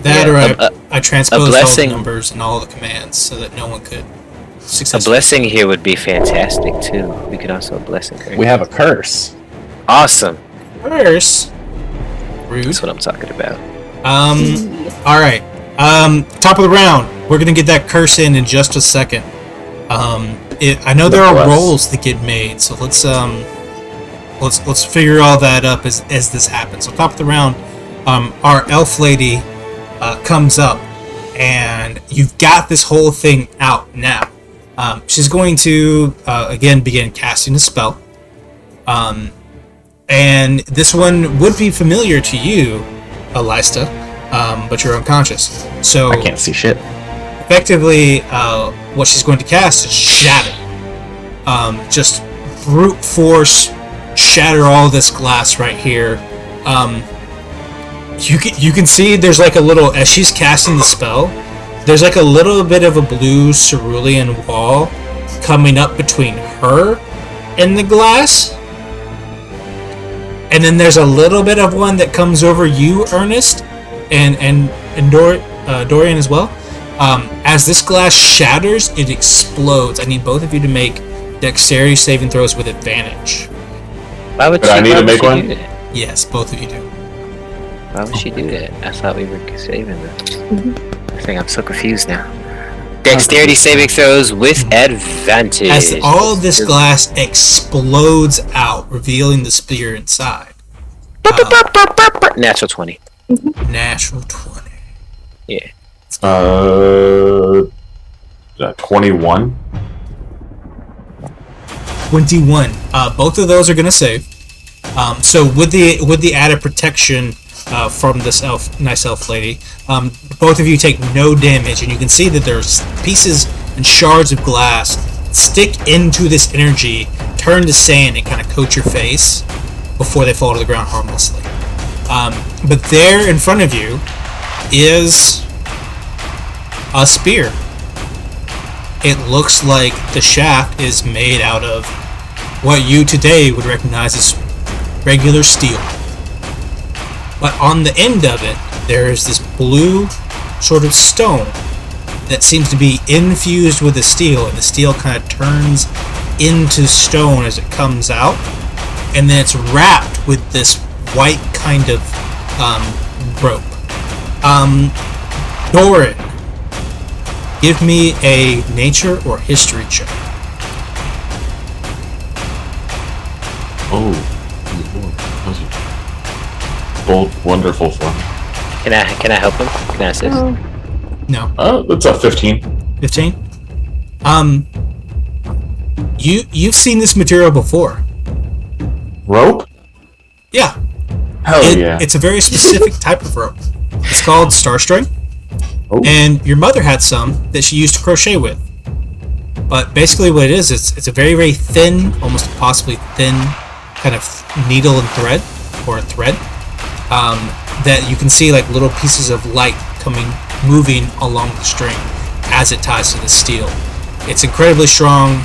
that, Yeah, or I transposed all the blessing- numbers and all the commands so that no one could A successfully. blessing here would be fantastic too. We could also blessing curse. We have a curse. Awesome. Curse. Rude. That's what I'm talking about. All right. Top of the round. We're gonna get that curse in just a second. I know there are Bless. rolls that get made, so let's figure all that up as this happens. So top of the round, our elf lady comes up, and you've got this whole thing out now. She's going to again begin casting a spell. And this one would be familiar to you, Alista, but you're unconscious. So I can't see shit. effectively, what she's going to cast is shatter. Just brute force, shatter all this glass right here. You can see there's like a little, as she's casting the spell, there's like a little bit of a blue cerulean wall coming up between her and the glass. And then there's a little bit of one that comes over you, Ernest, and Dorian as well. As this glass shatters, it explodes. I need both of you to make dexterity saving throws with advantage. Why would But I need to make one? do that? Yes, both of you do. Why would she do that? I thought we were saving them. I think I'm so confused now. Dexterity saving throws with advantage. As all this glass explodes out, revealing the spear inside. Natural 20. Natural 20. Yeah. 21. 21. Both of those are gonna save. So with the added protection from this nice elf lady, both of you take no damage, and you can see that there's pieces and shards of glass stick into this energy, turn to sand, and kind of coat your face before they fall to the ground harmlessly. But there in front of you is a spear. It looks like the shaft is made out of what you today would recognize as regular steel. But on the end of it, there is this blue sort of stone that seems to be infused with the steel, and the steel kind of turns into stone as it comes out, and then it's wrapped with this white kind of rope. Doran, give me a nature or history check. Oh. Bold, wonderful fun. Can I help him? Can I assist? No. That's a 15. 15? You've seen this material before. Rope? Yeah. Hell yeah. It's a very specific type of rope. It's called starstring. Oh. And your mother had some that she used to crochet with. But basically what it is, it's a very, very thin, almost impossibly thin kind of needle and thread, or a thread, that you can see like little pieces of light moving along the string as it ties to the steel. It's incredibly strong,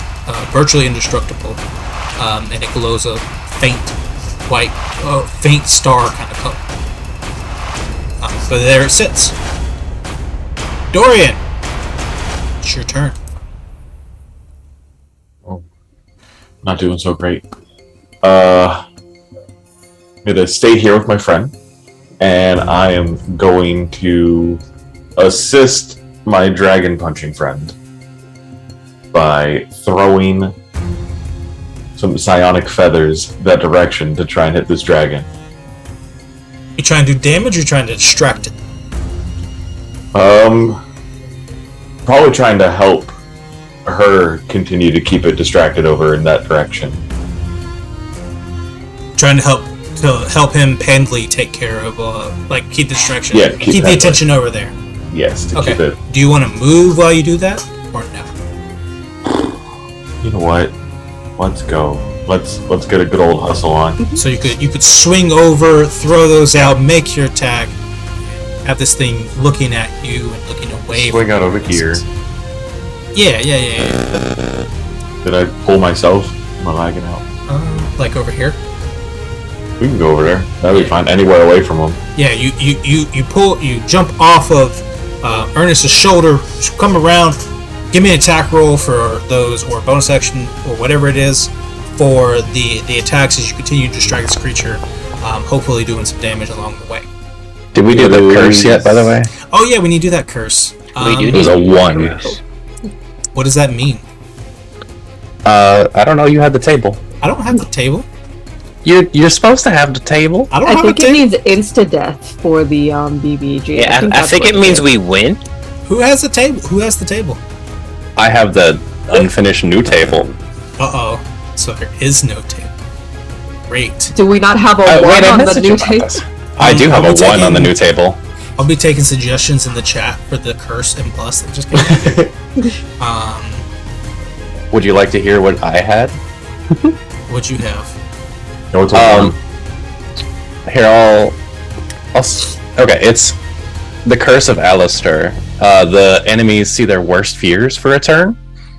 virtually indestructible, and it glows a faint white, faint star kind of color. But there it sits. Dorian, it's your turn. Not doing so great. I'm gonna stay here with my friend, and I am going to assist my dragon punching friend by throwing some psionic feathers that direction to try and hit this dragon. You trying to do damage or you trying to distract it? Probably trying to help her continue to keep it distracted over in that direction. Trying to help him Pendley take care of like keep the distraction. Yeah, keep the Pendley. attention over there. Yes, to Okay. keep it. Do you want to move while you do that, or no? You know what? Let's go. Let's get a good old hustle on. So you could swing over, throw those out, make your attack, have this thing looking at you and looking away. Swing out over here. Yeah. Did I pull myself? Am I lagging out? Like over here. We can go over there. That'll be fine. Anywhere away from them. Yeah, you jump off of Ernest's shoulder, come around, give me an attack roll for those, or a bonus action, or whatever it is, for the attacks as you continue to strike this creature, hopefully doing some damage along the way. Did we do the curse yet, by the way? Oh yeah, we need to do that curse. It was a 1. What does that mean? I don't know, you had the table. I don't have the table. You're supposed to have the table. I don't I have think a it table. means insta-death for the BBG. Yeah, I that's think what it means is. we win. Who has the table? Who has the table? I have the unfinished new table. Uh-oh. So there is no table. Great. Do we not have a Wait, 1 I on the messaged new you about table? this. I do have I'll a be 1 on the taking- new table. I'll be taking suggestions in the chat for the curse and bless that just came. Would you like to hear what I had? What'd you have? No, it's a one. Here, okay, it's the Curse of Alistair. The enemies see their worst fears for a turn.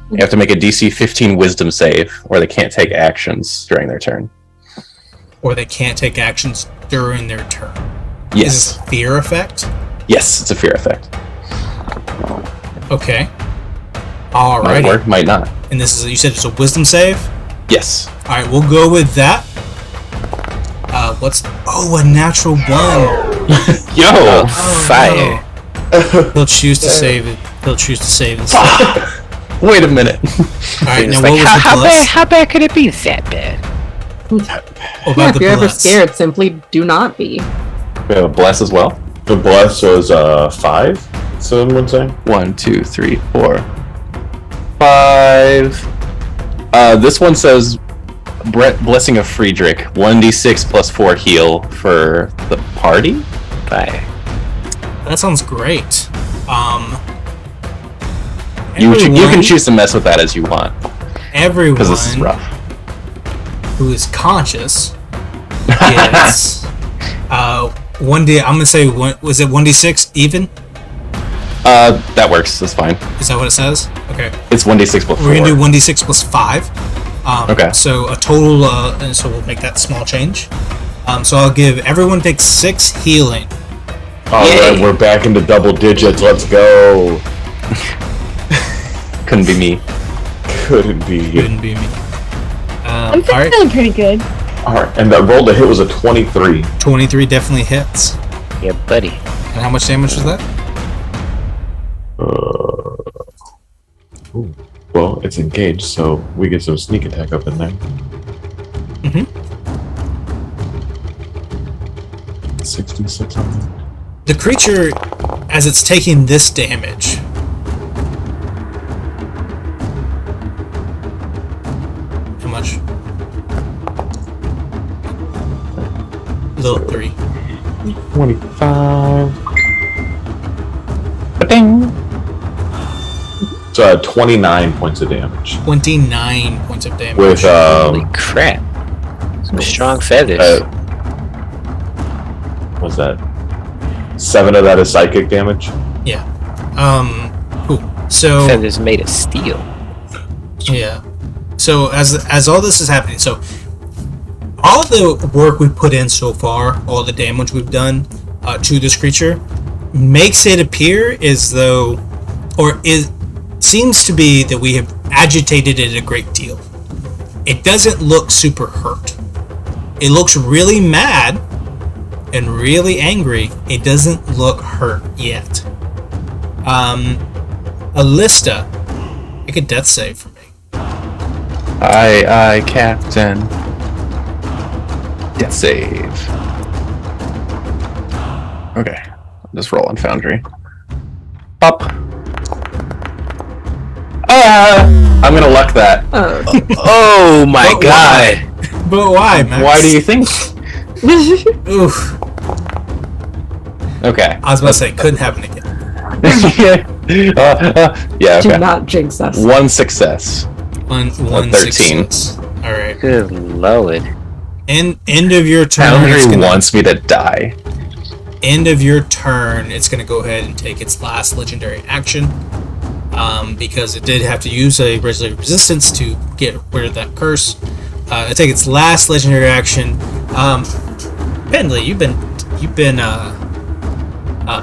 You have to make a DC 15 Wisdom save, or they can't take actions during their turn. Or they can't take actions during their turn. Is Yes. this a fear effect? Yes, it's a fear effect. Okay. Might Alrighty. work, might not. And this is, you said it's a wisdom save? Yes. Alright, we'll go with that. A natural 1. Yo! Fire. He'll choose to save it. He'll choose to save this. Wait a minute. Alright, now It's what like, was the bless? how bad could it be that bad? What Yeah, about if the you're ever bless? scared, simply do not be. We have a bless as well. The bless was 5. Someone would say. 1, 2, 3, 4, 5. This one says Blessing of Friedrich, 1d6 plus 4 heal for the party. Fire. That sounds great. You can everyone- choose to mess with that as you want, Everyone because this is rough. who is conscious is 1d. I'm gonna say was it 1d6 even? That works. That's fine. Is that what it says? Okay. It's 1d6 plus 4. We're gonna do 1d6 plus 5. Okay. So a total, and so we'll make that small change. So I'll give everyone take 6 healing. Alright, we're back into double digits. Let's go. Couldn't be me. Couldn't be. Couldn't be me. I'm Alright, feeling pretty good. Alright, and that roll to hit was a 23. 23 definitely hits. Yeah, buddy. And how much damage was that? Well, it's engaged, so we get some sneak attack up in there. Mhm. 66 on that. The creature, as it's taking this damage, how much? Little 3. 25. Ba-ding. So 29 points of damage. 29 points of damage. With, Holy crap. Some strong feathers. What's that? 7 of that is psychic damage. Yeah. Cool. So Feathers made of steel. yeah. So as all this is happening, so all the work we put in so far, all the damage we've done to this creature, makes it appear as though, or it seems to be that we have agitated it a great deal. It doesn't look super hurt. It looks really mad and really angry. It doesn't look hurt yet. Alista, make a death save for me. Aye, Captain. Death save. Okay. Just roll on Foundry. Up. I'm gonna luck that. Oh my But god. But why, Max? Why do you think? Oof. Okay. I was about to say, couldn't happen again. Yeah, Do okay. not jinx us. 1 success. One 13. success. All right. Good lord. End of your turn. Boundary wants me to die. End of your turn. It's going to go ahead and take its last legendary action. Because it did have to use a resistance to get rid of that curse. It take its last legendary action. Pendley, you've been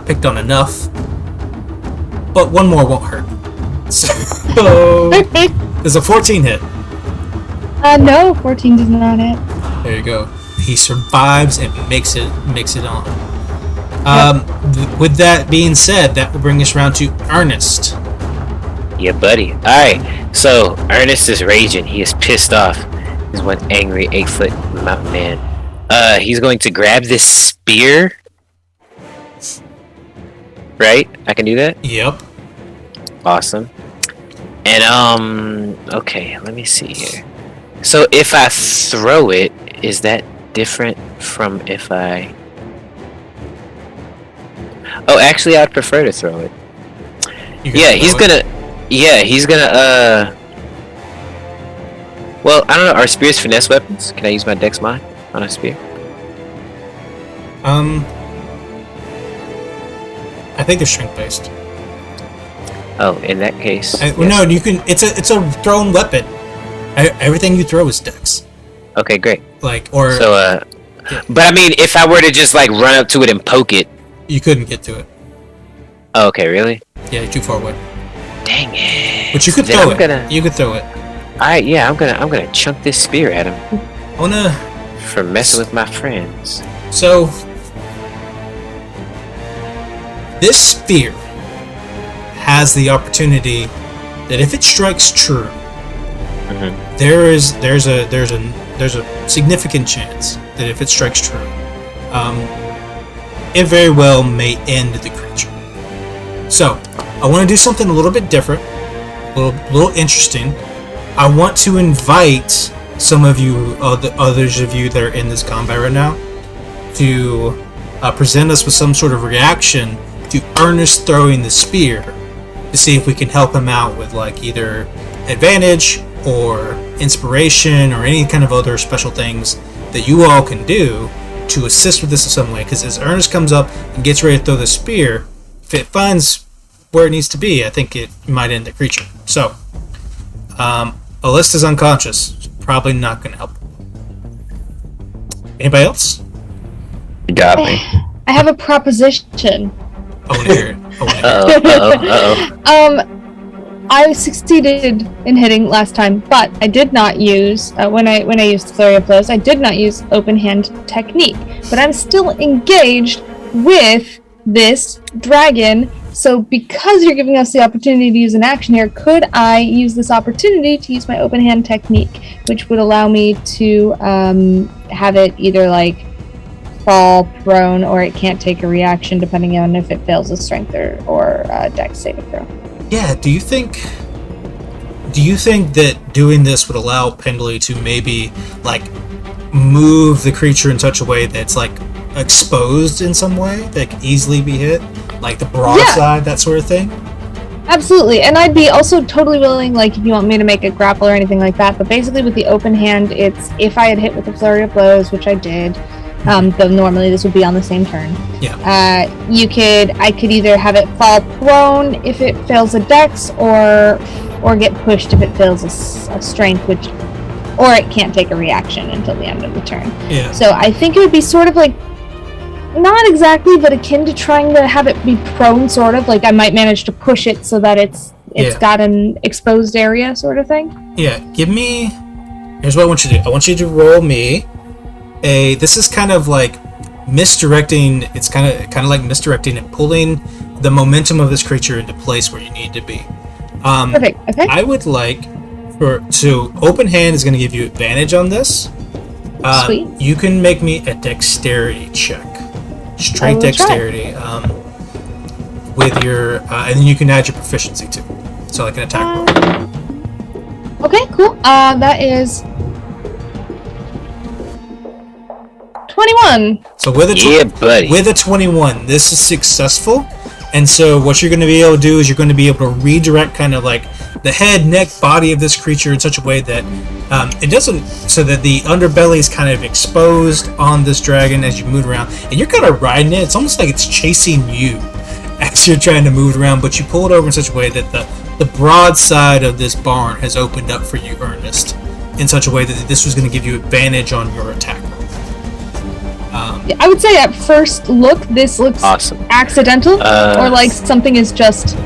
picked on enough, but one more won't hurt. So, does a 14 hit? No, 14 does not hit. There you go. He survives and makes it on. With that being said, that will bring us around to Ernest. Yeah, buddy. Alright, so Ernest is raging. He is pissed off. He's one angry 8-foot mountain man. He's going to grab this spear. Right? I can do that? Yep. Awesome. And, okay, let me see here. So if I throw it, is that different from if I... Oh, actually, I'd prefer to throw it. Yeah, he's gonna... Well, I don't know. Are spears finesse weapons? Can I use my dex mod on a spear? I think they're strength based. Oh, in that case. Yes. No, you can. It's a thrown weapon. Everything you throw is dex. Okay, great. Yeah. But I mean, if I were to just like run up to it and poke it, you couldn't get to it. Oh, okay, really? Yeah, you're too far away. Dang it! But you could throw it. You could throw it. Alright, yeah, I'm gonna chunk this spear at him. I wanna for messing with my friends. So this spear has the opportunity that if it strikes true, there's a significant chance that if it strikes true, it very well may end the creature. So I want to do something a little bit different, a little interesting. I want to invite some of you, others of you that are in this combat right now, to present us with some sort of reaction to Ernest throwing the spear, to see if we can help him out with like either advantage or inspiration or any kind of other special things that you all can do to assist with this in some way. Because as Ernest comes up and gets ready to throw the spear, if it finds where it needs to be, I think it might end the creature. So, Alistair's unconscious. Probably not going to help. Anybody else? You got me. I have a proposition. I want to hear it. I succeeded in hitting last time, but I did not use when I used Flurry of Blows. I did not use open hand technique, but I'm still engaged with this dragon. So, because you're giving us the opportunity to use an action here, could I use this opportunity to use my open hand technique, which would allow me to have it either like fall prone, or it can't take a reaction depending on if it fails a strength or dex saving throw. Yeah, do you think that doing this would allow Pendley to maybe like move the creature in such a way that's like exposed in some way that could easily be hit, like the broadside, that sort of thing? Absolutely, and I'd be also totally willing, like if you want me to make a grapple or anything like that, but basically with the open hand, it's if I had hit with a Flurry of Blows, which I did, though normally this would be on the same turn. Yeah. I could either have it fall prone if it fails a dex, or get pushed if it fails a strength, or it can't take a reaction until the end of the turn. Yeah. So I think it would be sort of like, not exactly, but akin to trying to have it be prone, sort of like I might manage to push it so that it's got an exposed area, sort of thing. Yeah. Here's what I want you to do. I want you to roll me this is kind of like misdirecting. It's kind of like misdirecting and pulling the momentum of this creature into place where you need to be. Perfect. Okay. I would like open hand is going to give you advantage on this. Sweet. You can make me a dexterity check, strength dexterity, with your, and then you can add your proficiency too. So like an attack roll. Okay. Cool. That is 21. So with a 21, this is successful. And so what you're going to be able to do is you're going to be able to redirect kind of like the head, neck, body of this creature in such a way that It doesn't, so that the underbelly is kind of exposed on this dragon as you move around, and you're kind of riding it. It's almost like it's chasing you as you're trying to move it around, but you pull it over in such a way that the broad side of this barn has opened up for you, Ernest, in such a way that this was going to give you advantage on your attack roll. I would say at first look, this looks Awesome. accidental, or like something is just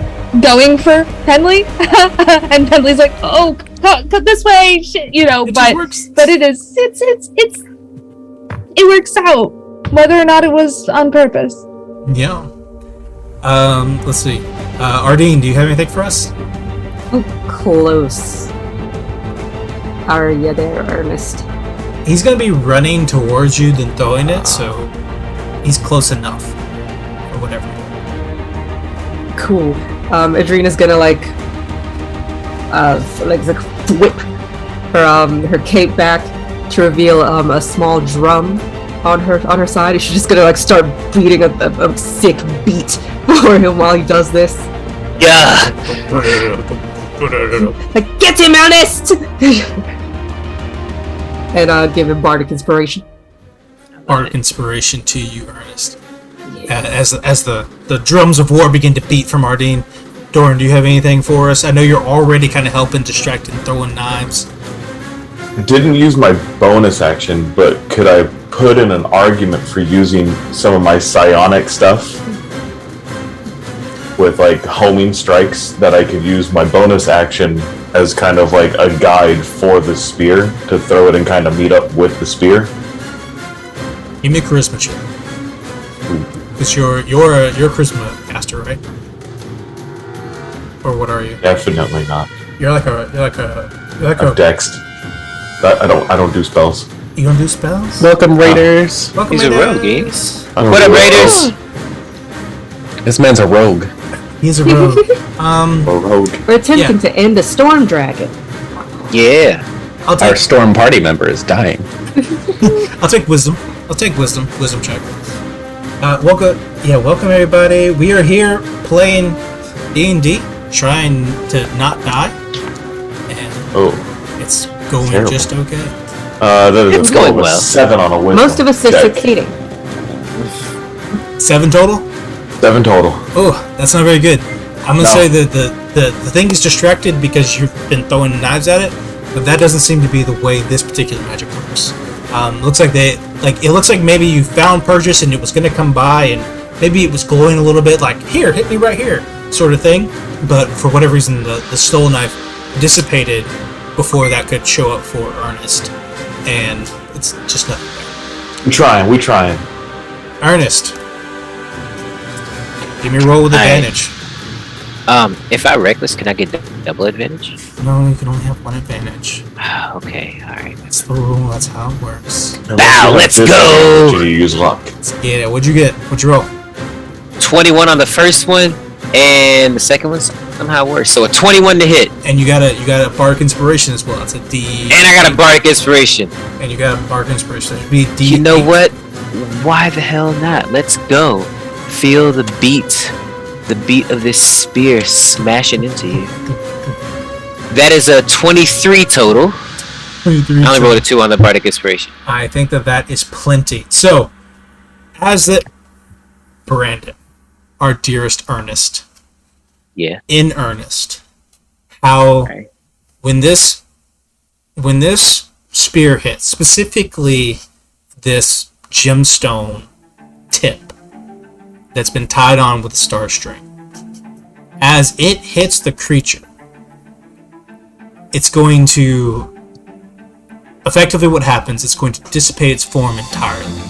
going for Penley, and Penley's like, "Oh, cut this way," shit, you know. It But works. it works out, whether or not it was on purpose. Yeah. Let's see. Ardeen, do you have anything for us? Oh, close. Are you there, Ernest? He's going to be running towards you than throwing it, so he's close enough. Or whatever. Cool. Adrena's gonna whip her cape back to reveal a small drum on her side. She's just gonna start beating a sick beat for him while he does this. Yeah. Like, get him, Ernest! And give him bardic inspiration. Bardic inspiration to you, Ernest. As the drums of war begin to beat from Ardeen. Doran, do you have anything for us? I know you're already kind of helping, distracting, throwing knives. Didn't use my bonus action, but could I put in an argument for using some of my psionic stuff with homing strikes, that I could use my bonus action as kind of like a guide for the spear to throw it and kind of meet up with the spear? Give me a charisma check. Because you're a charisma caster, right? Or what are you? Definitely not. You're like a I'm dexed. I don't do spells. You don't do spells? Welcome, Raiders. Welcome, He's a rogue, Raiders. I'm What a up, rogue. Raiders? This man's a rogue. He's a rogue. A rogue. We're attempting to end a storm dragon. Yeah. I'll Our take storm party member is dying. I'll take wisdom. Wisdom check. Welcome everybody. We are here playing D&D, trying to not die, and it's going Terrible. just okay. That is It's a going 12, a well. 7 on a wisdom. Most of us are check. succeeding. 7 total. 7 total. Oh, that's not very good. I'm gonna No. say that the thing is distracted because you've been throwing knives at it, but that doesn't seem to be the way this particular magic works. Looks like it looks like maybe you found Purchase and it was gonna come by and maybe it was glowing a little bit, like, here, hit me right here, sort of thing. But for whatever reason, the stolen knife dissipated before that could show up for Ernest, and it's just nothing there. We trying. Ernest, give me a roll with advantage. If I reckless, can I get double advantage? No, you can only have one advantage. Okay, alright. That's the rule. That's how it works. Now, let's go! Did you use luck? Yeah, what'd you get? What'd you roll? 21 on the first one, and the second one somehow worse. So a 21 to hit. And you got a bardic inspiration as well. It's a D. And I got a bardic inspiration. And you got a bardic inspiration. It'd be D. You know what? Why the hell not? Let's go. Feel the beat of this spear smashing into you. That is a 23 total. 23. I only rolled a 2 on the bardic inspiration. I think that is plenty. So, as it, Brandon, our dearest Ernest, Yeah. in earnest, how Okay. when this spear hits, specifically this gemstone tip that's been tied on with a star string, as it hits the creature, it's going to effectively what happens, it's going to dissipate its form entirely.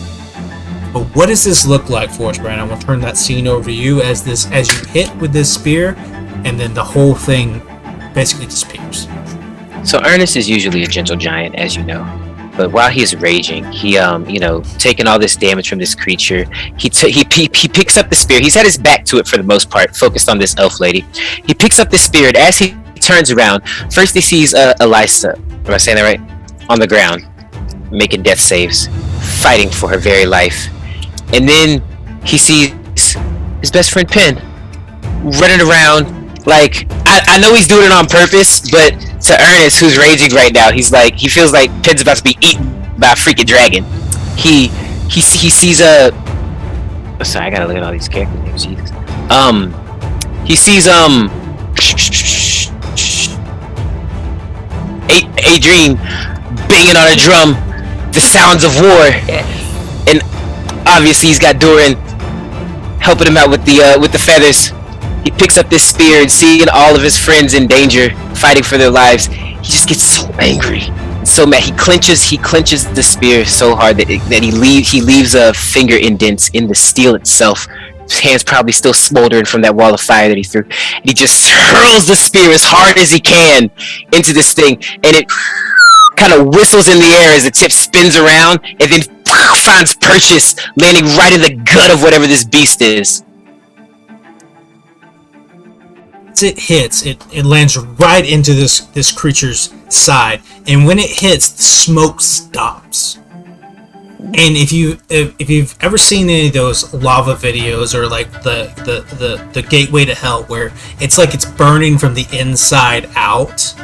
But what does this look like for us, Brian? I want to turn that scene over to you as you hit with this spear, and then the whole thing basically disappears. So Ernest is usually a gentle giant, as you know. But while he's raging, he taking all this damage from this creature, he picks up the spear. He's had his back to it for the most part, focused on this elf lady. He picks up the spear, and as he turns around, first he sees Elisa, am I saying that right? On the ground, making death saves, fighting for her very life. And then he sees his best friend Penn running around. Like, I know he's doing it on purpose, but to Ernest, who's raging right now. He feels like Pin's about to be eaten by a freaking dragon. He sees a. Sorry, I gotta look at all these character names. Jesus. He sees Adrian banging on a drum, the sounds of war, and obviously he's got Doran helping him out with the feathers. He picks up this spear and seeing all of his friends in danger, fighting for their lives, he just gets so angry, so mad. He clenches the spear so hard that he leaves a finger indents in the steel itself. His hands probably still smoldering from that wall of fire that he threw. And he just hurls the spear as hard as he can into this thing, and it kind of whistles in the air as the tip spins around, and then finds purchase, landing right in the gut of whatever this beast is. It hits, it lands right into this creature's side, and when it hits, the smoke stops. And if you've ever seen any of those lava videos, or like the gateway to hell, where it's like it's burning from the inside out,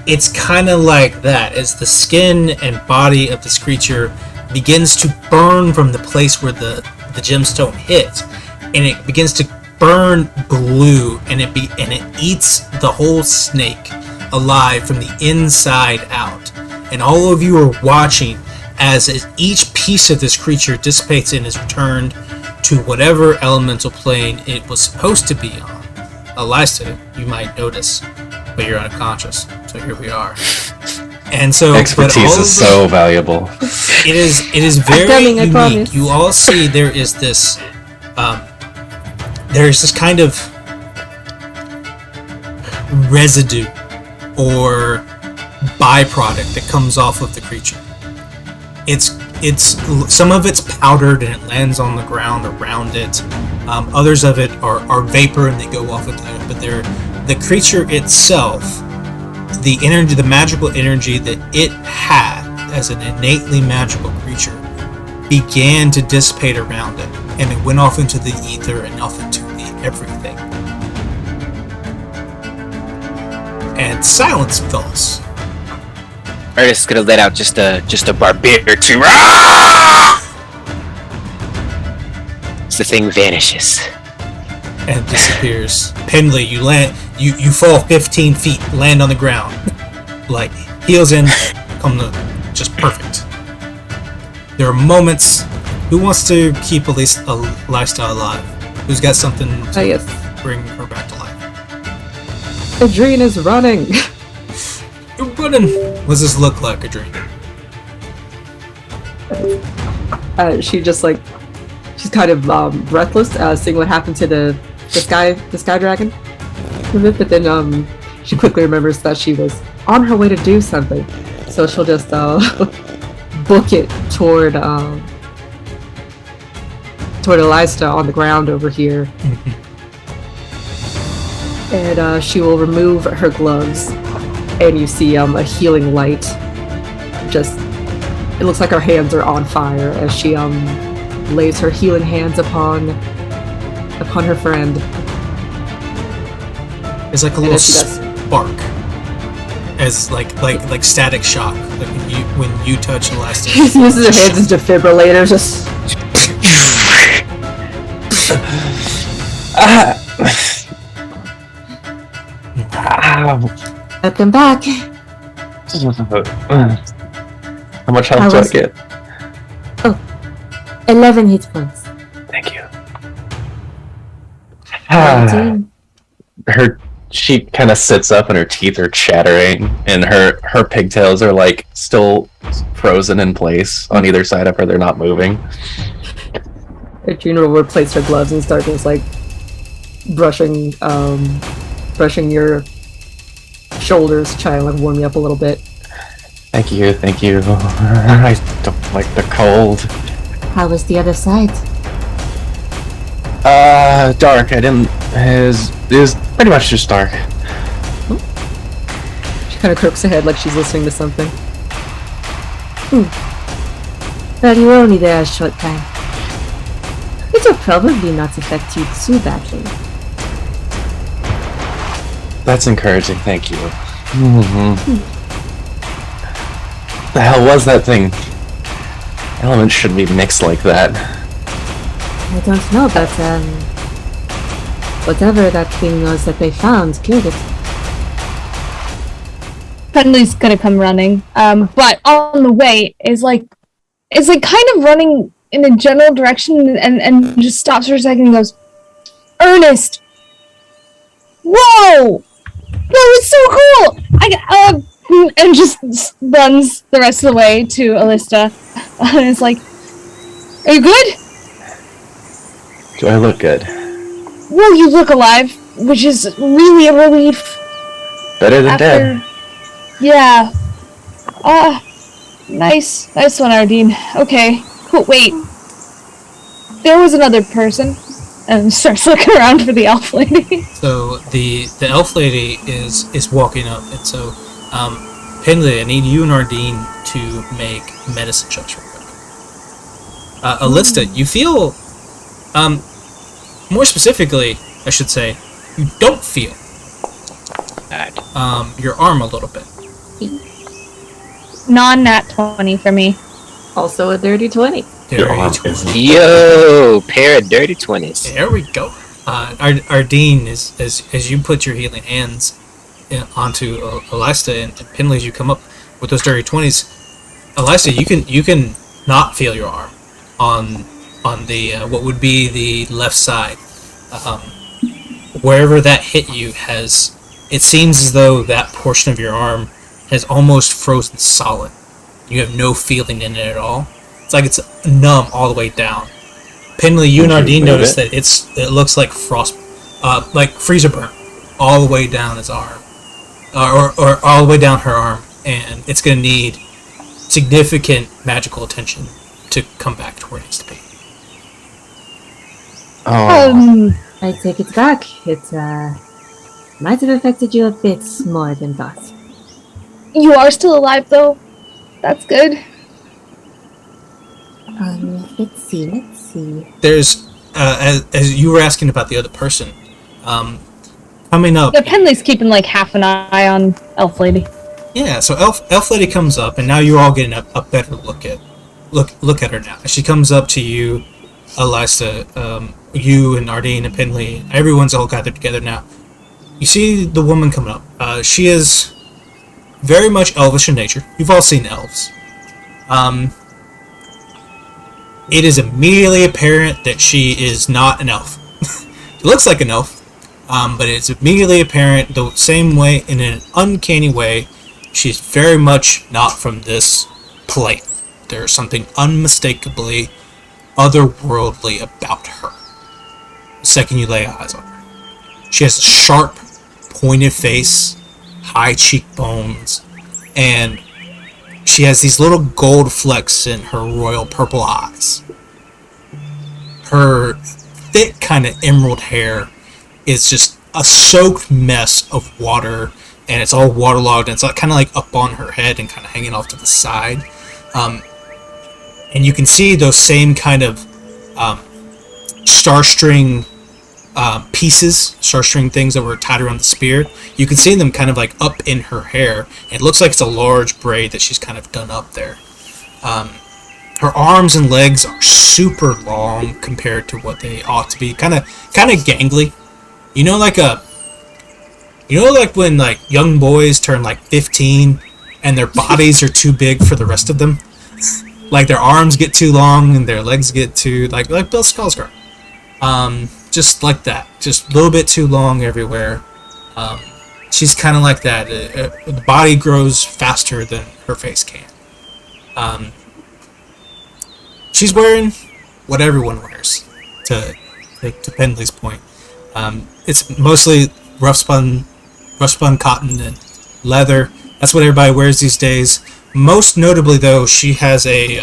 it's kind of like that, as the skin and body of this creature begins to burn from the place where the gemstone hit, and it begins to burn blue, and it eats the whole snake alive from the inside out. And all of you are watching as each piece of this creature dissipates and is returned to whatever elemental plane it was supposed to be on. Alistair, you might notice, but you're unconscious. So here we are. And so expertise is so valuable. It is very unique. You all see there is this kind of residue or byproduct that comes off of the creature. It's some of it's powdered and it lands on the ground around it. Others of it are vapor and they go off into it. But the creature itself, the energy, the magical energy that it had as an innately magical creature, began to dissipate around it, and it went off into the ether and off into the everything. And silence falls. Ernest is gonna let out just a barbaric scream. The thing vanishes and disappears. Penley, you fall 15 feet, land on the ground, like heels in, come to just perfect. There are moments. Who wants to keep at least a lifestyle alive? Who's got something to bring her back to life? Adrian is running. You're running. What does this look like, Adrian? She's kind of breathless, seeing what happened to the sky dragon. But then she quickly remembers that she was on her way to do something, so she'll just book it toward Alistair on the ground over here. And she will remove her gloves, and you see a healing light. It looks like her hands are on fire as she lays her healing hands upon her friend. It's like a little spark, as like static shock, like when you touch Alistair. She uses her hands as defibrillators, just. Welcome back. How much health do I get? 11 hit points. Thank you. 19. She kind of sits up and her teeth are chattering, and her pigtails are like still frozen in place on either side of her. They're not moving. Adrian will replace her gloves and start just like brushing your shoulders, trying to like warm you up a little bit. Thank you. I don't like the cold. How was the other side? Dark. It was pretty much just dark. She kind of crooks her head like she's listening to something. Well, you were only there a short time. It will probably not affect you too badly. That's encouraging, thank you. The hell was that thing? Elements shouldn't be mixed like that. I don't know, but whatever that thing was that they found killed it. Penley's gonna come running, but on the way is like kind of running in a general direction and just stops for a second and goes, Ernest! Whoa! It's so cool! And just runs the rest of the way to Alista. And it's like, are you good? Do I look good? Well, you look alive, which is really a relief. Better than dead. Yeah. Nice one, Ardeen. Okay, cool. Wait. There was another person. And starts looking around for the elf lady. So the elf lady is walking up, and so Penley, I need you and Ardeen to make medicine checks real quick. Alista, you feel, more specifically, I should say, you don't feel your arm a little bit. Non-nat 20 for me. Also a dirty 20. Yo, pair of dirty 20s. There we go. Ardeen, as you put your healing hands onto Alista and Penley, as you come up with those dirty 20s, Alista, you can not feel your arm on the what would be the left side. Wherever that hit you it seems as though that portion of your arm has almost frozen solid. You have no feeling in it at all. It's like it's numb all the way down. Penley, you and Ardeen notice that it looks like like freezer burn all the way down his arm, or all the way down her arm, and it's going to need significant magical attention to come back to where it needs to be. I take it back. It might have affected you a bit more than that. You are still alive, though. That's good. Let's see. There's, as you were asking about the other person, coming up. Yeah, Penley's keeping like half an eye on Elf Lady. Yeah, so Elf Lady comes up, and now you're all getting a better look at her now. She comes up to you, Alista, you and Ardeen and Penley. Everyone's all gathered together now. You see the woman coming up. She is very much elvish in nature. You've all seen elves. It is immediately apparent that she is not an elf. She looks like an elf, but it's immediately apparent the same way, in an uncanny way, she's very much not from this plane. There's something unmistakably otherworldly about her the second you lay eyes on her. She has a sharp, pointed face, high cheekbones, and she has these little gold flecks in her royal purple eyes. Her thick kind of emerald hair is just a soaked mess of water, and it's all waterlogged, and it's kind of like up on her head and kind of hanging off to the side. And you can see those same kind of starstring starstring things that were tied around the spear. You can see them kind of like up in her hair. It looks like it's a large braid that she's kind of done up there. Her arms and legs are super long compared to what they ought to be. Kind of gangly. Like when like young boys turn like 15 and their bodies are too big for the rest of them. Like their arms get too long and their legs get too like Bill Skarsgård. Just like that, just a little bit too long everywhere. She's kind of like that. The body grows faster than her face can. She's wearing what everyone wears, to Penley's point. It's mostly rough spun cotton and leather. That's what everybody wears these days. Most notably, though, she has a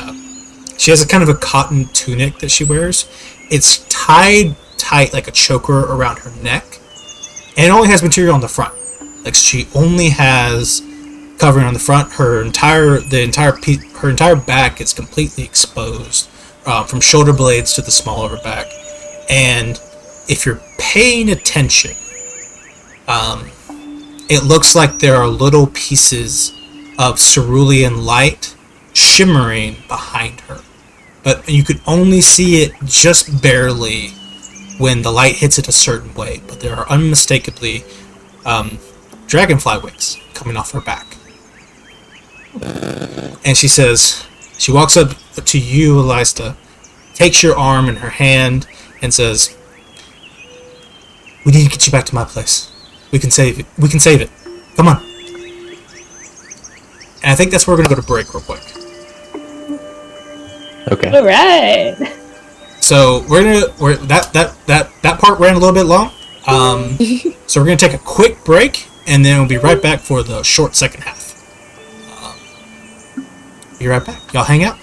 kind of a cotton tunic that she wears. It's tied tight like a choker around her neck, and it only has material on the front. Like she only has covering on the front. Her entire back is completely exposed, from shoulder blades to the small of her back. And if you're paying attention, it looks like there are little pieces of cerulean light shimmering behind her. But you could only see it just barely when the light hits it a certain way. But there are unmistakably dragonfly wings coming off her back. And she says, she walks up to you, Elista, takes your arm in her hand, and says, "We need to get you back to my place. We can save it. We can save it. Come on." And I think that's where we're gonna go to break real quick. Okay. All right. So that part ran a little bit long. So we're gonna take a quick break, and then we'll be right back for the short second half. Be right back. Y'all hang out.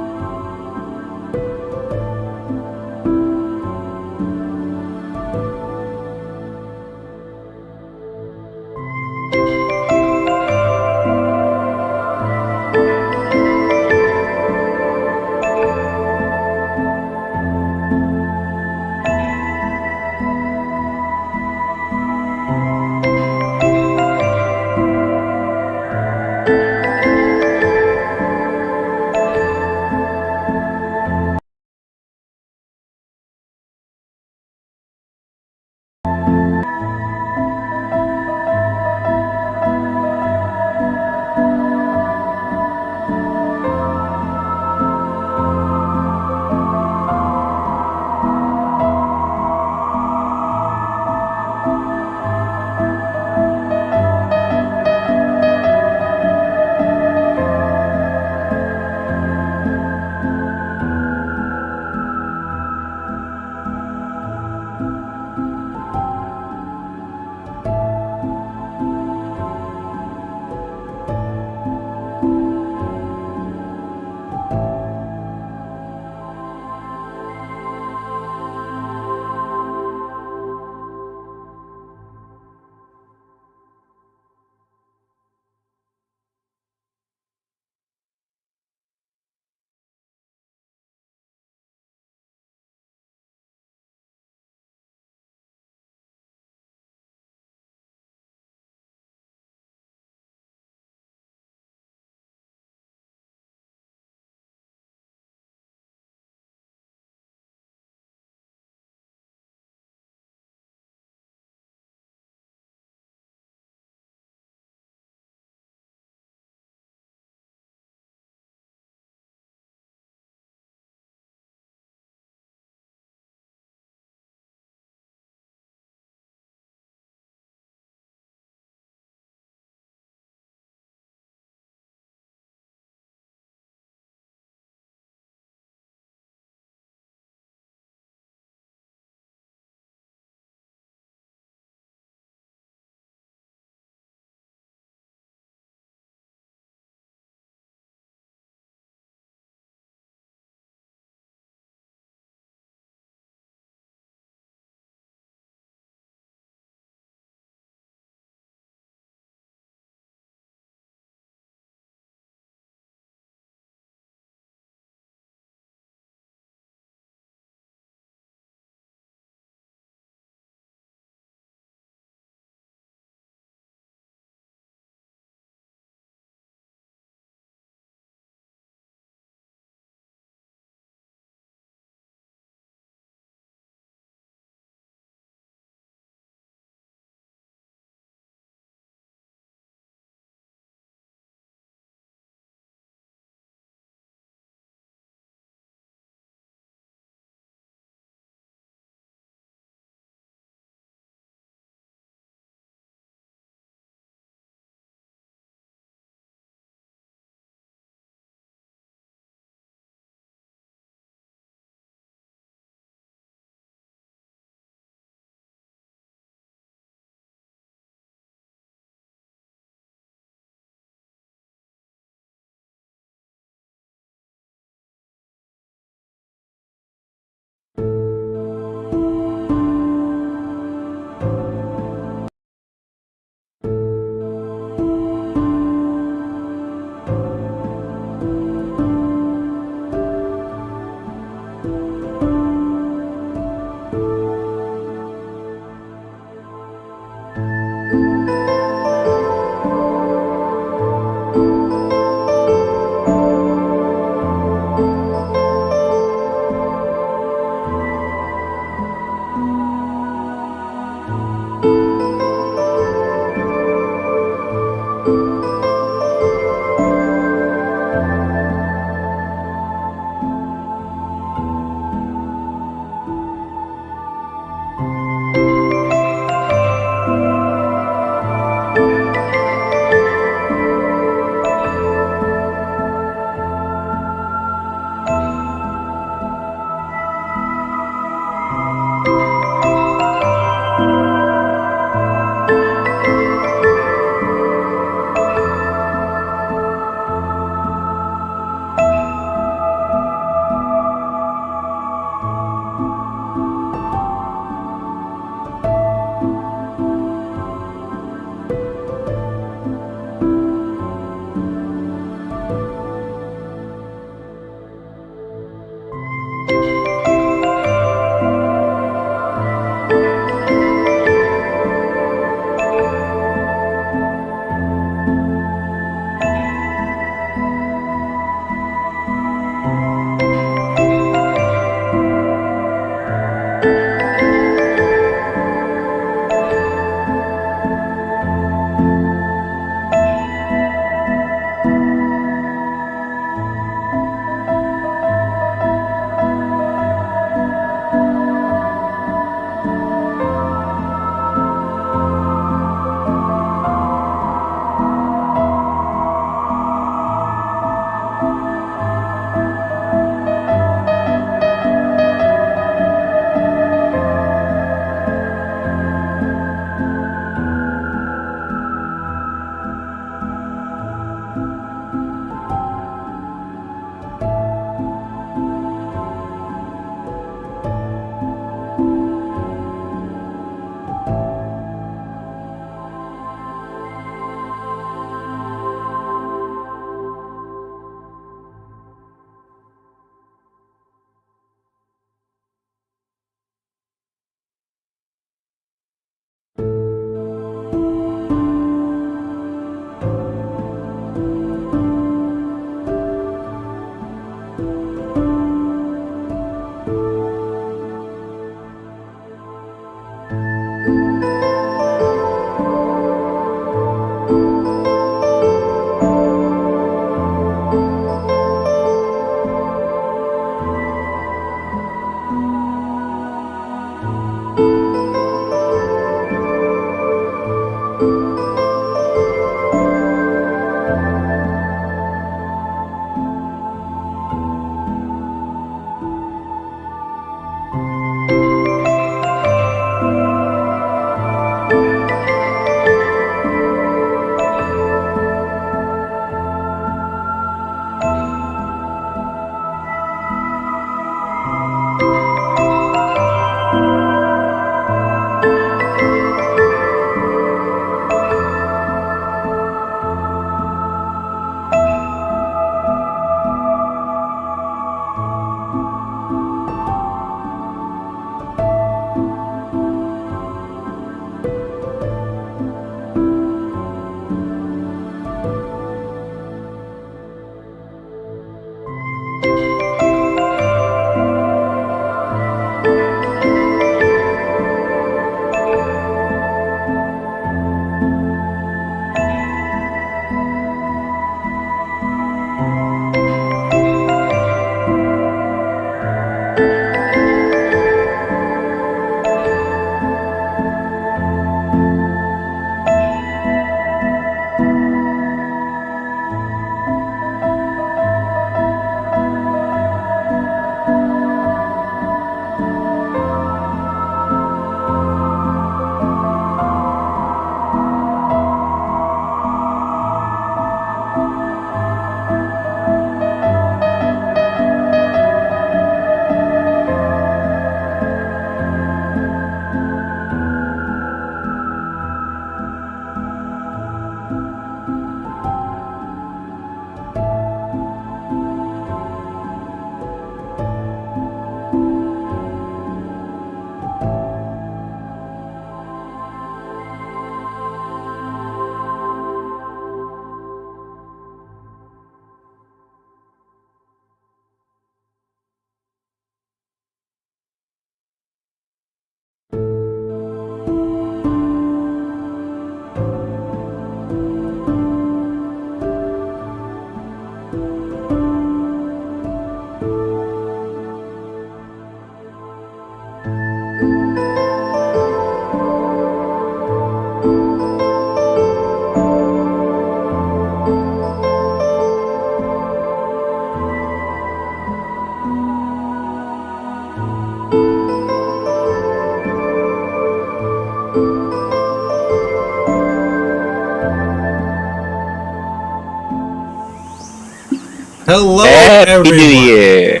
Hello, Happy everyone. New Year!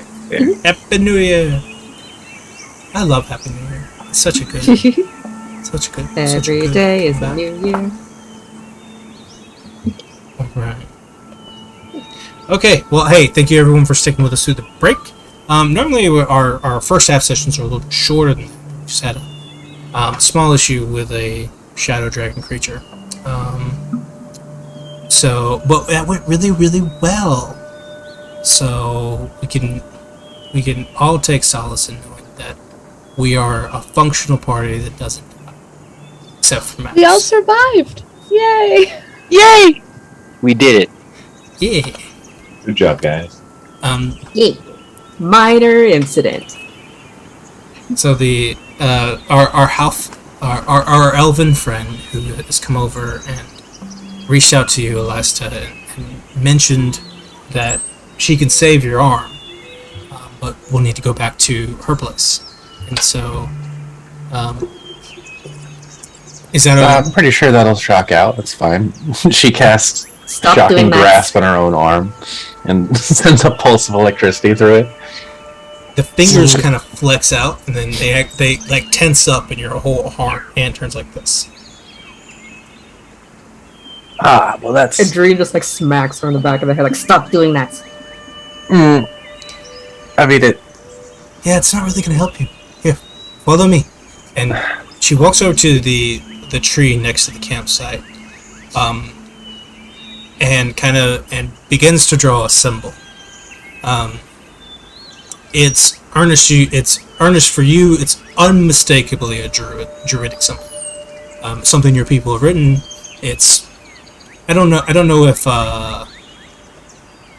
Happy New Year. I love Happy New Year. It's such a good, such a good. Every such a good day is a back. new year. Right. Okay, well, hey, thank you everyone for sticking with us through the break. Normally our first half sessions are a little bit shorter than that. We just had a small issue with a shadow dragon creature. But that went really, really well. So we can all take solace in knowing that we are a functional party that doesn't die, except for Max. We all survived! Yay! Yay! We did it. Yeah. Good job, guys. Yay. Minor incident. So the our elven friend who has come over and reached out to you, Alasta, and mentioned that she can save your arm, but we'll need to go back to her place. And so, is that I'm pretty sure that'll shock out. That's fine. She casts Stop shocking doing that. grasp on her own arm and sends a pulse of electricity through it. the fingers kind of flex out, and then they like tense up, and your whole hand turns like this. Ah, well, that's. And Dream just like smacks her on the back of the head, like, stop doing that. I mean it. Yeah, it's not really going to help you. Here, follow me. And she walks over to the tree next to the campsite, and begins to draw a symbol. It's Ernest. It's Ernest for you. It's unmistakably a druidic symbol. Something your people have written. It's I don't know if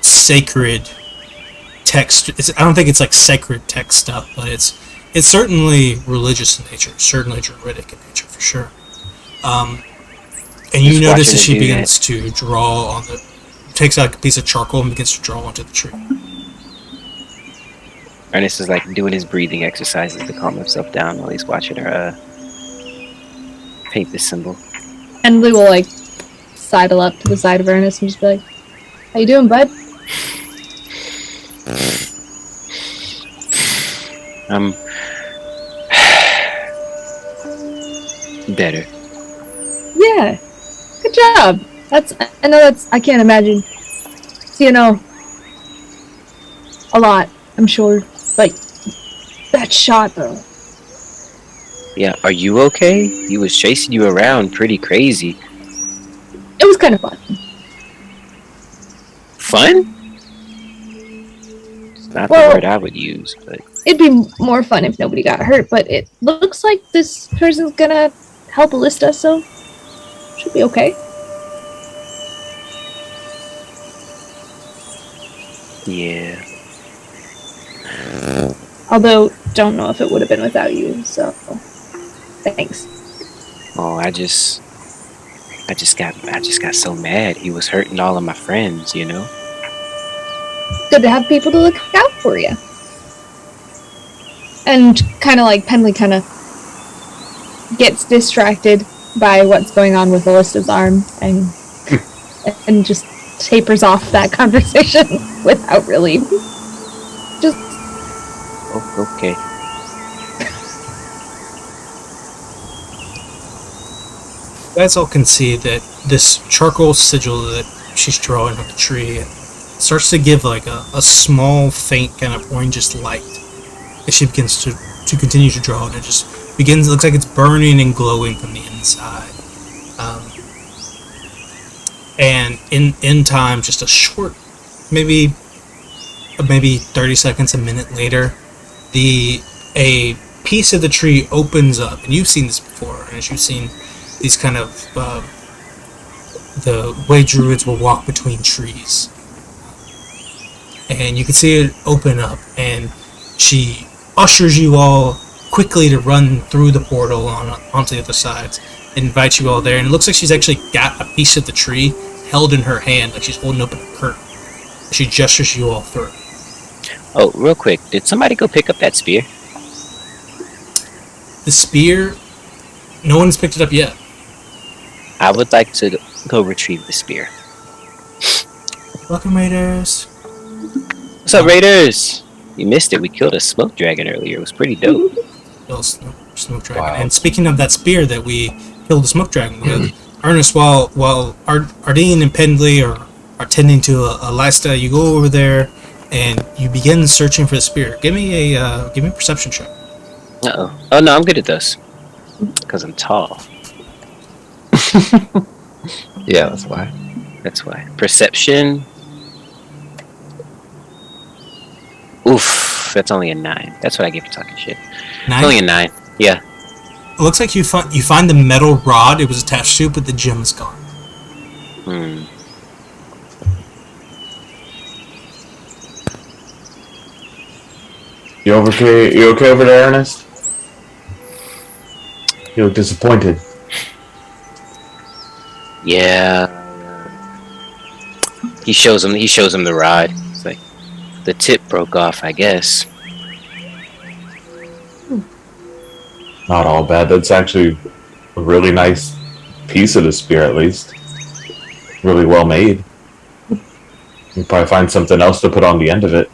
sacred text. I don't think it's like sacred text stuff, but it's certainly religious in nature, certainly druidic in nature for sure. And you Just notice watching that she it do begins to draw on takes out a piece of charcoal and begins to draw onto the tree. Ernest is like doing his breathing exercises to calm himself down while he's watching her paint this symbol. And we will like sidle up to the side of Ernest and just be like, "How you doing, bud?" Better. Yeah, good job. I can't imagine. So, a lot, I'm sure. Like that shot though. Yeah, are you okay? He was chasing you around pretty crazy. It was kind of fun. Fun? It's not the Well- word I would use, but It'd be more fun if nobody got hurt, but it looks like this person's gonna help Alista, so should be okay. yeah. Although, don't know if it would have been without you, so thanks. Oh, I just got so mad. He was hurting all of my friends, you know? Good to have people to look out for you. And kind of like Penley kind of gets distracted by what's going on with Alista's arm and just tapers off that conversation without really. Just Oh, okay. You guys all can see that this charcoal sigil that she's drawing on the tree starts to give like a small, faint kind of orangish light as she begins to continue to draw, and it just begins. It looks like it's burning and glowing from the inside. And in time, just a short, maybe 30 seconds, a minute later, a piece of the tree opens up, and you've seen this before, and as you've seen these kind of the way druids will walk between trees, and you can see it open up, and she ushers you all quickly to run through the portal onto the other sides, and invites you all there, and it looks like she's actually got a piece of the tree held in her hand, like she's holding open a curtain. She gestures you all through. Oh, real quick, did somebody go pick up that spear? The spear, no one's picked it up yet. I would like to go retrieve the spear. Welcome, Raiders. What's up, Raiders? You missed it. We killed a smoke dragon earlier. It was pretty dope. Little smoke dragon. Wow. And speaking of that spear that we killed the smoke dragon with, Ernest, while Ardeen and Pendley are tending to Alista. You go over there and you begin searching for the spear. Give me a perception check. Uh-oh. Oh, no, I'm good at those. Because I'm tall. Yeah, that's why. That's why. Perception. Oof, that's only a 9. That's what I get for talking shit. 9? Only a 9. Yeah. It looks like you find the metal rod it was attached to, but the gem is gone. Hmm. You okay? You okay over there, Ernest? You look disappointed. Yeah. He shows him the rod. It's like the tip broke off, I guess. Not all bad. That's actually a really nice piece of the spear, at least. Really well made. You probably find something else to put on the end of it.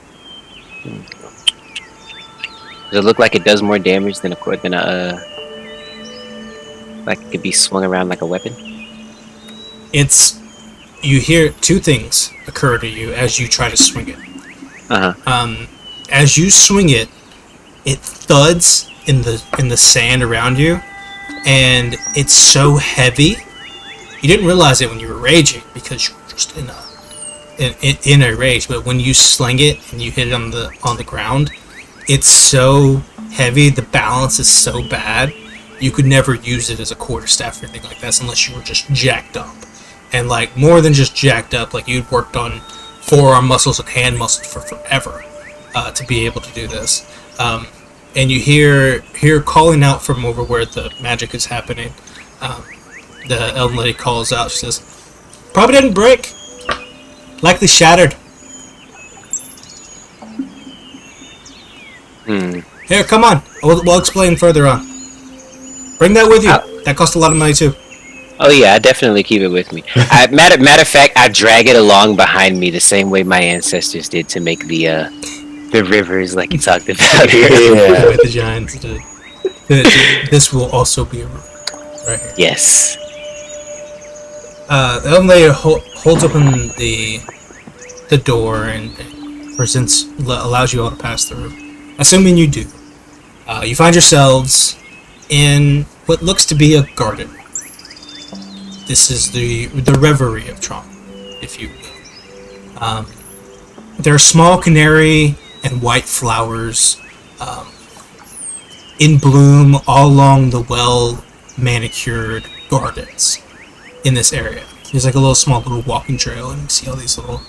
Does it look like it does more damage than like it could be swung around like a weapon? You hear two things occur to you as you try to swing it. As you swing it, it thuds in the sand around you, and it's so heavy. You didn't realize it when you were raging because you were just in a rage. But when you sling it and you hit it on the ground, it's so heavy. The balance is so bad. You could never use it as a quarterstaff or anything like that unless you were just jacked up. And like more than just jacked up, like you'd worked on forearm muscles and hand muscles for forever to be able to do this. And you hear calling out from over where the magic is happening. The elven lady calls out. She says, "Probably didn't break. Likely shattered." Here, come on. We'll explain further on. Bring that with you. That cost a lot of money too. Oh yeah, I definitely keep it with me. Matter of fact, I drag it along behind me the same way my ancestors did to make the rivers, like you talked about. Yeah. With the giants did. This will also be a river, right here. Yes. The elven lady holds open the door and allows you all to pass through. Assuming you do, you find yourselves in what looks to be a garden. This is the reverie of Tromp, if you will. There are small canary and white flowers in bloom all along the well-manicured gardens in this area. There's like a little walking trail, and you see all these little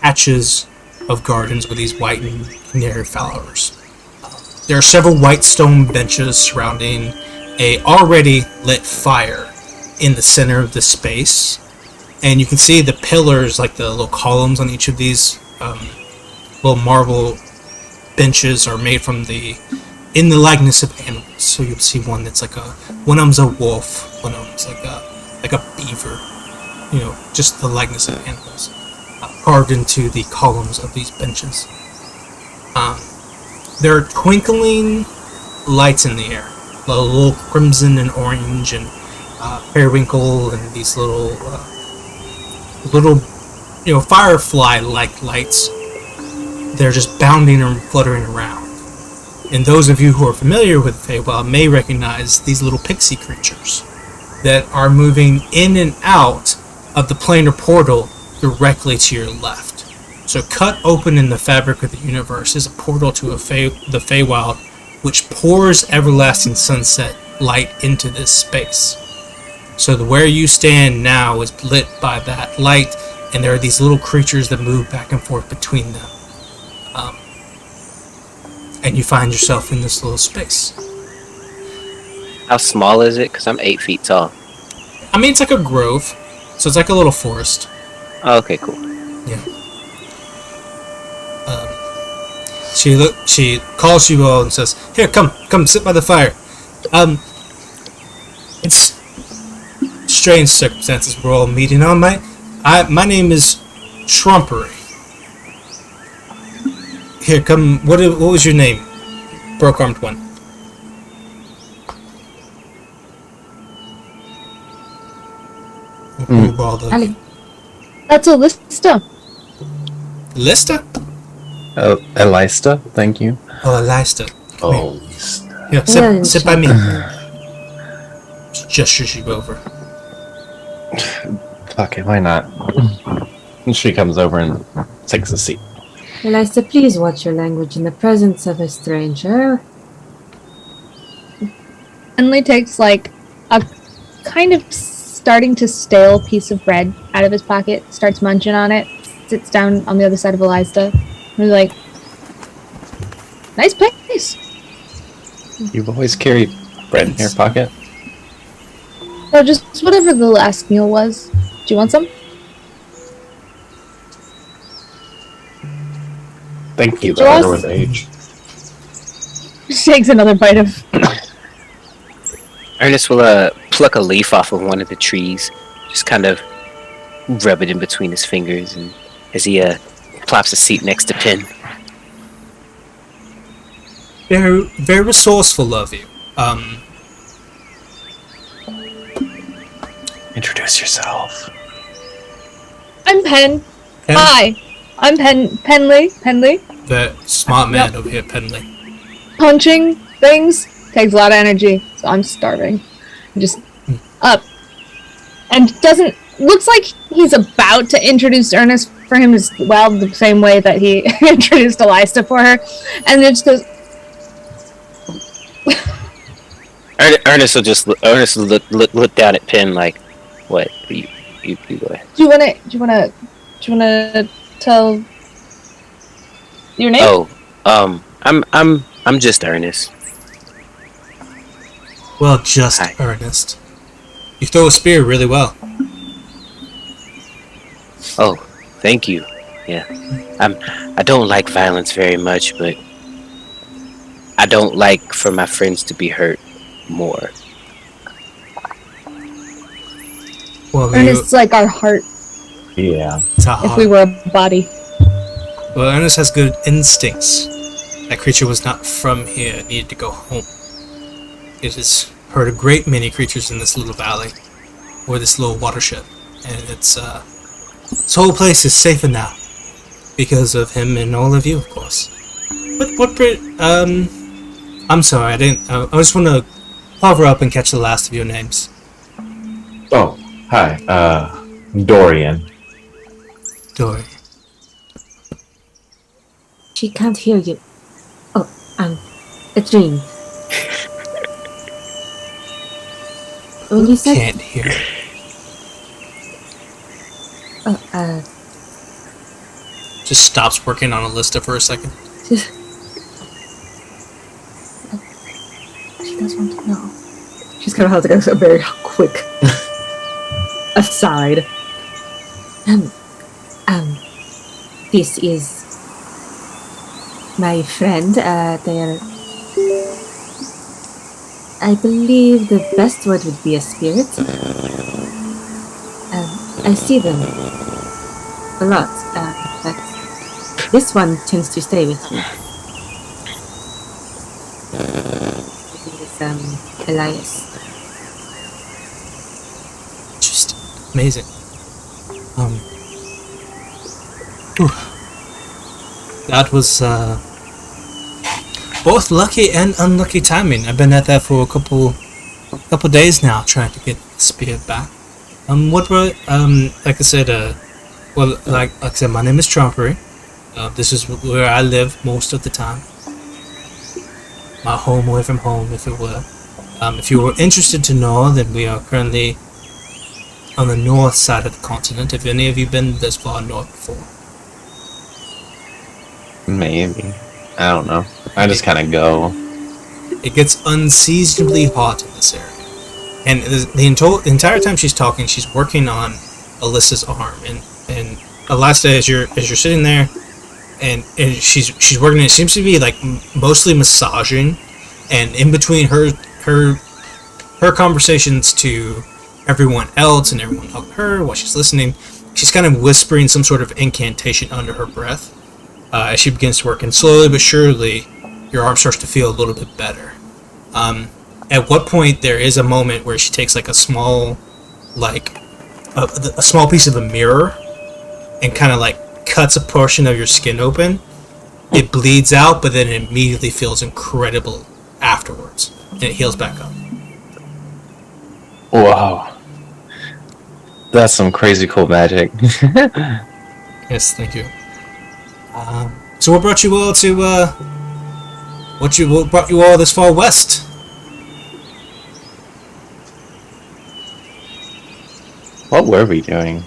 patches of gardens with these white and canary flowers. There are several white stone benches surrounding a already lit fire in the center of the space, and you can see the pillars, like the little columns on each of these little marble benches, are made in the likeness of animals. So you'll see one that's one of them's a wolf, one of them's like a beaver, just the likeness of animals carved into the columns of these benches. There are twinkling lights in the air, a little crimson and orange and periwinkle, and these little firefly-like lights. They're just bounding and fluttering around. And those of you who are familiar with Feywild may recognize these little pixie creatures that are moving in and out of the planar portal directly to your left. So cut open in the fabric of the universe is a portal to the Feywild, which pours everlasting sunset light into this space. So where you stand now is lit by that light, and there are these little creatures that move back and forth between them. And you find yourself in this little space. How small is it? Because I'm 8 feet tall. I mean, it's like a grove, so it's like a little forest. Oh, okay, cool. Yeah. She calls you all and says, "Here, come, sit by the fire." It's strange circumstances we're all meeting on. My name is Tromperie. Here, come. What was your name? Broke-armed one. Ali. That's Alista. Lister? Elista, thank you. Oh, Lister. Oh, Here, Yeah, sit by me. sure. Gestures you over. Fuck it, why not? And she comes over and takes a seat. Eliza, please watch your language in the presence of a stranger. Henley takes like a kind of starting to stale piece of bread out of his pocket, starts munching on it, sits down on the other side of Eliza, and he's like, "Nice place." You've always carried bread in your pocket? Or just whatever the last meal was. Do you want some? Thank you, Josh? though. with age. She takes another bite of. Ernest will pluck a leaf off of one of the trees, just kind of rub it in between his fingers, and as he plops a seat next to Pin. Very, very resourceful of you. Introduce yourself. I'm Pen. Pen? Hi, I'm Penley. Penley. The smart man over here, Penley. Punching things takes a lot of energy, so I'm starving. Just up. And looks like he's about to introduce Ernest for him as well, the same way that he introduced Eliza for her. And then just goes, Ernest will look down at Pin like, what? You go ahead. do you wanna tell your name? Oh, I'm just Ernest. Well, just Hi. Ernest. You throw a spear really well. Oh, thank you. Yeah, I don't like violence very much, but I don't like for my friends to be hurt more. Well, Ernest's like our heart Yeah. if we were a body. Well, Ernest has good instincts. That creature was not from here. It needed to go home. It has hurt a great many creatures in this little valley, or this little watershed, and this whole place is safer now because of him and all of you, of course. I'm sorry, I didn't. I just want to hover up and catch the last of your names. Oh, hi. Dorian. Dory. She can't hear you. Oh, a dream. When you said, Can't hear. Just stops working on a lista for a second. she does want to know. She's kind of has like a very quick aside. This is my friend. They're. I believe the best word would be a spirit. I see them a lot, but this one tends to stay with me. It is Elias. Just amazing. Whew. That was both lucky and unlucky timing. I've been at that for a couple days now, trying to get the spear back. Like I said, like I said, my name is Tromperie. This is where I live most of the time. My home away from home, if it were. If you were interested to know, then we are currently on the north side of the continent. Have any of you been this far north before? Maybe. I don't know. I just kind of go. It gets unseasonably hot in this area. And the entire time she's talking, she's working on Alyssa's arm. And Alistair, as you're sitting there, and she's working, it seems to be like mostly massaging, and in between her conversations to everyone else and everyone helping her while she's listening, she's kind of whispering some sort of incantation under her breath as she begins to work. And slowly but surely, your arm starts to feel a little bit better. At what point there is a moment where she takes like a small piece of a mirror and kind of like cuts a portion of your skin open. It bleeds out, but then it immediately feels incredible afterwards, and it heals back up. Wow. That's some crazy cool magic. Yes, thank you. So what brought you all to, what brought you all this far west? What were we doing?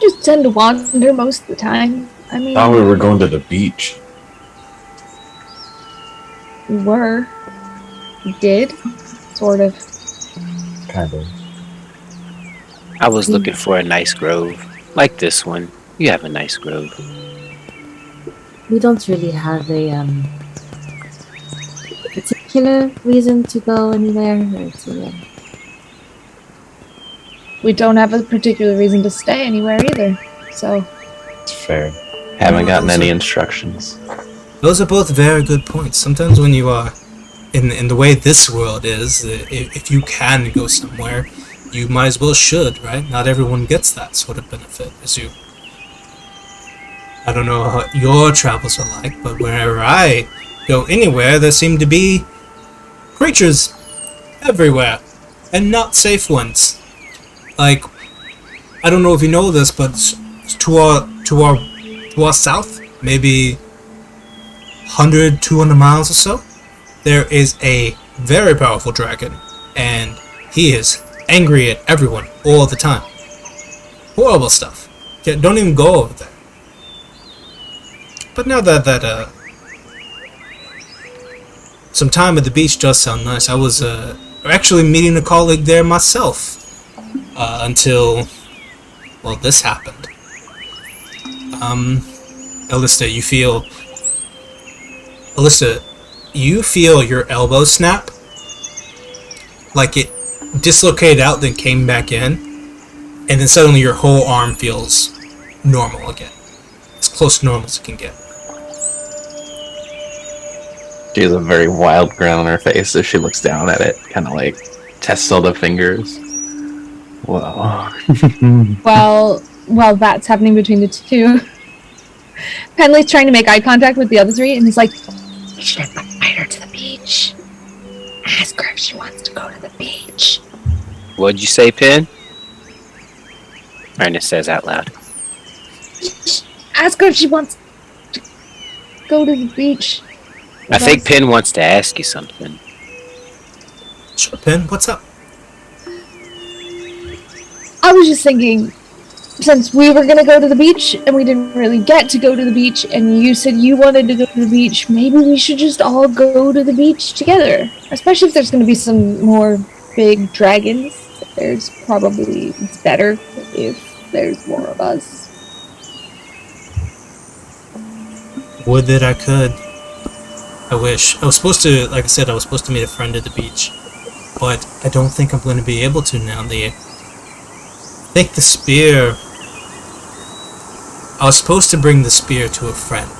Just tend to wander most of the time. I mean, Thought we were going to the beach. we were. We did. Sort of. Kind of. I was looking for a nice grove. Like this one. You have a nice grove. We don't really have a particular reason to go anywhere. Or to, We don't have a particular reason to stay anywhere either. So, It's fair. Haven't gotten any instructions. Those are both very good points. Sometimes when you are in the way this world is, if you can go somewhere, you might as well should, right? Not everyone gets that sort of benefit as you. I don't know what your travels are like, but wherever I go anywhere, there seem to be creatures everywhere, and not safe ones. Like, I don't know if you know this, but to our south, maybe 100, 200 miles or so, there is a very powerful dragon, and he is angry at everyone all the time. Horrible stuff. Yeah, don't even go over there. But now that some time at the beach does sound nice, I was actually meeting a colleague there myself until, well, this happened. Alistair, you feel your elbow snap, like it dislocated out, then came back in, and then suddenly your whole arm feels normal again, as close to normal as it can get. She has a very wild grin on her face as she looks down at it, kind of like tests all the fingers. Wow. while that's happening between the two, Penley's trying to make eye contact with the other three, and he's like, "We should invite her to the beach. Ask her if she wants to go to the beach." What'd you say, Pen? Ernest says out loud. Ask her if she wants to go to the beach. I think Pen wants to ask you something. Sure, Pen, what's up? I was just thinking, since we were gonna go to the beach and we didn't really get to go to the beach, and you said you wanted to go to the beach, maybe we should just all go to the beach together. Especially if there's gonna be some more big dragons. It's better if there's more of us. Would that I could. I wish. I was supposed to, like I said, I was supposed to meet a friend at the beach, but I don't think I'm going to be able to now. I think the spear... I was supposed to bring the spear to a friend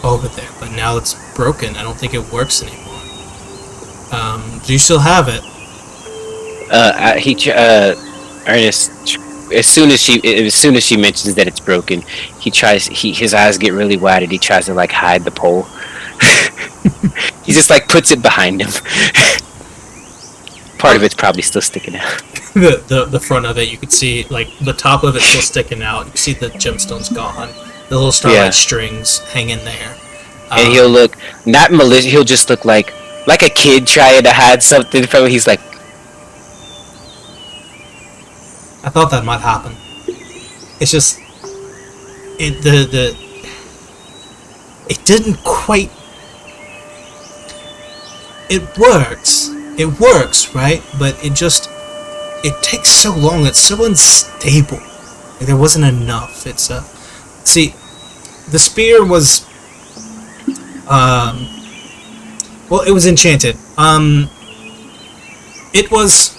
over there, but now it's broken. I don't think it works anymore. Do you still have it? Ernest, as soon as she mentions that it's broken, his eyes get really wide and he tries to like hide the pole. He just like puts it behind him. Part of it's probably still sticking out. the front of it, you could see like the top of it still sticking out. You can see the gemstones gone. The little starlight strings hanging there. And he'll look not malicious. He'll just look like a kid trying to hide something from it. He's like, I thought that might happen. It's just it didn't quite. It works, right? But it takes so long. It's so unstable. Like, there wasn't enough. It's see, the spear was well, it was enchanted. It was,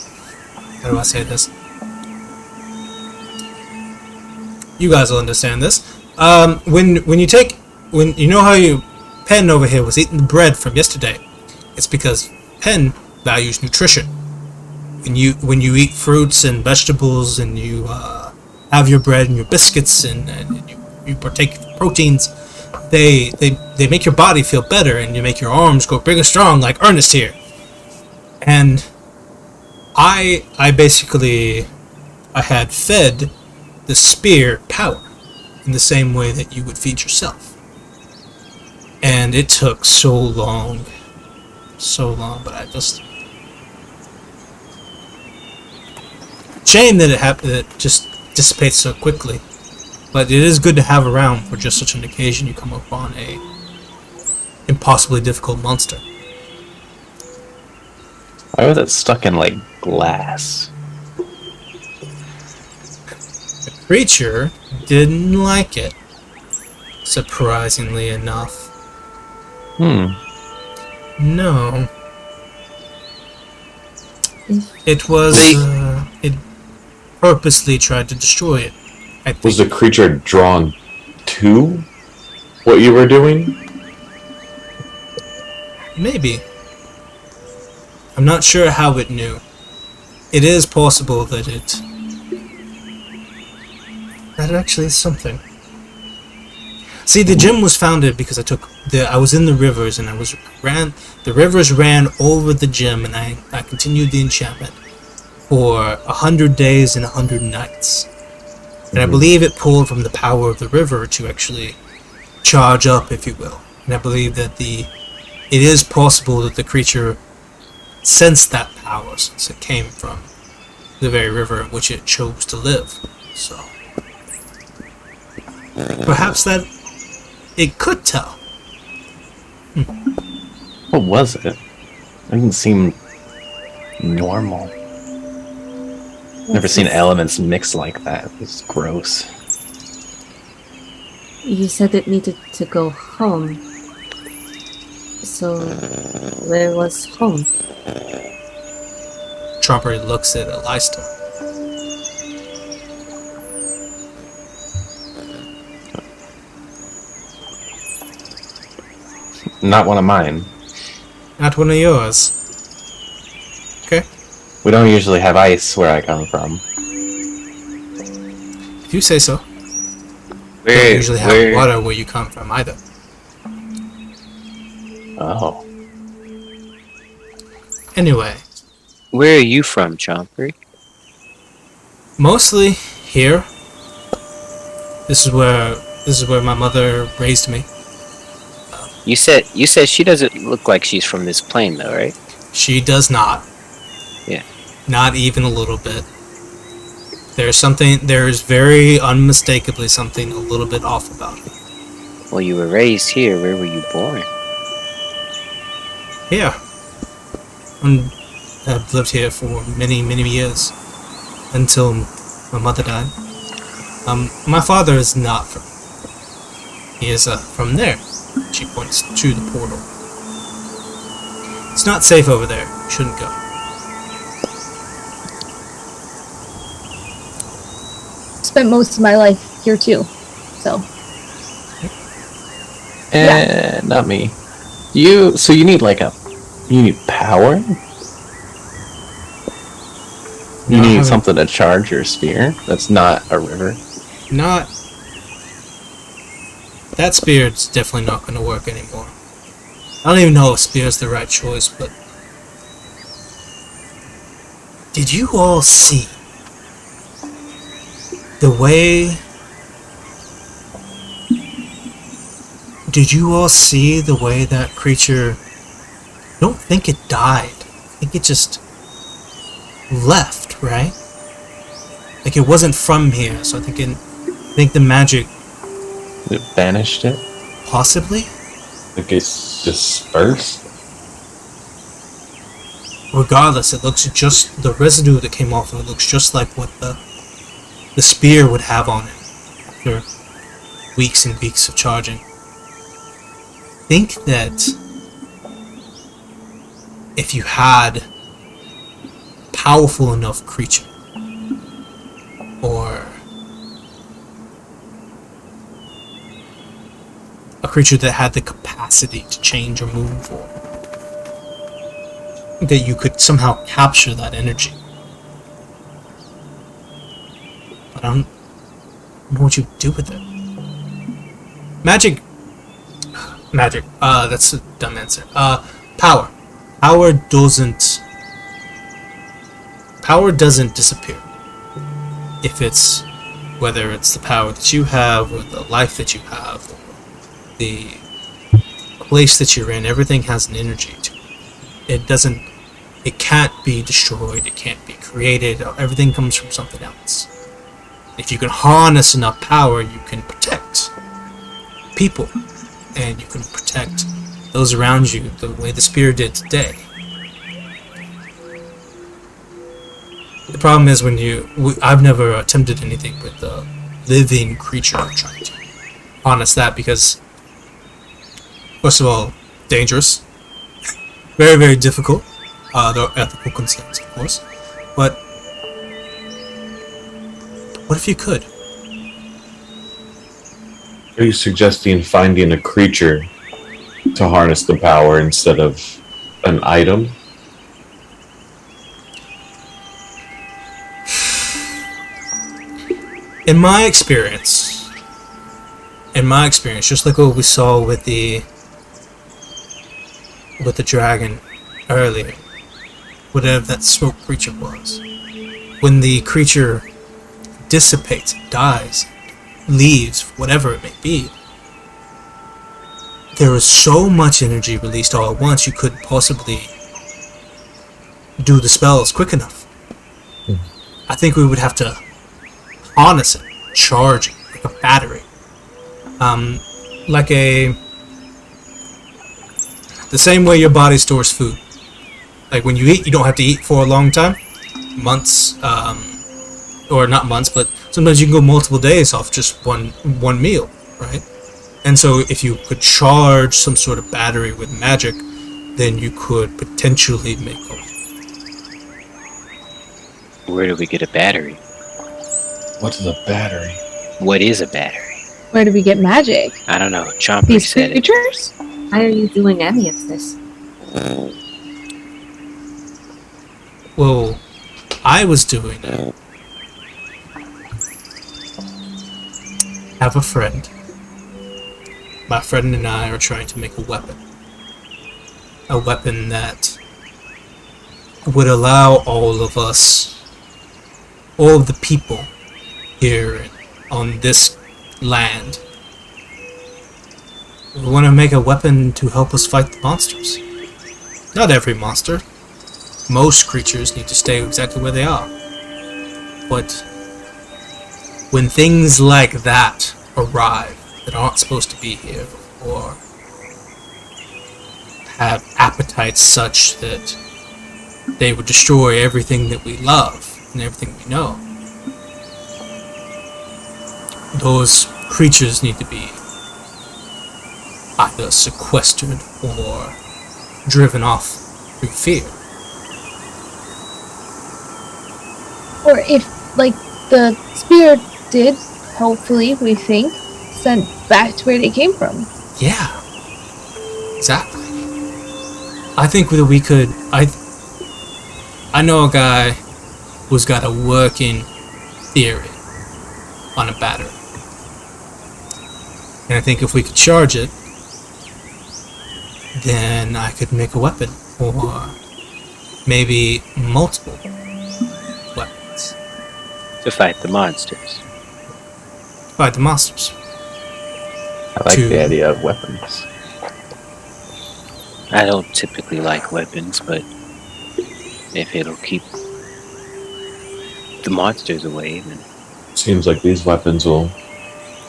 how do I say this? You guys will understand this. When you know how Pen over here was eating the bread from yesterday, it's because Pen values nutrition. When you eat fruits and vegetables and you have your bread and your biscuits and you partake of proteins, they make your body feel better, and you make your arms go big and strong like Ernest here. And I had fed the spear power in the same way that you would feed yourself. And it took so long, but I just... Shame that it just dissipates so quickly. But it is good to have around for just such an occasion you come upon a impossibly difficult monster. Why was it stuck in, like, glass? The creature didn't like it, surprisingly enough. No. It was... it purposely tried to destroy it, I think. Was the creature drawn to what you were doing? Maybe. I'm not sure how it knew. It is possible that that actually is something. See, the gym was founded because I was in the rivers, and the rivers ran over the gym, and I continued the enchantment for 100 days and 100 nights. And I believe it pulled from the power of the river to actually charge up, if you will. And I believe that it is possible that the creature sensed that power, since it came from the very river in which it chose to live. So perhaps that it could tell. What was it? It didn't seem normal. Never seen elements mixed like that. It was gross. You said it needed to go home. So, where was home? Tromperie looks at Alistair. Not one of mine. Not one of yours. Okay. We don't usually have ice where I come from. If you say so. We don't usually have water where you come from either. Oh. Anyway. Where are you from, Tromperie? Mostly here. This is where my mother raised me. You said she doesn't look like she's from this plane, though, right? She does not. Yeah. Not even a little bit. There is very unmistakably something a little bit off about it. Well, you were raised here. Where were you born? Here. And I've lived here for many, many years. Until my mother died. My father is not from... He is from there. She points to the portal. It's not safe over there. You shouldn't go. Spent most of my life here too, so. Not me. You need you need power? You need something to charge your spear that's not a river? Not... That spear's definitely not going to work anymore. I don't even know if spear's the right choice, but... Did you all see the way... Did you all see the way that creature... I don't think it died. I think it just left, right? Like it wasn't from here, so I think the magic... It banished it? Possibly? Like it's dispersed? Regardless, it looks just... The residue that came off of it looks just like what the spear would have on it after weeks and weeks of charging. Think that if you had a powerful enough creature, or a creature that had the capacity to change or move, or that you could somehow capture that energy. But What would you do with it? Magic. That's a dumb answer. Power. Power doesn't disappear. If it's, whether it's the power that you have, or the life that you have, or the place that you're in, everything has an energy to it. It can't be destroyed, it can't be created, everything comes from something else. If you can harness enough power, you can protect people, and you can protect those around you the way the spear did today. The problem is I've never attempted anything with a living creature trying to harness that, because, first of all, dangerous, very, very difficult. There are ethical concerns, of course, but what if you could? Are you suggesting finding a creature to harness the power instead of an item? In my experience, just like what we saw with the dragon earlier, whatever that smoke creature was, when the creature dissipates, dies, leaves, whatever it may be, there is so much energy released all at once, you couldn't possibly do the spells quick enough. I think we would have to harness it, charge it like a battery, the same way your body stores food. Like when you eat, you don't have to eat for a long time, months, or not months, but sometimes you can go multiple days off just one meal, right? And so if you could charge some sort of battery with magic, then you could potentially make a... Where do we get a battery? What's a battery? What is a battery? Where do we get magic? I don't know. Tromperie These said it. creatures? Why are you doing any of this? Well, I was doing it. I have a friend. My friend and I are trying to make a weapon. A weapon that would allow all of us, all of the people here on this land. We want to make a weapon to help us fight the monsters. Not every monster. Most creatures need to stay exactly where they are. But when things like that arrive that aren't supposed to be here, or have appetites such that they would destroy everything that we love and everything we know, those creatures need to be either sequestered or driven off through fear. Or if, like, the spear did, hopefully, we think, sent back to where they came from. Yeah, exactly. I think that we could... I know a guy who's got a working theory on a battery. And I think if we could charge it, then I could make a weapon, or maybe multiple weapons. To fight the monsters. Fight the monsters. I like the idea of weapons. I don't typically like weapons, but if it'll keep the monsters away, then... Seems like these weapons will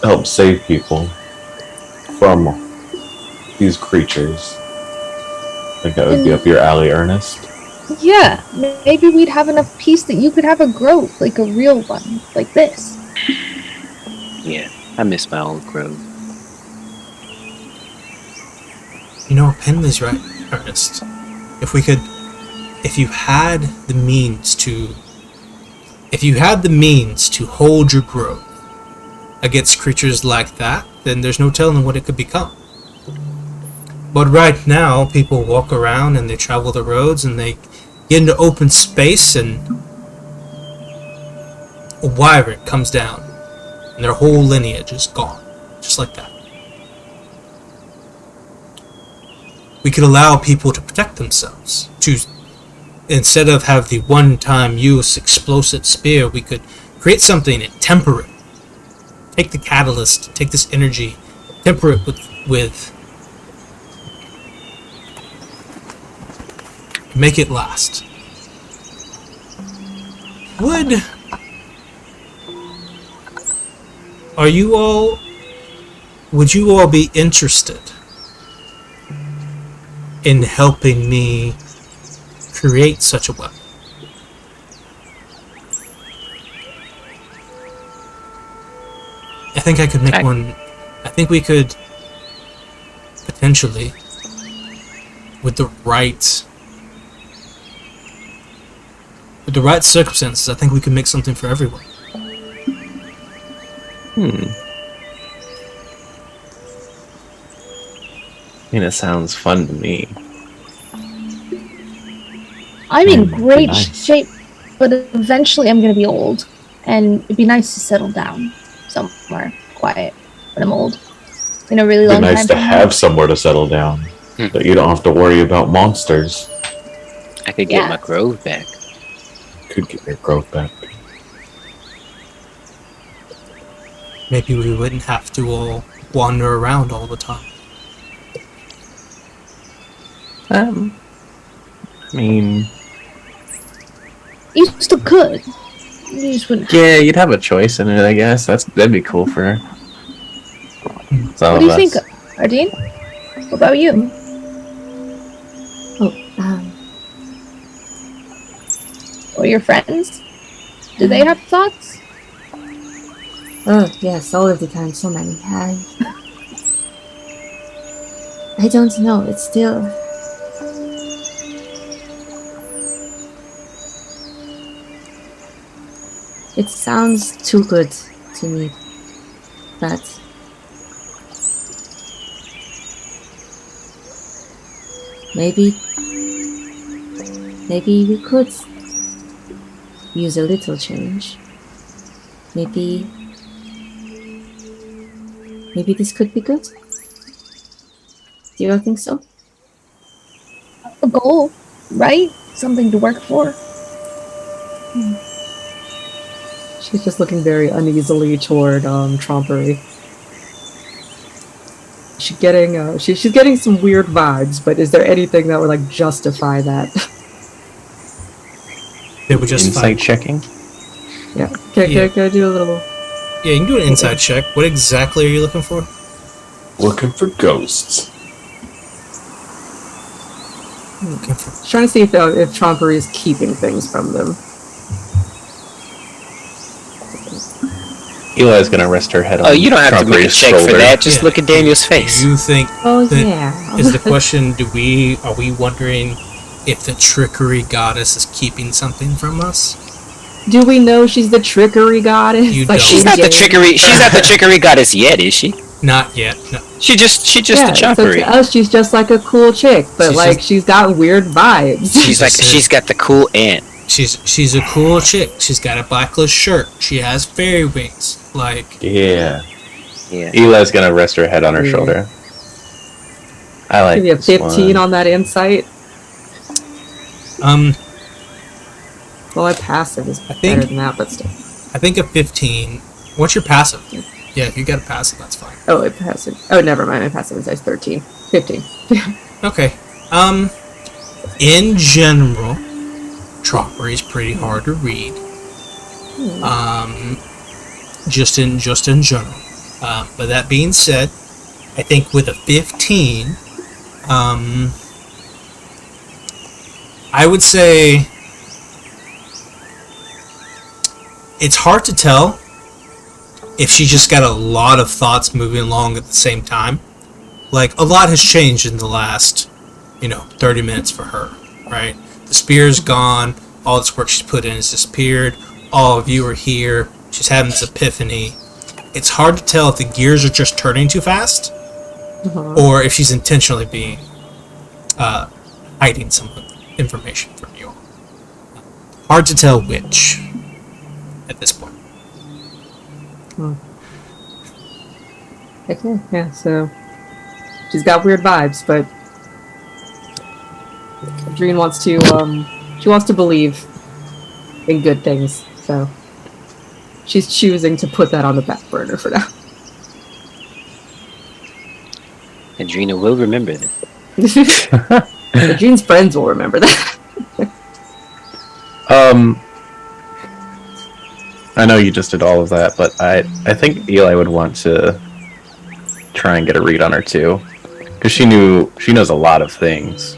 help save people from these creatures. I think that would be up your alley, Ernest. Yeah, maybe we'd have enough peace that you could have a grove, like a real one, like this. Yeah, I miss my old grove. You know, Penley's right, Ernest. If you had the means to hold your grove against creatures like that, then there's no telling what it could become. But right now, people walk around and they travel the roads and they get into open space and a wyvern comes down and their whole lineage is gone, just like that. We could allow people to protect themselves. Instead of have the one-time use explosive spear, we could create something and temper it. Take the catalyst, take this energy, temper it with make it last. Would you all be interested in helping me create such a weapon? I think I could make one. I think we could potentially, with the right circumstances, I think we could make something for everyone. I mean, it sounds fun to me. I'm in great nice. shape, but eventually I'm going to be old, and it'd be nice to settle down somewhere quiet when I'm old. In a really It'd long be time. nice to have somewhere to settle down, that you don't have to worry about monsters. I could get my grove back. Could get your growth back. Maybe we wouldn't have to all wander around all the time. I mean, You still could. You just wouldn't. yeah, you'd have a choice in it, I guess. That'd be cool for some What do of you us. think, Ardeen? What about you? Oh, Or your friends? Do they have thoughts? oh yes, all of the time, so many. I don't know. It's still. It sounds too good to me, but maybe we could use a little change. Maybe this could be good. Do you all think so? A goal, right? Something to work for. She's just looking very uneasily toward Tromperie. She's getting she's getting some weird vibes, but is there anything that would like justify that? They would just Insight checking? Yeah. Can I do a little? Yeah, you can do an inside check. What exactly are you looking for? Looking for ghosts. Trying to see if Tromperie is keeping things from them. Eli's gonna rest her head on Oh, you don't have to make a Tromperie's check shoulder. for that. Just Yeah. look at Daniel's face. Do you think Oh that yeah. is the question? Are we wondering if the trickery goddess is keeping something from us? Do we know she's the trickery goddess? You Like, don't. She's not the in-game? trickery. She's not the trickery goddess yet, is she? Not yet. No. She just Yeah, the so choppery. to us, she's just like a cool chick, but She's like just- she's got weird vibes. She's got the cool aunt. She's a cool chick. She's got a blacklist shirt. She has fairy wings. Like, Yeah. Yeah. Eli's gonna rest her head on her Yeah. shoulder. I like Give you a this 15 one. on that insight. Well, my passive is think- better than that, but still. I think a 15. What's your passive? Yeah, if you got a passive, that's fine. Oh, my passive. Oh, never mind. My passive is 13. 15. Okay. In general, Tromperie is pretty hard to read. Just in general. But that being said, I think with a 15, I would say it's hard to tell if she just got a lot of thoughts moving along at the same time. Like, a lot has changed in the last, 30 minutes for her, right? The spear's gone, all this work she's put in has disappeared, all of you are here, she's having this epiphany. It's hard to tell if the gears are just turning too fast, or if she's intentionally being, hiding some information from you all. Hard to tell which, at this point. Okay, yeah, so she's got weird vibes, but Adrene wants to, she wants to believe in good things, so she's choosing to put that on the back burner for now. Adrena will remember this. Adrene's friends will remember that. I know you just did all of that, but I think Eli would want to try and get a read on her too, because she knows a lot of things.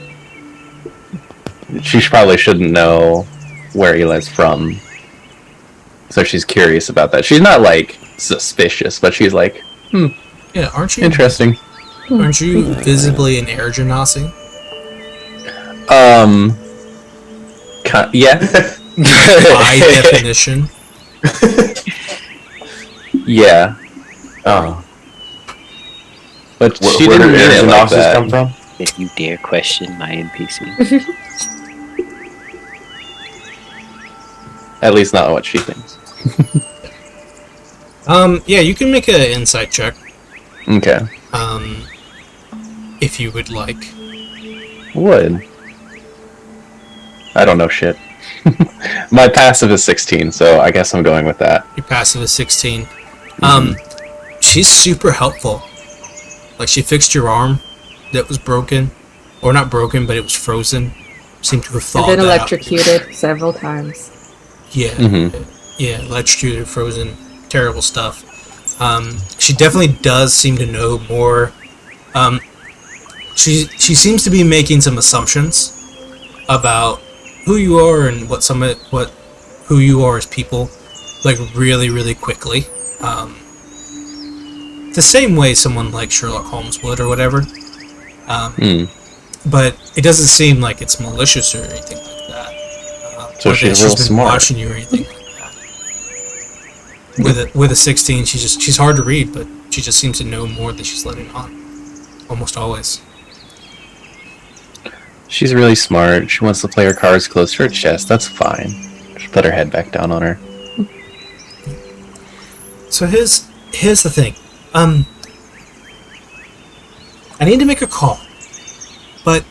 She probably shouldn't know where Eli's from, so she's curious about that. She's not like suspicious, but she's like, Yeah, aren't you? interesting. Aren't you visibly an air genasi? Yeah. By definition. Yeah. Oh. But she Where didn't did mean it like Airgenopsis that. come from? If you dare question my NPC. At least not what she thinks. Yeah, you can make an insight check. Okay. If you would like. Would. I don't know shit. My passive is 16, so I guess I'm going with that. Your passive is 16. She's super helpful. Like, she fixed your arm that was broken. Or not broken, but it was frozen. Seemed to have I've thawed been that electrocuted several times. Yeah. Yeah, electrocuted, frozen, terrible stuff. She definitely does seem to know more. She seems to be making some assumptions about who you are and who you are as people, like really, really quickly. The same way someone like Sherlock Holmes would, or whatever. But it doesn't seem like it's malicious or anything like that. So or she's that real been smart. watching you or anything like that. With a 16, she's hard to read, but she just seems to know more than she's letting on. Almost always. She's really smart. She wants to play her cards close to her chest. That's fine. Just put her head back down on her. So here's the thing. I need to make a call, but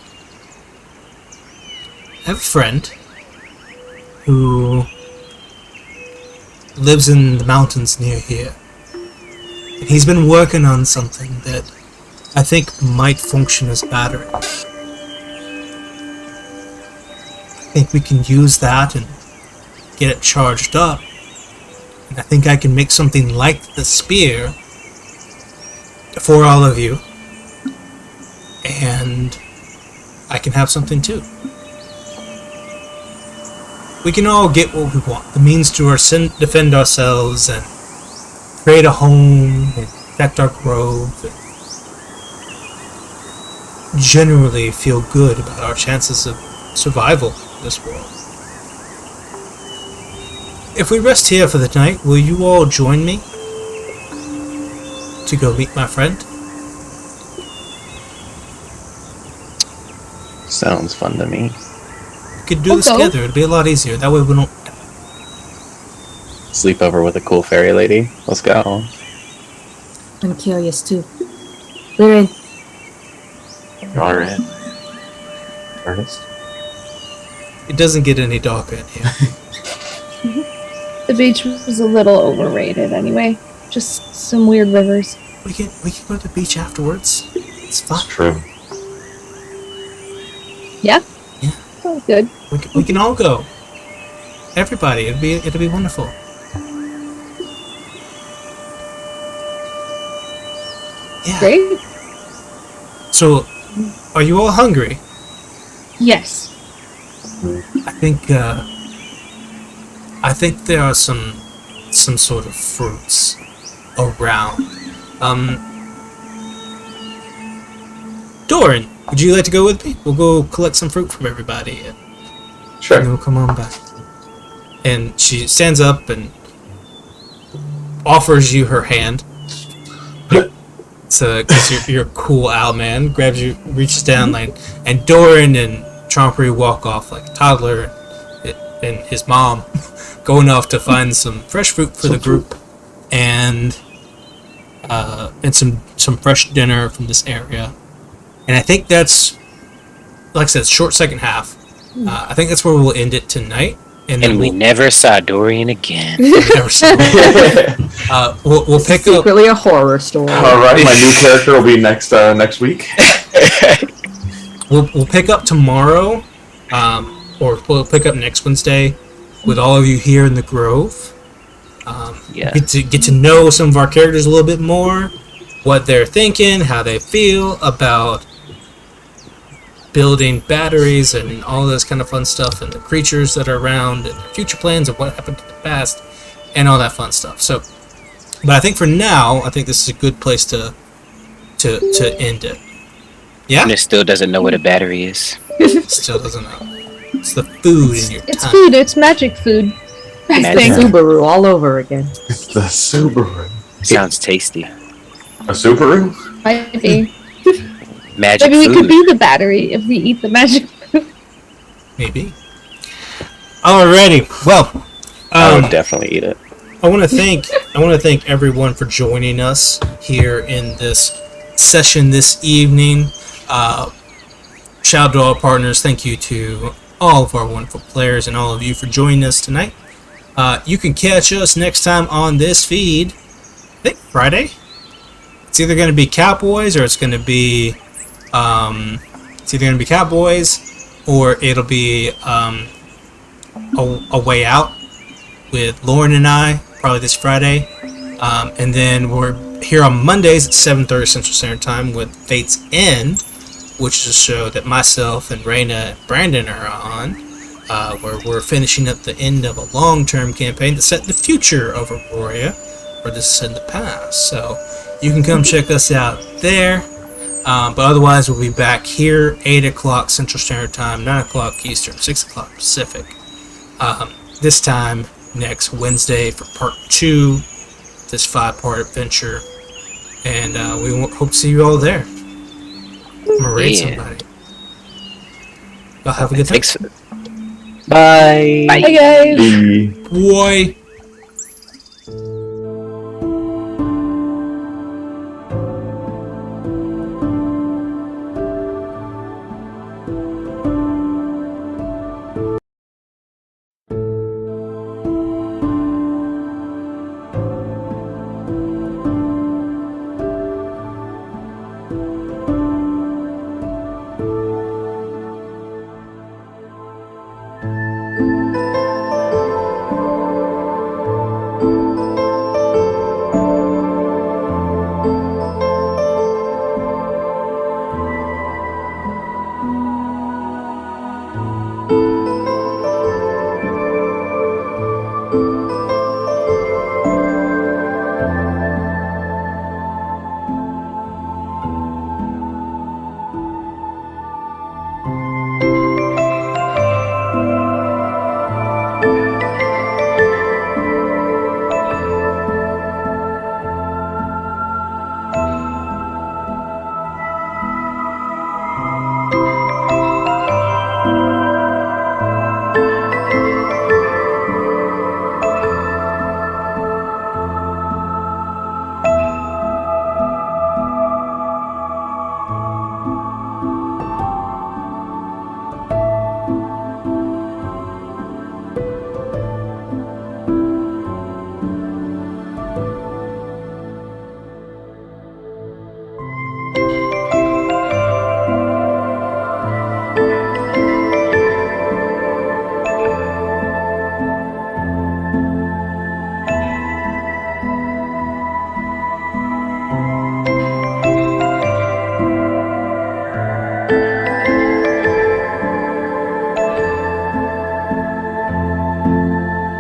I have a friend who lives in the mountains near here, and he's been working on something that I think might function as battery. I think we can use that and get it charged up. And I think I can make something like the spear for all of you. And I can have something too. We can all get what we want. The means to defend ourselves and create a home and protect our grove. And generally feel good about our chances of survival in this world. If we rest here for the night, will you all join me to go meet my friend? Sounds fun to me. We could do this together. It'd be a lot easier. That way we don't... Sleep over with a cool fairy lady. Let's go. I'm curious too. We're in. You are in. Ernest? It doesn't get any darker in here. The beach was a little overrated anyway. Just some weird rivers. We can go to the beach afterwards. It's fun. It's true. Yeah? Yeah. Sounds good. We can all go. Everybody. It'll be wonderful. Yeah. Great. So, are you all hungry? Yes. I think there are some sort of fruits around. Doran, would you like to go with me? We'll go collect some fruit from everybody and Sure. then we'll come on back. And she stands up and offers you her hand. So, because you're a cool owl man, grabs you, reaches down, and Doran and Tromperie walk off like a toddler and his mom going off to find some fresh fruit for the group. And and some fresh dinner from this area. And I think that's, like I said, short second half. I think that's where we'll end it tonight. And then we never saw Dorian again. never saw we'll pick up. Secretly a horror story. All right, my new character will be next week. We'll pick up tomorrow, or we'll pick up next Wednesday with all of you here in the Grove. Get to know some of our characters a little bit more, what they're thinking, how they feel about building batteries and all this kind of fun stuff, and the creatures that are around, and their future plans of what happened in the past, and all that fun stuff. So, but I think for now, I think this is a good place to end it. Yeah. And it still doesn't know what a battery is. Still doesn't know. It's the food in your It's tongue. food. It's magic food. I Magic think. Subaru all over again. It's the Subaru. Sounds tasty. A Subaru? Might be. Magic Maybe we food. could be the battery if we eat the magic food. Maybe. Alrighty. Well, I would definitely eat it. I want to thank everyone for joining us here in this session this evening. Shout out to all our partners. Thank you to all of our wonderful players and all of you for joining us tonight. You can catch us next time on this feed. I think Friday. It's either going to be Cowboys or it's going to be Cowboys, or it'll be a Way Out with Lauren and I, probably this Friday. And then we're here on Mondays at 7:30 Central Standard Time with Fate's End, which is a show that myself and Raina and Brandon are on, where we're finishing up the end of a long-term campaign to set the future of Aroria, or this is set in the past. So you can come check us out there. But otherwise, we'll be back here 8 o'clock Central Standard Time, 9 o'clock Eastern, 6 o'clock Pacific. This time next Wednesday for part 2 of this 5-part adventure. And we hope to see you all there. I'm gonna raid somebody. Y'all have a good time. Thanks. Bye. Bye, guys. The Boy.